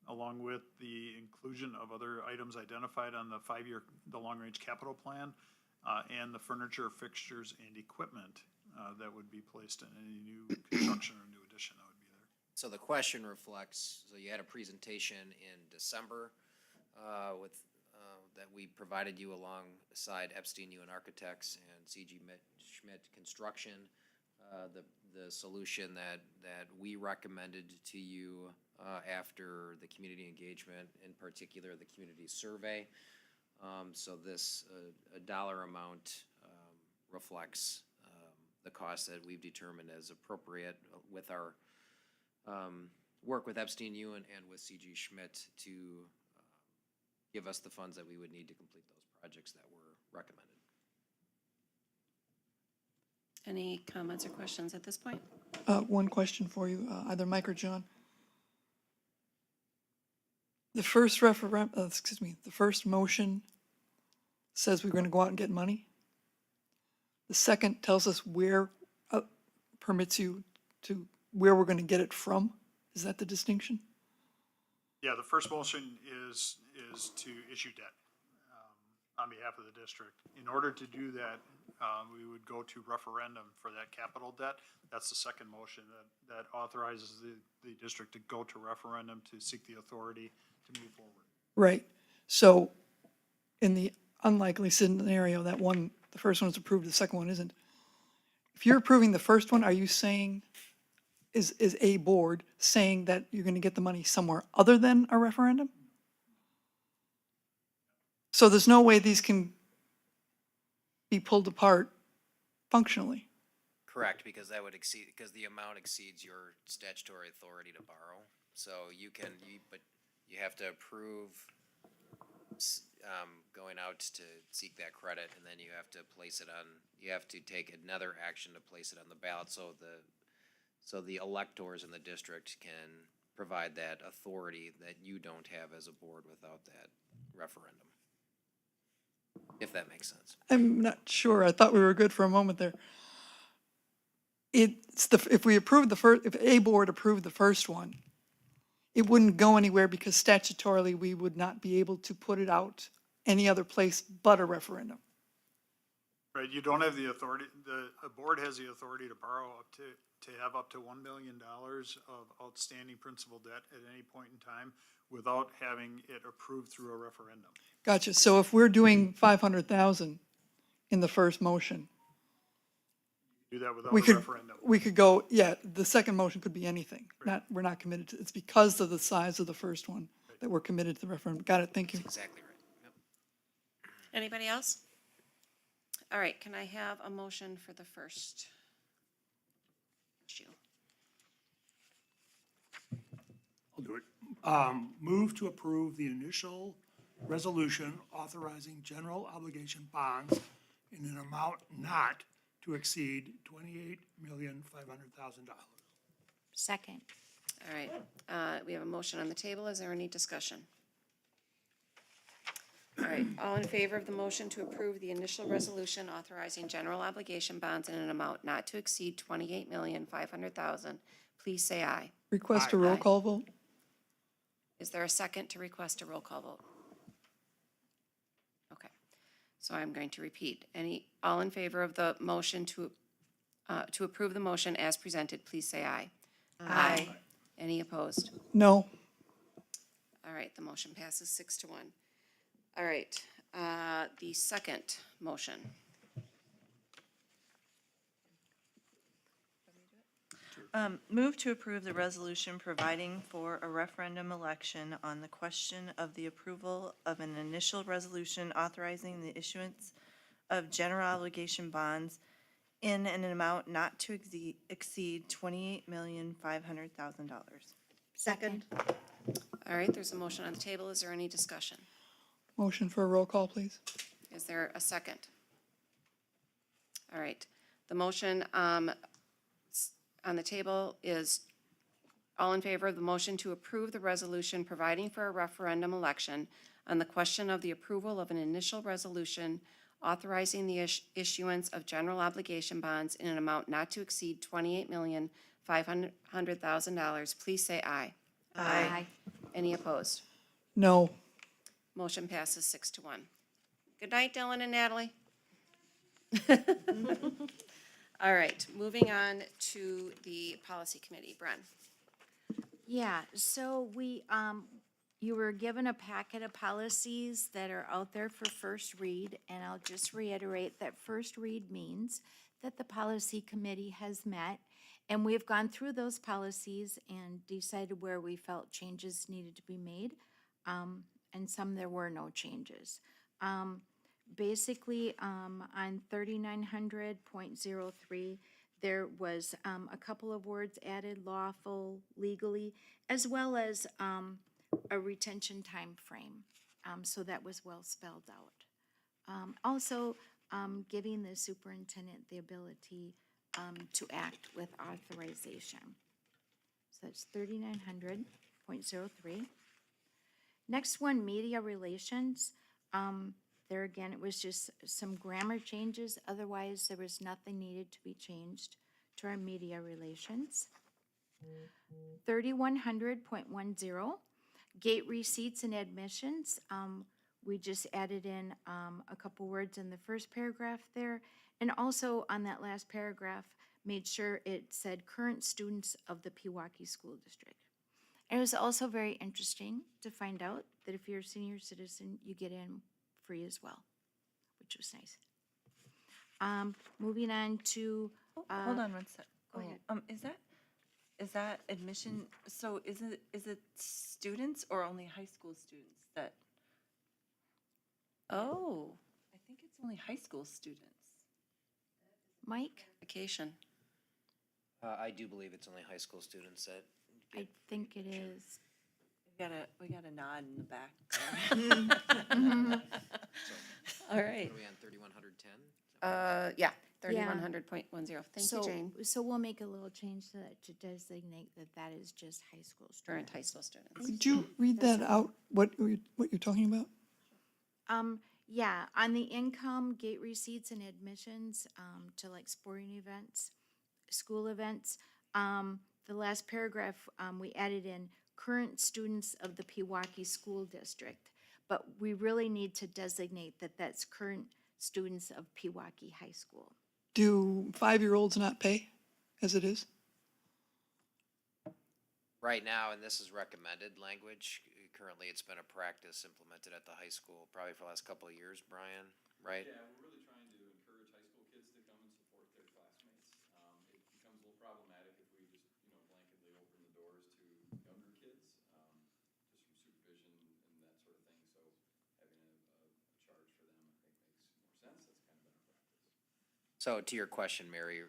along with the inclusion of other items identified on the the long-range capital plan, and the furniture, fixtures, and equipment that would be placed in any new construction or new addition that would be there. So the question reflects, so you had a presentation in December that we provided you alongside Epstein Ewan Architects and CG Schmidt Construction. The solution that we recommended to you after the community engagement, in particular the community survey. So this dollar amount reflects the cost that we've determined as appropriate with our work with Epstein Ewan and with CG Schmidt to give us the funds that we would need to complete those projects that were recommended. Any comments or questions at this point? One question for you, either Mike or John. The first the first motion says we're going to go out and get money. The second tells us where, permits you to, where we're going to get it from. Is that the distinction? Yeah, the first motion is to issue debt on behalf of the district. In order to do that, we would go to referendum for that capital debt. That's the second motion that authorizes the district to go to referendum to seek the authority to move forward. Right. So in the unlikely scenario that the first one is approved, the second one isn't. If you're approving the first one, are you saying, is a board saying that you're going to get the money somewhere other than a referendum? So there's no way these can be pulled apart functionally. Correct, because that would exceed, because the amount exceeds your statutory authority to borrow. So but you have to approve going out to seek that credit, and then you have to you have to take another action to place it on the ballot, so the electors in the district can provide that authority that you don't have as a board without that referendum. If that makes sense. I'm not sure. I thought we were good for a moment there. If we approve if a board approved the first one, it wouldn't go anywhere because statutorily we would not be able to put it out any other place but a referendum. Right, you don't have the authority, a board has the authority to borrow to have up to $1 million of outstanding principal debt at any point in time without having it approved through a referendum. Gotcha. So if we're doing 500,000 in the first motion, Do that without we a could, referendum. we could go, yeah, the second motion could be anything. We're not committed to, it's because of the size of the first one that we're committed to the referendum. Got it, thank you. Exactly right. Yep. Anybody else? All right, can I have a motion for the first issue? I'll do it. Move to approve the initial resolution authorizing general obligation bonds in an amount not to exceed $28,500,000. Second. All right, we have a motion on the table. Is there any discussion? All right, all in favor of the motion to approve the initial resolution authorizing general obligation bonds in an amount not to exceed $28,500,000, please say aye. Request a roll Aye. call vote? Is there a second to request a roll call vote? Okay, so I'm going to repeat. All in favor of the motion to approve the motion as presented, please say aye. Aye. Any opposed? No. All right, the motion passes 6-1. All right, the second motion. Move to approve the resolution providing for a referendum election on the question of the approval of an initial resolution authorizing the issuance of general obligation bonds in an amount not to exceed $28,500,000. Second. All right, there's a motion on the table. Is there any discussion? Motion for a roll call, please. Is there a second? All right, the motion on the table is all in favor of the motion to approve the resolution providing for a referendum election on the question of the approval of an initial resolution authorizing the issuance of general obligation bonds in an amount not to exceed $28,500,000. Please say aye. Aye. Any opposed? No. Motion passes 6-1. Good night, Dylan and Natalie. All right, moving on to the policy committee. Bren. Yeah, so you were given a packet of policies that are out there for first read, and I'll just reiterate that first read means that the policy committee has met, and we've gone through those policies and decided where we felt changes needed to be made, and some there were no changes. Basically, on 3900.03, there was a couple of words added, lawful, legally, as well as a retention time frame. So that was well spelled out. Also, giving the superintendent the ability to act with authorization. So that's 3900.03. Next one, media relations. There again, it was just some grammar changes. Otherwise, there was nothing needed to be changed to our media relations. 3100.10, gate receipts and admissions. We just added in a couple words in the first paragraph there. And also on that last paragraph, made sure it said current students of the Pewaukee School District. And it was also very interesting to find out that if you're a senior citizen, you get in free as well, which was nice. Moving on to. Hold on one sec. Go ahead. Is that admission, so is it students or only high school students that? Oh, I think it's only high school students. Mike? Vacation. I do believe it's only high school students that I get think it is. We got a nod in the back. All What right. are we on, 3110? Yeah, 3100.10. Thank you, Jane. So we'll make a little change to that to designate that that is just high school Current students. high school students. Could you read that out, what you're talking about? Yeah, on the income, gate receipts and admissions, to like sporting events, school events, the last paragraph, we added in current students of the Pewaukee School District. But we really need to designate that that's current students of Pewaukee High School. Do 5-year-olds not pay as it is? Right now, and this is recommended language, currently it's been a practice implemented at the high school probably for the last couple of years, Brian, right? Yeah, we're really trying to encourage high school kids to come and support their classmates. It becomes a little problematic if we just, blanketly open the doors to younger kids, just from supervision and that sort of thing. So having a charge for them, I think, makes more sense. That's kind of been our practice. So to your question, Mary,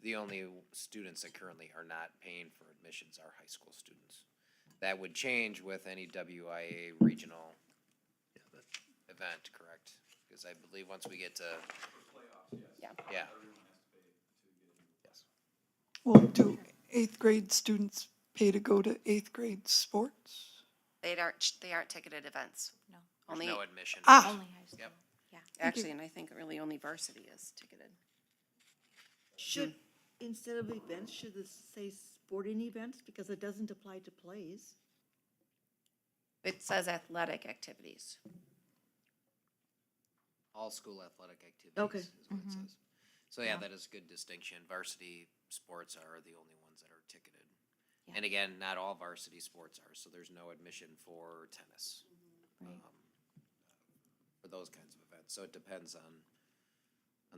the only students that currently are not paying for admissions are high school students. That would change with any WIA regional event, correct? Because I believe once we get to, Playoffs, yes. Yeah. yeah, Everyone has to pay to get in. yes. Well, do 8th grade students pay to go to 8th grade sports? They aren't ticketed events. No. There's Only, no admission. Ah. Only high school, Yep. yeah. actually, and I think really only varsity is ticketed. Should, instead of events, should it say sporting events, because it doesn't apply to plays? It says athletic activities. All school athletic activities Okay. is what it says. So yeah, Yeah. that is a good distinction. Varsity sports are the only ones that are ticketed. Yeah. And again, not all varsity sports are, so there's no admission for tennis. Right. For those kinds of events, so it depends on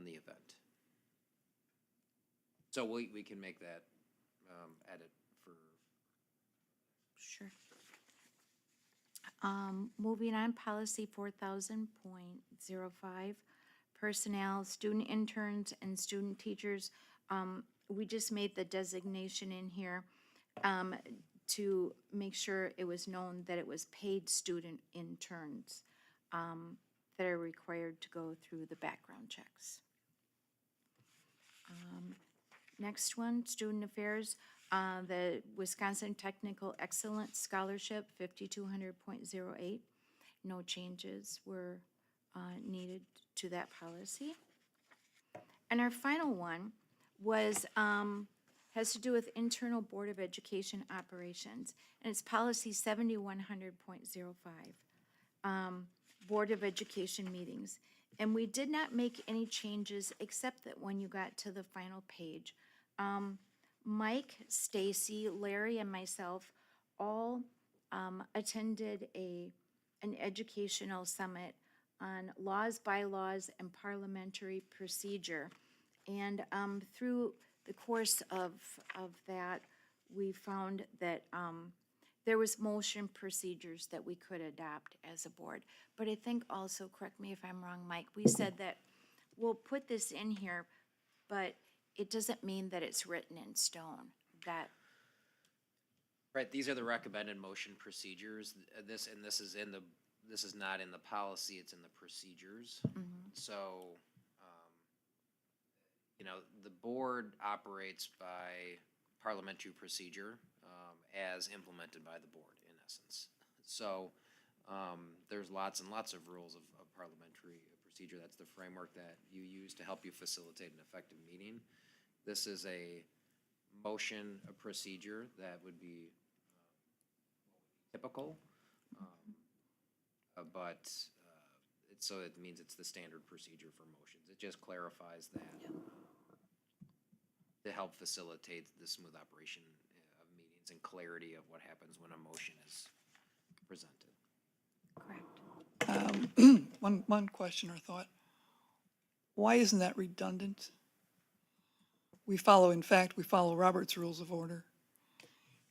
the event. So we can make that, edit for, Sure. Moving on, policy 4000.05, personnel, student interns and student teachers. We just made the designation in here, to make sure it was known that it was paid student interns, that are required to go through the background checks. Next one, student affairs, the Wisconsin Technical Excellence Scholarship, 5200.08. No changes were needed to that policy. And our final one was, has to do with internal Board of Education operations, and it's policy 7100.05, Board of Education meetings. And we did not make any changes, except that when you got to the final page, Mike, Stacy, Larry, and myself all attended an educational summit on laws, bylaws, and parliamentary procedure. And through the course of that, we found that there was motion procedures that we could adopt as a board. But I think also, correct me if I'm wrong, Mike, we said that we'll put this in here, but it doesn't mean that it's written in stone, that, right, these are the recommended motion procedures. This is not in the policy, it's in the procedures. So, the board operates by parliamentary procedure, as implemented by the board, in essence. So, there's lots and lots of rules of parliamentary procedure. That's the framework that you use to help you facilitate an effective meeting. This is a motion, a procedure that would be typical, but so it means it's the standard procedure for motions. It just clarifies that to help facilitate the smooth operation of meetings and clarity of what happens when a motion is presented. correct. One question or thought. Why isn't that redundant? In fact, we follow Robert's Rules of Order.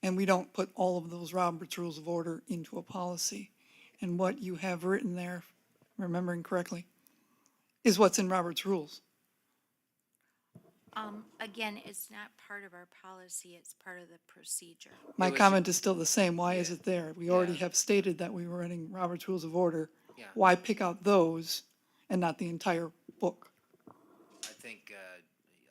And we don't put all of those Robert's Rules of Order into a policy. And what you have written there remembering correctly, is what's in Robert's rules. Again, it's not part of our policy, it's part of the procedure. My It was- comment is still the same. Why is Yeah. it there? We already Yeah. have stated that we were running Robert's Rules of Order. Yeah. Why pick out those and not the entire book? I think,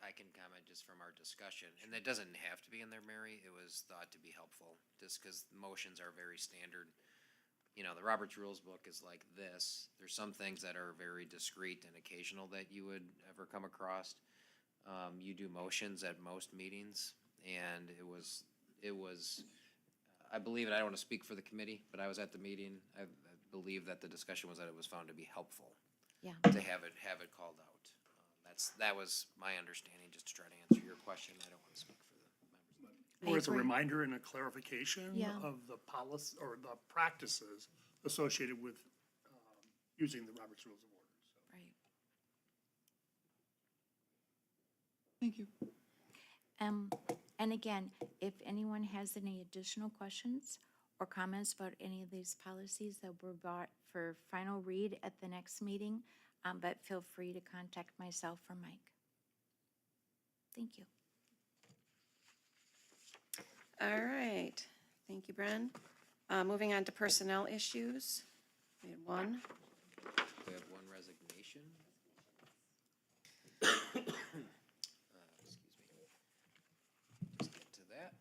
I can comment just from our discussion, and it doesn't have to be in there, Mary, it was thought to be helpful, just because the motions are very standard. You know, the Roberts Rules book is like this, there's some things that are very discreet and occasional that you would ever come across. You do motions at most meetings, and it was, I believe, and I don't wanna speak for the committee, but I was at the meeting, I believe that the discussion was that it was found to be helpful Yeah. to have it called out. That was my understanding, just to try to answer your question. I don't want to speak for the members. Or as a agree. reminder and a clarification Yeah. of the policy or the practices associated with using the Robert's Rules of Order. So. Right. Thank you. And again, if anyone has any additional questions or comments about any of these policies that were brought for final read at the next meeting, but feel free to contact myself or Mike. Thank you. All right, thank you, Bren. Moving on to personnel issues. We had one. We have one resignation. Excuse me. Just get to that.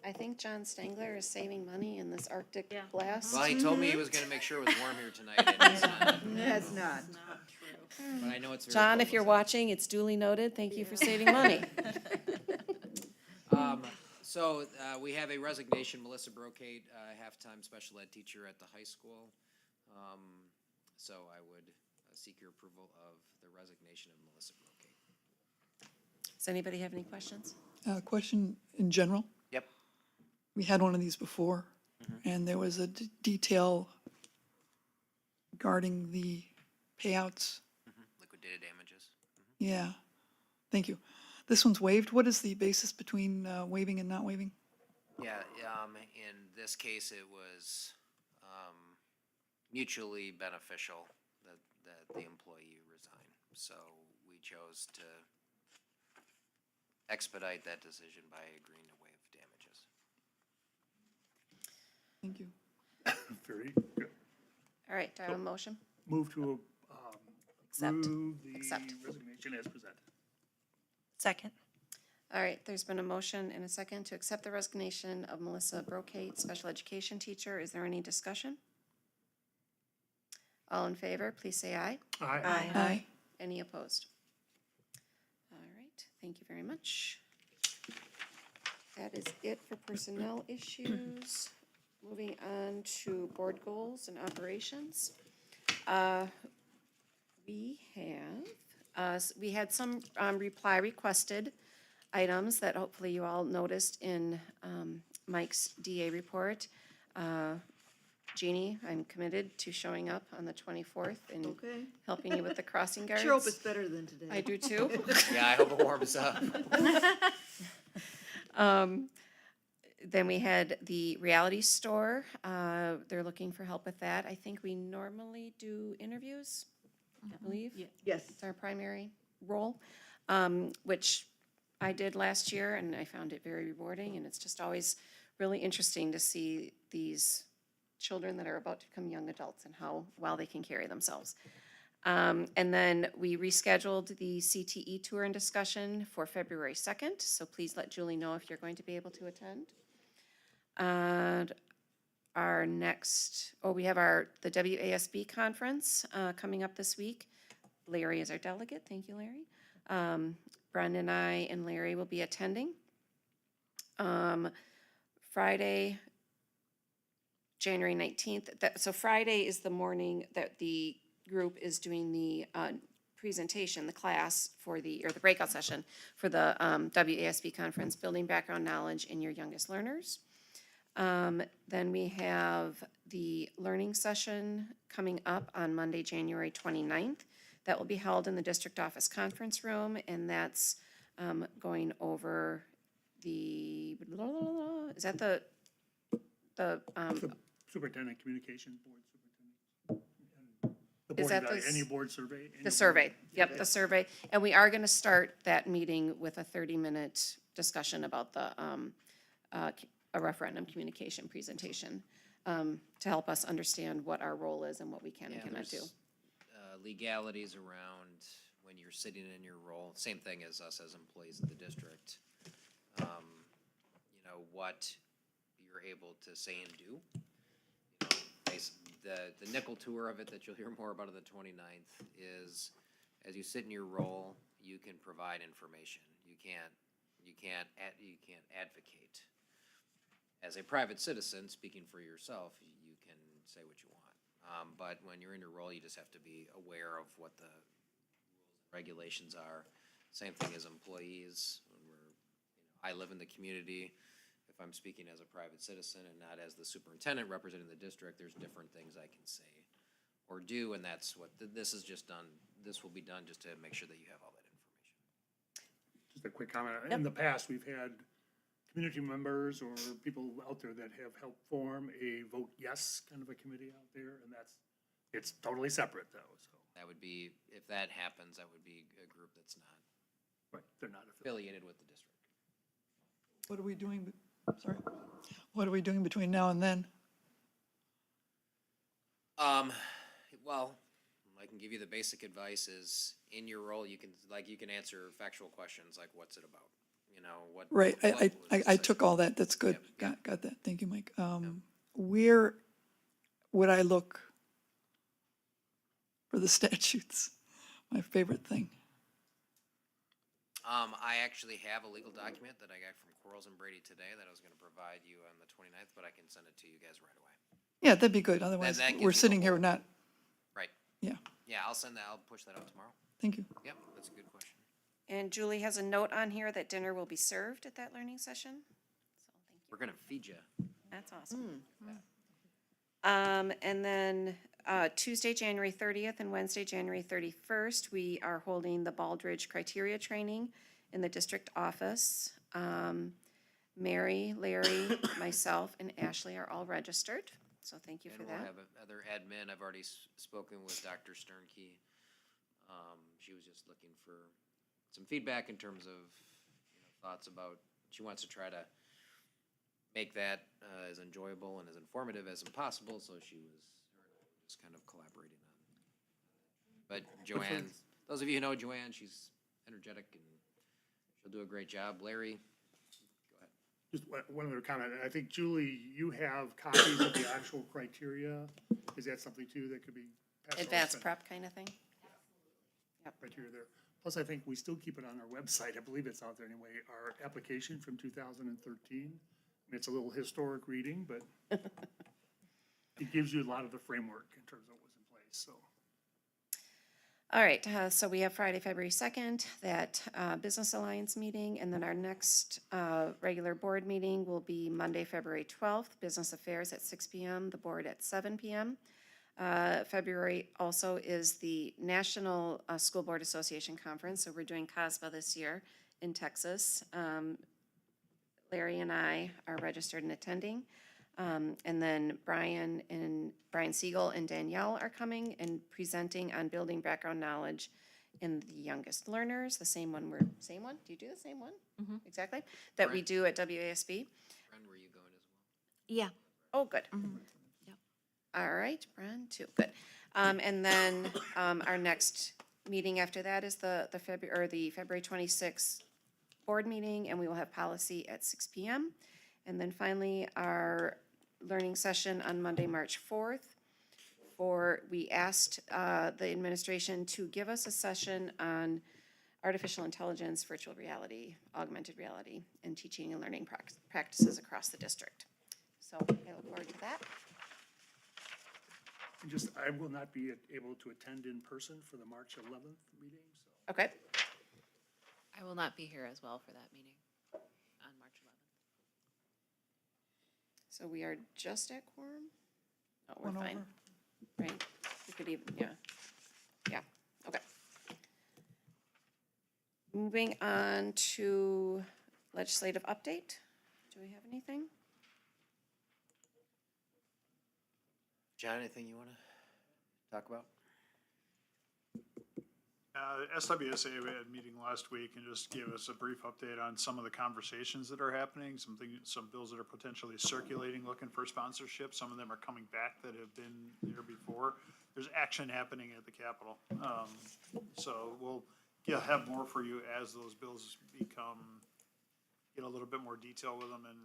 I think John Stangler is saving money in this Arctic blast. Well, he told me he was gonna make sure it was warm here tonight, and it's not. That's not. But I know it's very John, cold if you're outside. watching, it's duly noted. Thank you for saving money. So, we have a resignation, Melissa Brocade, halftime special ed teacher at the high school. So I would seek your approval of the resignation of Melissa Brocade. Does anybody have any questions? Question in general. Yep. We had one of these before, and there was a detail regarding the payouts. Liquidated damages. Yeah, thank you. This one's waived. What is the basis between waiving and not waiving? Yeah, in this case, it was, mutually beneficial that the employee resign. So we chose to expedite that decision by agreeing to waive damages. Thank you. Very good. All right, do I have a motion? Move to Accept. approve the Accept. resignation as presented. Second. All right, there's been a motion and a second to accept the resignation of Melissa Brocade, special education teacher. Is there any discussion? All in favor, please say aye. Aye. Aye. Any opposed? All right, thank you very much. That is it for personnel issues. Moving on to board goals and operations. We had some reply requested items that hopefully you all noticed in Mike's DA report. Jeannie, I'm committed to showing up on the 24th and Okay. helping you with the crossing guards. Sure hope it's better than today. I do too. Yeah, I hope it warms up. Then we had the reality store. They're looking for help with that. I think we normally do interviews, I believe. Yes. It's our primary role, which I did last year, and I found it very rewarding, and it's just always really interesting to see these children that are about to become young adults and how well they can carry themselves. And then we rescheduled the CTE tour and discussion for February 2nd, so please let Julie know if you're going to be able to attend. And our next, we have the WASB conference coming up this week. Larry is our delegate. Thank you, Larry. Brendan and I and Larry will be attending. Friday, January 19th. So Friday is the morning that the group is doing the presentation, the class or the breakout session for the WASB conference, Building Background Knowledge in Your Youngest Learners. Then we have the learning session coming up on Monday, January 29th. That will be held in the district office conference room, and that's going over the, is that the, Superintendent Communication Board Superintendent. The Is board, that the any s- board survey? any the board- survey, yep, the survey. And we are gonna start that meeting with a 30-minute discussion about the, a referendum communication presentation, to help us understand what our role is and what we can and Yeah, cannot do. there's, legalities around when you're sitting in your role, same thing as us as employees of the district. You know, what you're able to say and do. You know, the nickel tour of it that you'll hear more about on the 29th is, as you sit in your role, you can provide information. You can't advocate. As a private citizen, speaking for yourself, you can say what you want. But when you're in your role, you just have to be aware of what the rules and regulations are. Same thing as employees. When I live in the community. If I'm speaking as a private citizen and not as the superintendent representing the district, there's different things I can say or do, and that's what this is just done. This will be done just to make sure that you have all that information. Just a quick comment. In the past, we've had community members or people out there that have helped form a vote yes kind of a committee out there, and it's totally separate though, so. That would be, if that happens, that would be a group that's not Right, they're not affiliated with the district. What are we doing, sorry, what are we doing between now and then? Well, I can give you the basic advice is, in your role, you can answer factual questions like, what's it about? You know, what. Right, what was I the took all that, that's good, Yep. got that, thank you, Mike. Where would I look for the statutes? My favorite thing. I actually have a legal document that I got from Quarles and Brady today that I was gonna provide you on the 29th, but I can send it to you guys right away. Yeah, that'd be good, otherwise that gives we're you the sitting here whole- not, Right. yeah, Yeah, I'll send that, I'll push that out tomorrow. thank you. Yep, that's a good question. And Julie has a note on here that dinner will be served at that learning session. So thank you. We're gonna feed you. That's awesome. And then, Tuesday, January 30th and Wednesday, January 31st, we are holding the Baldridge criteria training in the district office. Mary, Larry, myself, and Ashley are all registered, so thank you for And we'll that. have other admin. I've already spoken with Dr. Sternke. She was just looking for some feedback in terms of, thoughts about, she wants to try to make that as enjoyable and as informative as possible, so she was just kind of collaborating on it. But Joanne, those of you who know Joanne, she's energetic and she'll do a great job. Larry, go ahead. Just one other comment, and I think Julie, you have copies of the actual criteria. Is that something too that could be passed on? Advanced prep kind of thing? Criteria there. Plus, I think we still keep it on our website. I believe it's out there anyway. Our application from 2013. I mean, it's a little historic reading, but it gives you a lot of the framework in terms of what was in place, so. All right, so we have Friday, February 2nd, that Business Alliance meeting, and then our next regular board meeting will be Monday, February 12th, Business Affairs at 6 p.m., the board at 7 p.m. February also is the National School Board Association Conference, so we're doing CASBA this year in Texas. Larry and I are registered and attending. And then Brian Siegel and Danielle are coming and presenting on building background knowledge in the youngest learners, the same one same one? Do you do the same one? Exactly, that we do at WASB. Friend, were you going as well? Yeah. Oh, good. Yep. All right, Brian, too, good. And then, our next meeting after that is the February 26th board meeting, and we will have policy at 6 p.m. And then finally, our learning session on Monday, March 4th. We asked the administration to give us a session on artificial intelligence, virtual reality, augmented reality, and teaching and learning practices across the district. So I look forward to that. And just, I will not be able to attend in person for the March 11th meeting, so. Okay. I will not be here as well for that meeting on March 11th. So we are just at quorum? Oh, we're One fine, over. right? We could even, yeah, okay. Moving on to legislative update. Do we have anything? John, anything you want to talk about? SWSA, we had a meeting last week and just gave us a brief update on some of the conversations that are happening, some bills that are potentially circulating, looking for sponsorship. Some of them are coming back that have been there before. There's action happening at the Capitol. So we'll have more for you as those bills get a little bit more detail with them, and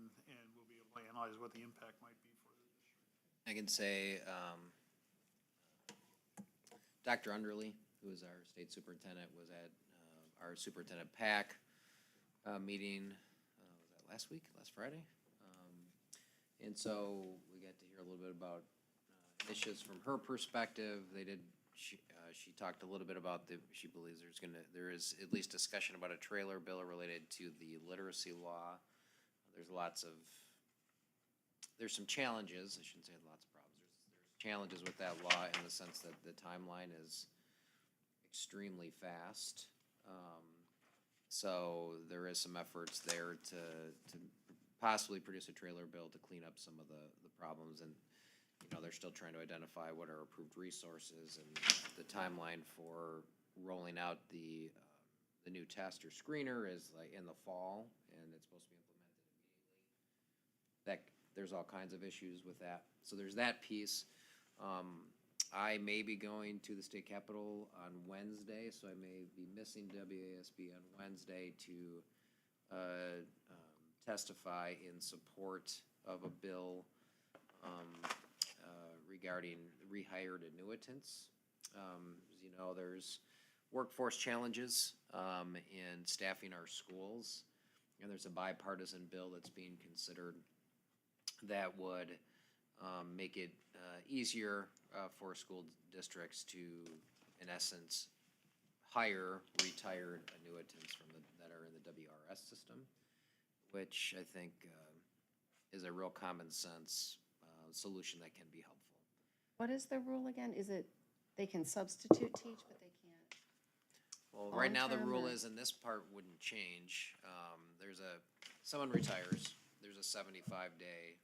we'll be able to analyze what the impact might be for the district. I can say, Dr. Underly, who is our state superintendent, was at our superintendent PAC meeting, was that last Friday? And so we got to hear a little bit about initiatives from her perspective. She talked a little bit about she believes there is at least discussion about a trailer bill related to the literacy law. There's some challenges, I shouldn't say lots of problems, there's challenges with that law in the sense that the timeline is extremely fast. So there is some efforts there to possibly produce a trailer bill to clean up some of the problems, and they're still trying to identify what are approved resources, and the timeline for rolling out the new test or screener is like in the fall, and it's supposed to be implemented immediately. There's all kinds of issues with that. So there's that piece. I may be going to the state capitol on Wednesday, so I may be missing WASB on Wednesday to testify in support of a bill regarding rehired annuitants. As you know, there's workforce challenges in staffing our schools, and there's a bipartisan bill that's being considered that would make it easier for school districts to, in essence, hire retired annuitants that are in the WRS system, which I think is a real common sense solution that can be helpful. What is the rule again? Is it they can substitute teach, but they can't? Well, right now the Long-term rule or- is, and this part wouldn't change, someone retires, there's a 75-day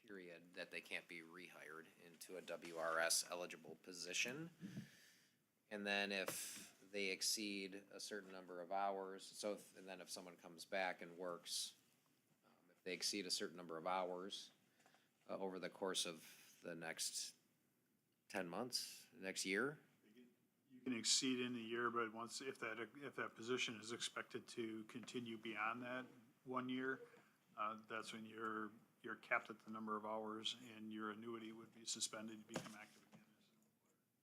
period that they can't be rehired into a WRS eligible position. And then if they exceed a certain number of hours, and then if someone comes back and works, if they exceed a certain number of hours over the course of the next 10 months, next year. You can exceed in a year, but if that position is expected to continue beyond that 1 year, that's when you're capped at the number of hours, and your annuity would be suspended to become active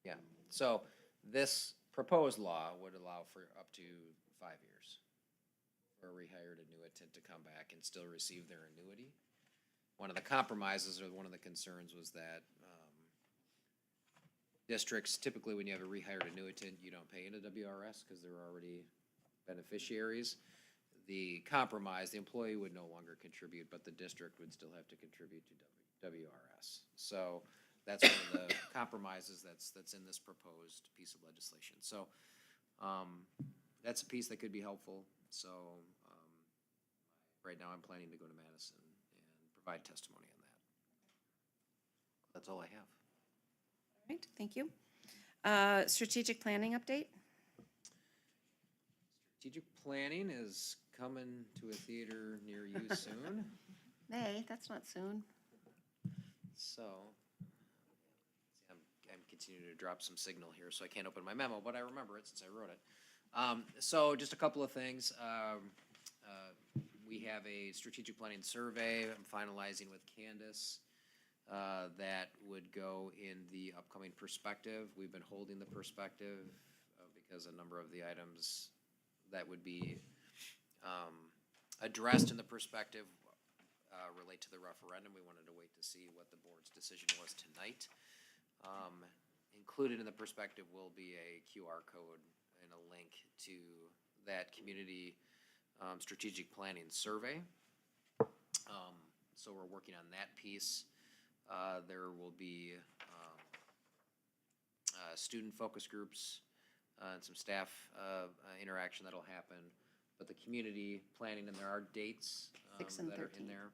again. Yeah, so this proposed law would allow for up to 5 years for a rehired annuitant to come back and still receive their annuity. One of the compromises or one of the concerns was that districts, typically when you have a rehired annuitant, you don't pay into WRS because they're already beneficiaries. The compromise, the employee would no longer contribute, but the district would still have to contribute to WRS. So that's one of the compromises that's in this proposed piece of legislation. So that's a piece that could be helpful. So right now I'm planning to go to Madison and provide testimony on that. That's all I have. All right, thank you. Strategic planning update? Strategic planning is coming to a theater near you soon. Nay, that's not soon. So, I'm continuing to drop some signal here, so I can't open my memo, but I remember it since I wrote it. So just a couple of things. We have a strategic planning survey I'm finalizing with Candace that would go in the upcoming perspective. We've been holding the perspective because a number of the items that would be addressed in the perspective relate to the referendum. We wanted to wait to see what the board's decision was tonight. Included in the perspective will be a QR code and a link to that community strategic planning survey. So we're working on that piece. There will be student focus groups and some staff interaction that'll happen. But the community planning, and there are dates 6 and that are in 13. there.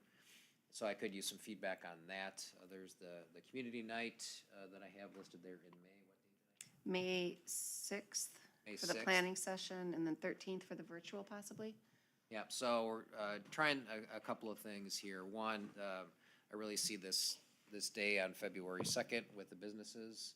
So I could use some feedback on that. There's the community night that I have listed there in May. What date May 6th May for the 6th. planning session, and then 13th for the virtual possibly? Yeah, so we're trying a couple of things here. One, I really see this day on February 2nd with the businesses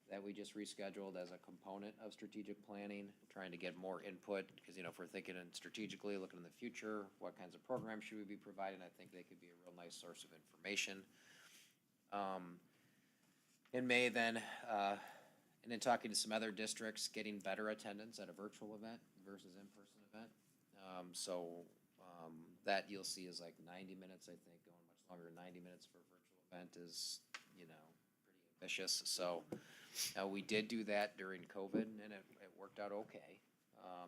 that we just rescheduled as a component of strategic planning, trying to get more input, because, if we're thinking and strategically, looking in the future, what kinds of programs should we be providing? I think they could be a real nice source of information. In May then, and then talking to some other districts, getting better attendance at a virtual event versus in-person event. That you'll see is like 90 minutes, I think, going much longer. 90 minutes for a virtual event is, pretty ambitious. So we did do that during COVID, and it worked out okay.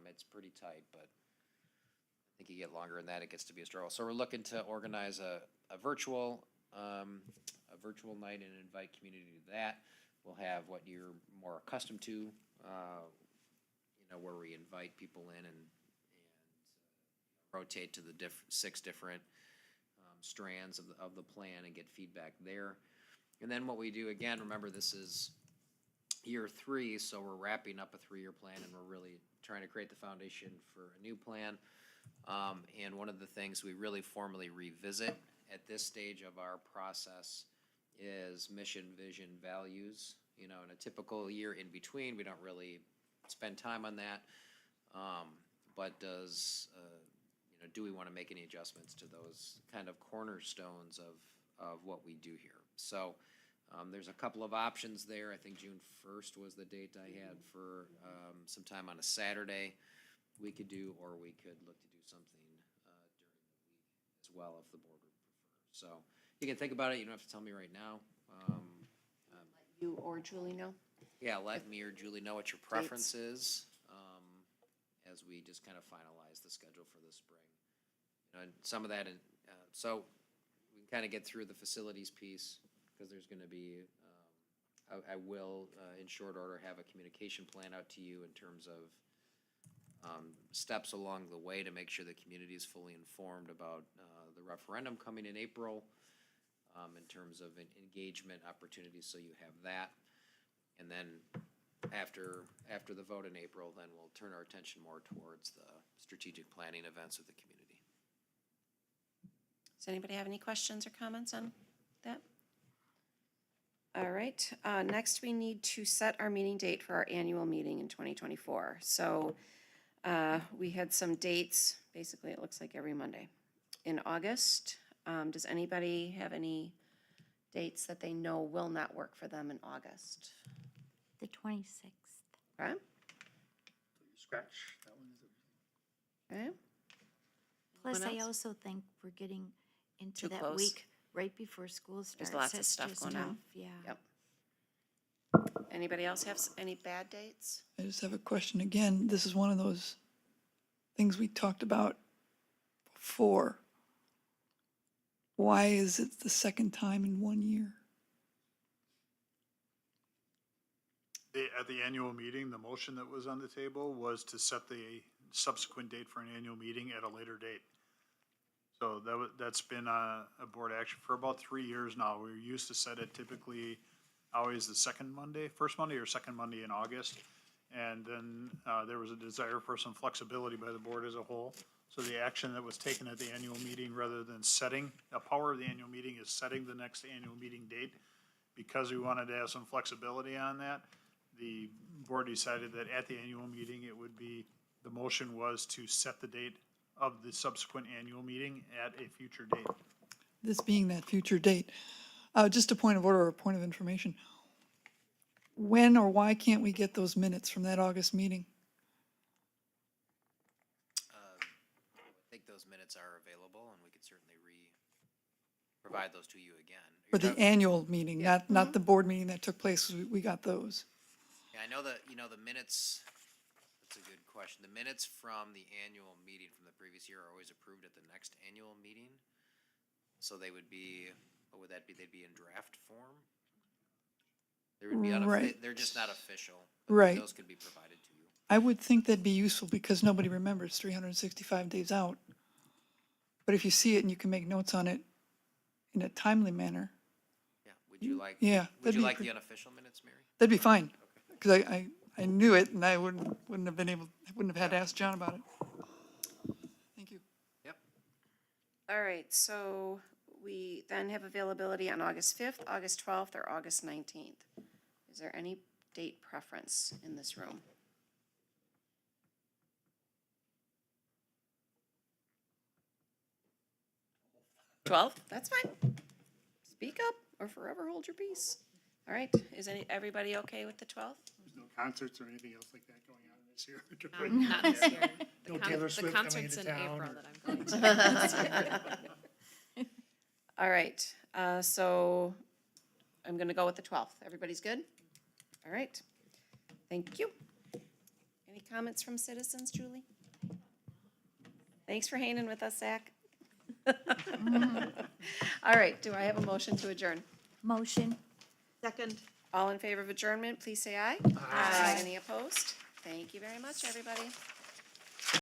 It's pretty tight, but I think you get longer than that, it gets to be a struggle. So we're looking to organize a virtual night and invite community to that. We'll have what you're more accustomed to, where we invite people in and rotate to the 6 different strands of the plan and get feedback there. And then what we do, again, remember this is year 3, so we're wrapping up a 3-year plan, and we're really trying to create the foundation for a new plan. And one of the things we really formally revisit at this stage of our process is mission, vision, values. In a typical year in between, we don't really spend time on that. But do we want to make any adjustments to those kind of cornerstones of what we do here? So there's a couple of options there. I think June 1st was the date I had for some time on a Saturday we could do, or we could look to do something during the week as well if the board would prefer. So you can think about it. You don't have to tell me right now. You or Julie know? Yeah, let me or Julie know what your preference is as we just kind of finalize the schedule for the spring. And some of that, so we can kind of get through the facilities piece, because there's going to be, I will, in short order, have a communication plan out to you in terms of steps along the way to make sure the community is fully informed about the referendum coming in April, in terms of engagement opportunities, so you have that. And then after the vote in April, then we'll turn our attention more towards the strategic planning events of the community. Does anybody have any questions or comments on that? All right, next we need to set our meeting date for our annual meeting in 2024. So we had some dates, basically it looks like every Monday in August. Does anybody have any dates that they know will not work for them in August? The 26th. Okay, Scratch, that one is okay. Plus, Anyone I else? also think we're getting into Too that close. week right before school starts. There's lots of It's stuff just going on. tough, Yeah. Yep. Anybody else have any bad dates? I just have a question again. This is one of those things we talked about before. Why is it the second time in 1 year? At the annual meeting, the motion that was on the table was to set the subsequent date for an annual meeting at a later date. So that's been a board action for about 3 years now. We used to set it typically always the first Monday or second Monday in August. And then there was a desire for some flexibility by the board as a whole. So the action that was taken at the annual meeting, rather than setting, a power of the annual meeting is setting the next annual meeting date. Because we wanted to have some flexibility on that, the board decided that at the annual meeting, the motion was to set the date of the subsequent annual meeting at a future date. This being that future date. Just a point of order or a point of information. When or why can't we get those minutes from that August meeting? I think those minutes are available, and we could certainly provide those to you again. For the annual meeting, not the board meeting that took place, 'cause we got those. Yeah, I know that, the minutes, that's a good question. The minutes from the annual meeting from the previous year are always approved at the next annual meeting. So they would be, what would that be? They'd be in draft form? They would be Right. they're just not official. Right. Those could be provided to you. I would think that'd be useful because nobody remembers 365 days out. But if you see it and you can make notes on it in a timely manner, Yeah, would you like, yeah, would that'd you be like pre- the unofficial minutes, Mary? that'd be fine. Because I knew it and I wouldn't have been able, wouldn't have had to ask John about it. Thank you. Yep. All right, so we then have availability on August 5th, August 12th, or August 19th. Is there any date preference in this room? 12th, that's fine. Speak up or forever hold your peace. All right, is everybody okay with the 12th? There's no concerts or anything else like that going on this year. Not this year. No Taylor The Swift coming concert's into in town. April or- that I'm going to. All right, so I'm gonna go with the 12th. Everybody's good? All right, thank you. Any comments from citizens, Julie? Thanks for hanging with us, Zach. All right, do I have a motion to adjourn? Motion. Second. All in favor of adjournment, please say aye. Aye. Any opposed? Thank you very much, everybody.